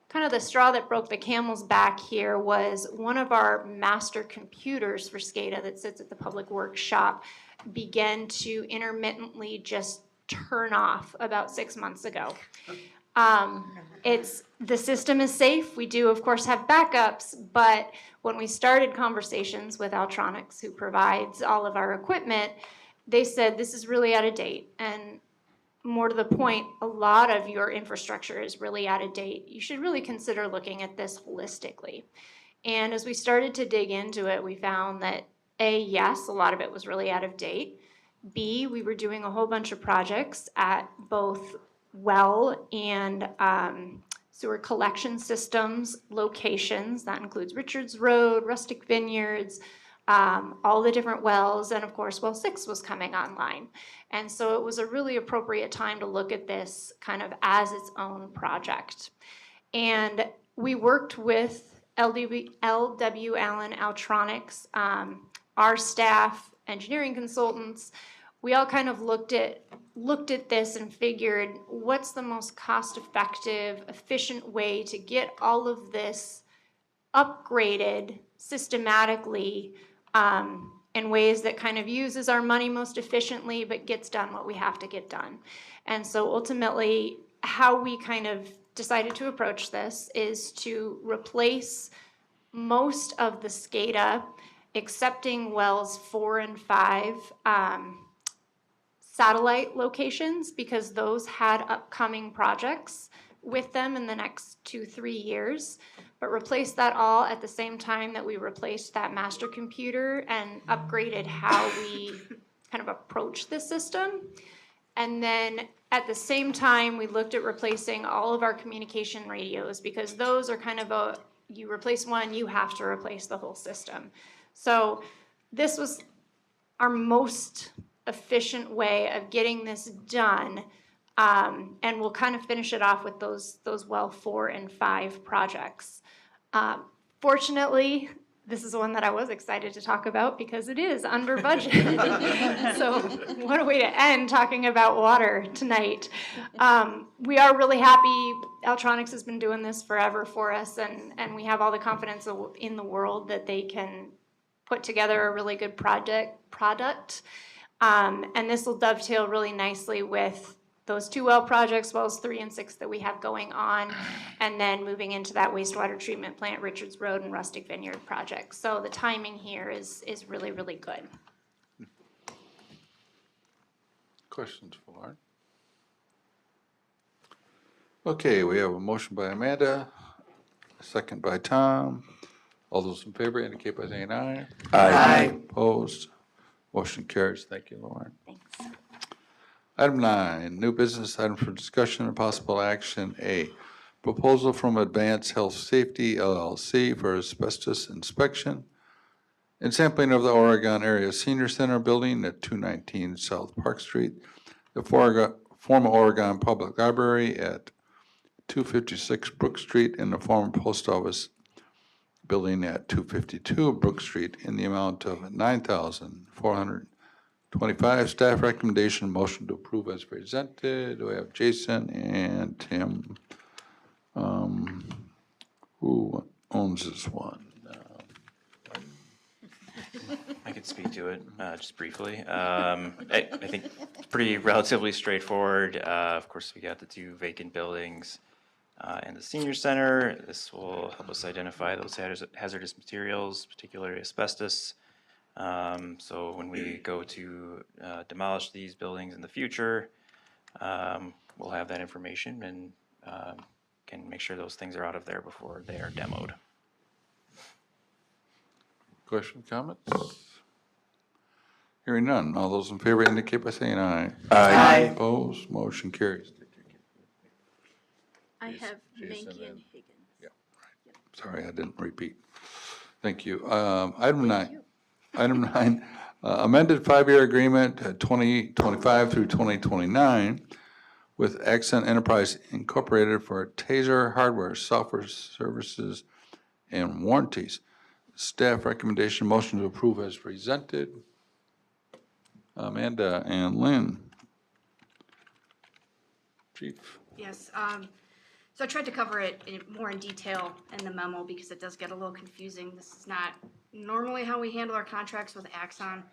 kind of the straw that broke the camel's back here was one of our master computers for SCADA that sits at the public works shop began to intermittently just turn off about 6 months ago. The system is safe. We do, of course, have backups, but when we started conversations with Altronics, who provides all of our equipment, they said this is really out of date. And more to the point, a lot of your infrastructure is really out of date. You should really consider looking at this holistically. And as we started to dig into it, we found that A, yes, a lot of it was really out of date. B, we were doing a whole bunch of projects at both well and sewer collection systems locations. That includes Richards Road, Rustic Vineyards, all the different wells, and of course, well 6 was coming online. And so it was a really appropriate time to look at this kind of as its own project. And we worked with LW Allen Altronics, our staff, engineering consultants. We all kind of looked at this and figured what's the most cost-effective, efficient way to get all of this upgraded systematically in ways that kind of uses our money most efficiently but gets done what we have to get done. And so ultimately, how we kind of decided to approach this is to replace most of the SCADA accepting wells 4 and 5 satellite locations because those had upcoming projects with them in the next 2-3 years, but replaced that all at the same time that we replaced that master computer and upgraded how we kind of approach the system. And then at the same time, we looked at replacing all of our communication radios because those are kind of you replace one, you have to replace the whole system. So this was our most efficient way of getting this done. And we'll kind of finish it off with those well 4 and 5 projects. Fortunately, this is one that I was excited to talk about because it is under budget. So what a way to end talking about water tonight. We are really happy. Altronics has been doing this forever for us, and we have all the confidence in the world that they can put together a really good product. And this will dovetail really nicely with those 2 well projects, wells 3 and 6 that we have going on, and then moving into that wastewater treatment plant, Richards Road and Rustic Vineyard project. So the timing here is really, really good. Questions for Lauren? Okay, we have a motion by Amanda, a second by Tom. All those in favor indicate by saying aye. Aye. Opposed? Motion carries. Thank you, Lauren. Thanks. Item 9, new business item for discussion and possible action. A, proposal from Advanced Health Safety LLC for asbestos inspection and sampling of the Oregon Area Senior Center building at 219 South Park Street, the former Oregon Public Library at 256 Brook Street, and the former post office building at 252 Brook Street in the amount of $9,425. Staff recommendation, motion to approve as presented. We have Jason and Tim. Who owns this one? I could speak to it just briefly. I think it's pretty relatively straightforward. Of course, we got the 2 vacant buildings and the senior center. This will help us identify those hazardous materials, particularly asbestos. So when we go to demolish these buildings in the future, we'll have that information and can make sure those things are out of there before they are demoed. Question, comments? Hearing none. All those in favor indicate by saying aye. Aye. Opposed? Motion carries. I have Jason Menke and and- Higgins. Sorry, I didn't repeat. Thank you. Item 9. Item 9, amended 5-year agreement 2025 through 2029 with Accent Enterprise Incorporated for TASER hardware, software services, and warranties. Staff recommendation, motion to approve as presented. Amanda and Lynn. Chief. Yes, so I tried to cover it more in detail in the memo because it does get a little confusing. This is not normally how we handle our contracts with Axon,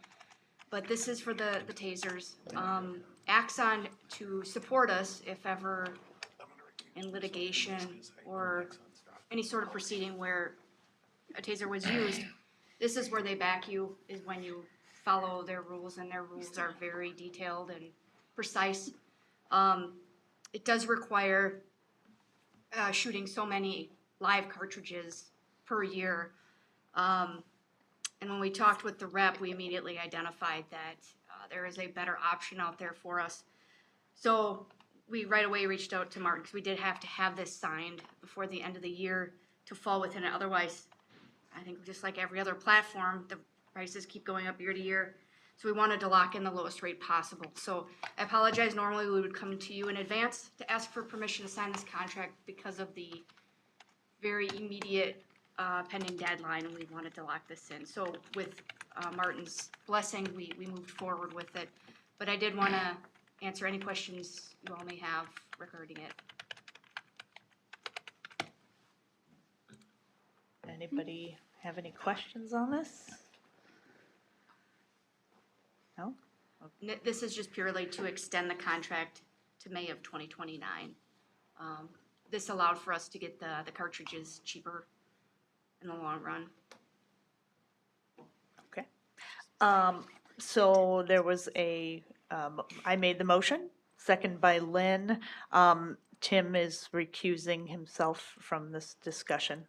but this is for the tasers. Axon, to support us if ever in litigation or any sort of proceeding where a taser was used, this is where they back you, is when you follow their rules, and their rules are very detailed and precise. It does require shooting so many live cartridges per year. And when we talked with the rep, we immediately identified that there is a better option out there for us. So we right away reached out to Martin because we did have to have this signed before the end of the year to fall within it. Otherwise, I think just like every other platform, the prices keep going up year to year. So we wanted to lock in the lowest rate possible. So I apologize, normally we would come to you in advance to ask for permission to sign this contract because of the very immediate pending deadline, and we wanted to lock this in. So with Martin's blessing, we moved forward with it. But I did want to answer any questions you all may have regarding it. Anybody have any questions on this? No? This is just purely to extend the contract to May of 2029. This allowed for us to get the cartridges cheaper in the long run. So there was I made the motion, second by Lynn. Tim is recusing himself from this discussion.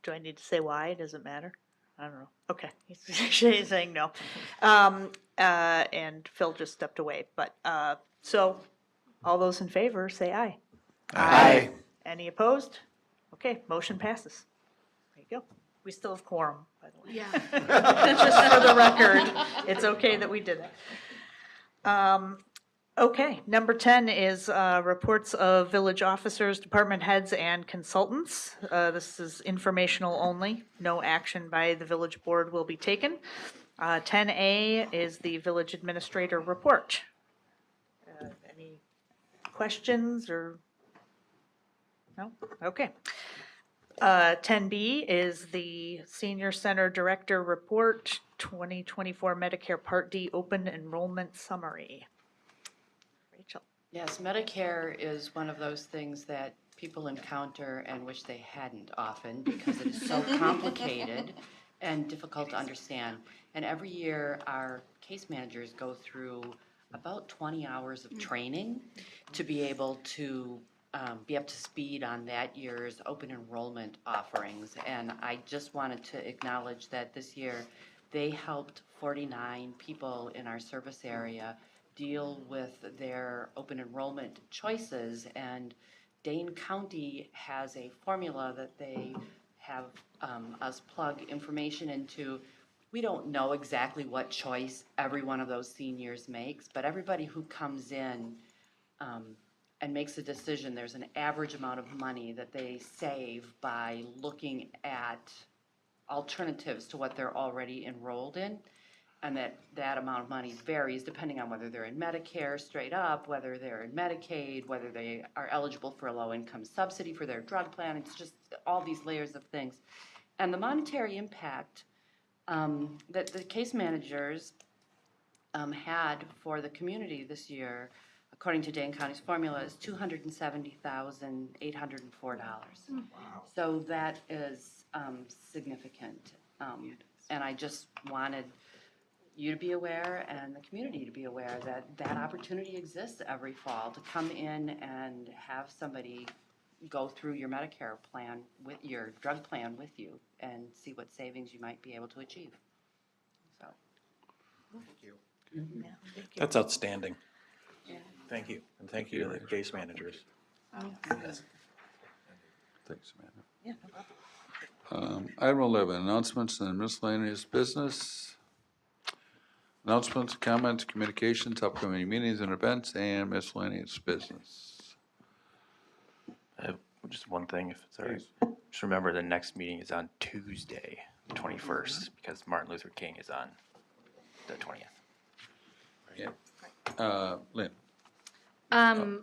Do I need to say why? Does it matter? I don't know. Okay, he's saying no. And Phil just stepped away, but, so, all those in favor, say aye. Aye. Any opposed? Okay, motion passes. There you go. We still have quorum, by the way. Yeah. Just for the record, it's okay that we did it. Okay, number 10 is reports of village officers, department heads, and consultants. This is informational only. No action by the village board will be taken. 10A is the village administrator report. Any questions or? No? Okay. 10B is the Senior Center Director Report 2024 Medicare Part D Open Enrollment Summary. Rachel. Yes, Medicare is one of those things that people encounter and wish they hadn't often because it is so complicated and difficult to understand. And every year, our case managers go through about 20 hours of training to be able to be up to speed on that year's open enrollment offerings. And I just wanted to acknowledge that this year, they helped 49 people in our service area deal with their open enrollment choices. And Dane County has a formula that they have us plug information into. We don't know exactly what choice every one of those seniors makes, but everybody who comes in and makes a decision, there's an average amount of money that they save by looking at alternatives to what they're already enrolled in. And that amount of money varies depending on whether they're in Medicare straight up, whether they're in Medicaid, whether they are eligible for a low-income subsidy for their drug plan. It's just all these layers of things. And the monetary impact that the case managers had for the community this year, according to Dane County's formula, is $270,804. Wow. So that is significant. And I just wanted you to be aware and the community to be aware that that opportunity exists every fall to come in and have somebody go through your Medicare plan with your drug plan with you and see what savings you might be able to achieve. So. Thank you. Yeah, thank you. That's outstanding. Yeah. Thank you, and thank you to the case managers. Thanks, Amanda. Yeah, no problem. Item 11, announcements and miscellaneous business. Announcements, comments, communications, upcoming meetings and events, and miscellaneous business. I have just one thing, if it's all right. Just remember the next meeting is on Tuesday, the 21st, because Martin Luther King is on the 20th. Yeah. Lynn?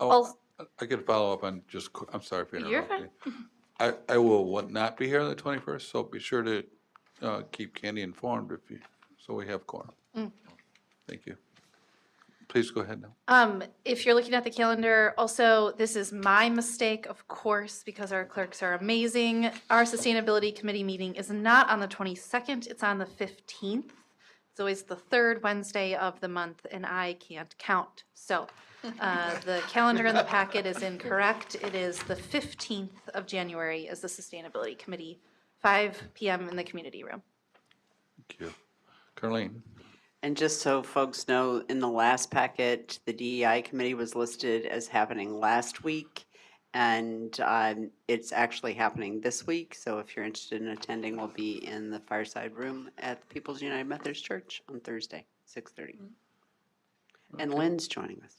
Also, I could follow up on just, I'm sorry for you're interrupting. fine. I will not be here on the 21st, so be sure to keep Candy informed so we have quorum. Thank you. Please go ahead now. If you're looking at the calendar, also, this is my mistake, of course, because our clerks are amazing. Our Sustainability Committee meeting is not on the 22nd, it's on the 15th. It's always the third Wednesday of the month, and I can't count. So the calendar in the packet is incorrect. It is the 15th of January is the Sustainability Committee, 5 p.m. in the community room. Thank you. Carleen? And just so folks know, in the last packet, the DEI committee was listed as happening last week, and it's actually happening this week. So if you're interested in attending, we'll be in the fireside room at the People's United Methodist Church on Thursday, 6:30. And Lynn's joining us.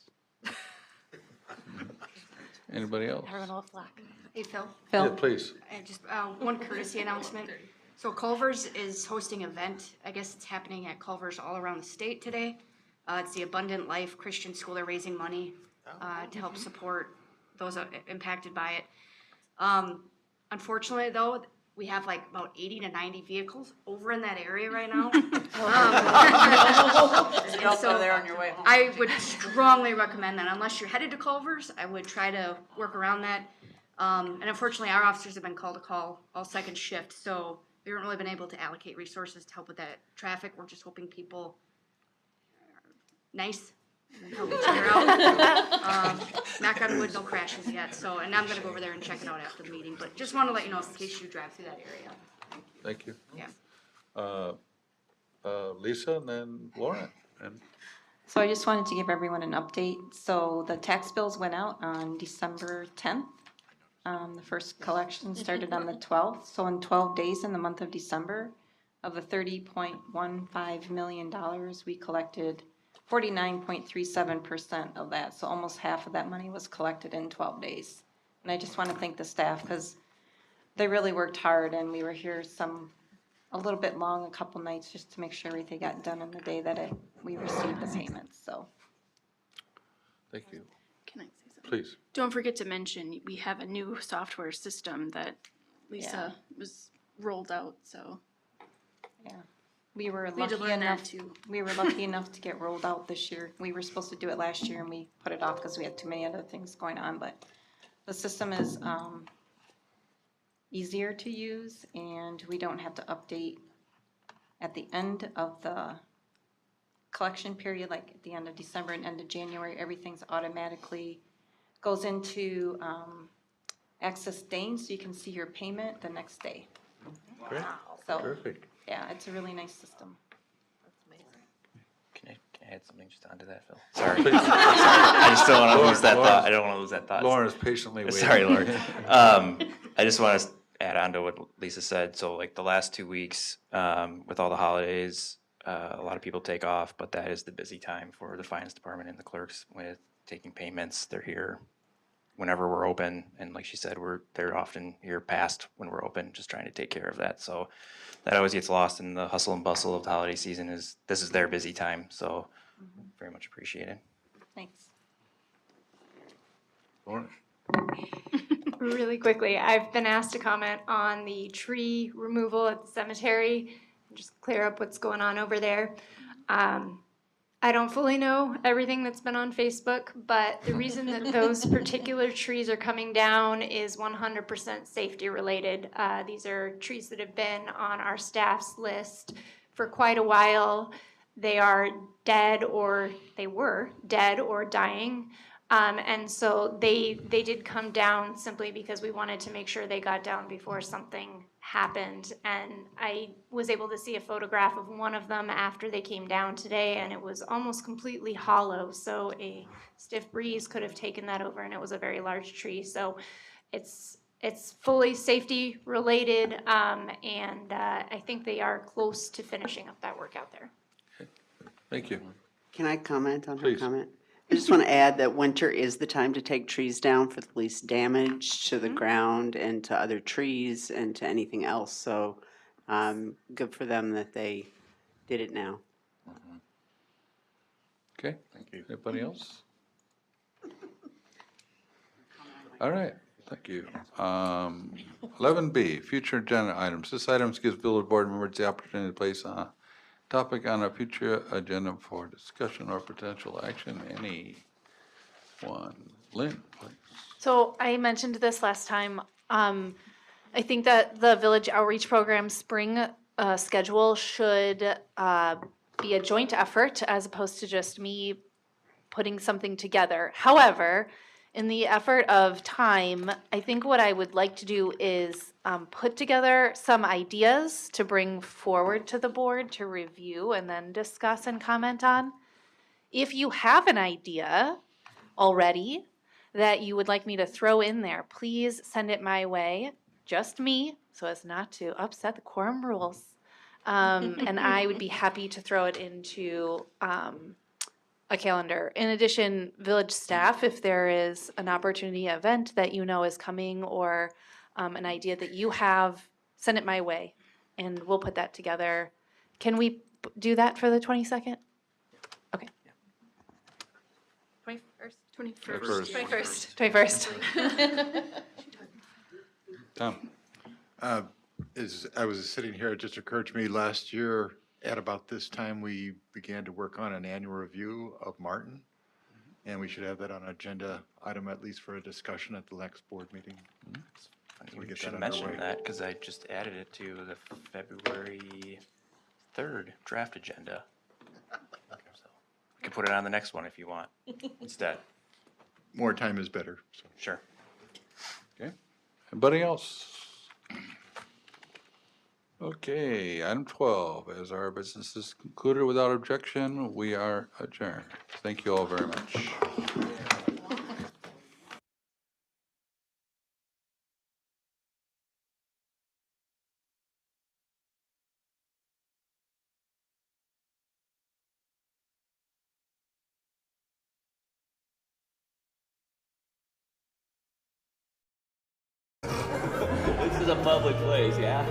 Anybody else? Everyone will flock. Hey, Phil. Yeah, please. And just one courtesy announcement. So Culver's is hosting an event. I guess it's happening at Culver's all around the state today. It's the Abundant Life Christian School. They're raising money to help support those impacted by it. Unfortunately, though, we have like about 80 to 90 vehicles over in that area right now. So there on your way home. I would strongly recommend that unless you're headed to Culver's, I would try to work around that. And unfortunately, our officers have been called to call all second shift, so we haven't really been able to allocate resources to help with that traffic. We're just hoping people are nice and help each other out. Knock on wood, no crashes yet, so, and I'm gonna go over there and check it out after the meeting, but just wanna let you know in case you drive through that area. Thank you. Yeah. Lisa and then Lauren. And So I just wanted to give everyone an update. So the tax bills went out on December 10th. The first collection started on the 12th. So in 12 days in the month of December, of the $30.15 million, we collected 49.37% of that. So almost half of that money was collected in 12 days. And I just want to thank the staff because they really worked hard, and we were here a little bit long, a couple nights, just to make sure everything got done in the day that we received the payments, so. thank you. Can I say something? Please. Don't forget to mention, we have a new software system that Lisa was rolled out, so. Yeah, we were We had to lucky learn that enough, too. we were lucky enough to get rolled out this year. We were supposed to do it last year and we put it off because we had too many other things going on, but the system is, easier to use, and we don't have to update at the end of the collection period, like at the end of December and end of January. Everything's automatically goes into Access Dane, so you can see your payment the next day. Great. So, Terrific. yeah, it's a really nice system. Can I add something just onto that, Phil? Sorry. Sorry. I just don't want to lose that thought. I don't want to lose that thought. Lauren is patiently waiting. Sorry, Lauren. I just want to add on to what Lisa said. So like the last 2 weeks, with all the holidays, a lot of people take off, but that is the busy time for the finance department and the clerks with taking payments. They're here whenever we're open, and like she said, they're often here past when we're open, just trying to take care of that. So that always gets lost in the hustle and bustle of the holiday season. This is their busy time, so very much appreciated. Thanks. Lauren. Really quickly, I've been asked to comment on the tree removal at the cemetery, just clear up what's going on over there. I don't fully know everything that's been on Facebook, but the reason that those particular trees are coming down is 100% safety related. These are trees that have been on our staff's list for quite a while. They are dead, or they were dead or dying. And so they did come down simply because we wanted to make sure they got down before something happened. And I was able to see a photograph of one of them after they came down today, and it was almost completely hollow. So a stiff breeze could have taken that over, and it was a very large tree. So it's fully safety related, and I think they are close to finishing up that work out there. Thank you. Can I comment on her Please. comment? I just want to add that winter is the time to take trees down for the least damage to the ground and to other trees and to anything else. So good for them that they did it now. Okay, thank you. Anybody else? All right, thank you. 11B, future agenda items. This item gives village board members the opportunity to place a topic on a future agenda for discussion or potential action. Anyone? Lynn, please. So I mentioned this last time. I think that the Village Outreach Program spring schedule should be a joint effort as opposed to just me putting something together. However, in the effort of time, I think what I would like to do is put together some ideas to bring forward to the board to review and then discuss and comment on. If you have an idea already that you would like me to throw in there, please send it my way, just me, so as not to upset the quorum rules. And I would be happy to throw it into a calendar. In addition, village staff, if there is an opportunity event that you know is coming or an idea that you have, send it my way and we'll put that together. Can we do that for the 22nd? Okay. 21st. 21st. Tom. As I was sitting here, it just occurred to me last year at about this time, we began to work on an annual review of Martin. And we should have that on an agenda item, at least for a discussion at the next board meeting. Funny we you get should that mention underway. that, because I just added it to the February 3rd draft agenda. So, we can put it on the next one if you want, instead. More time is better, so. Sure. Okay. Anybody else? Okay, item 12, as our business is concluded without objection, we are adjourned. Thank you all very much. This is a public place, yeah?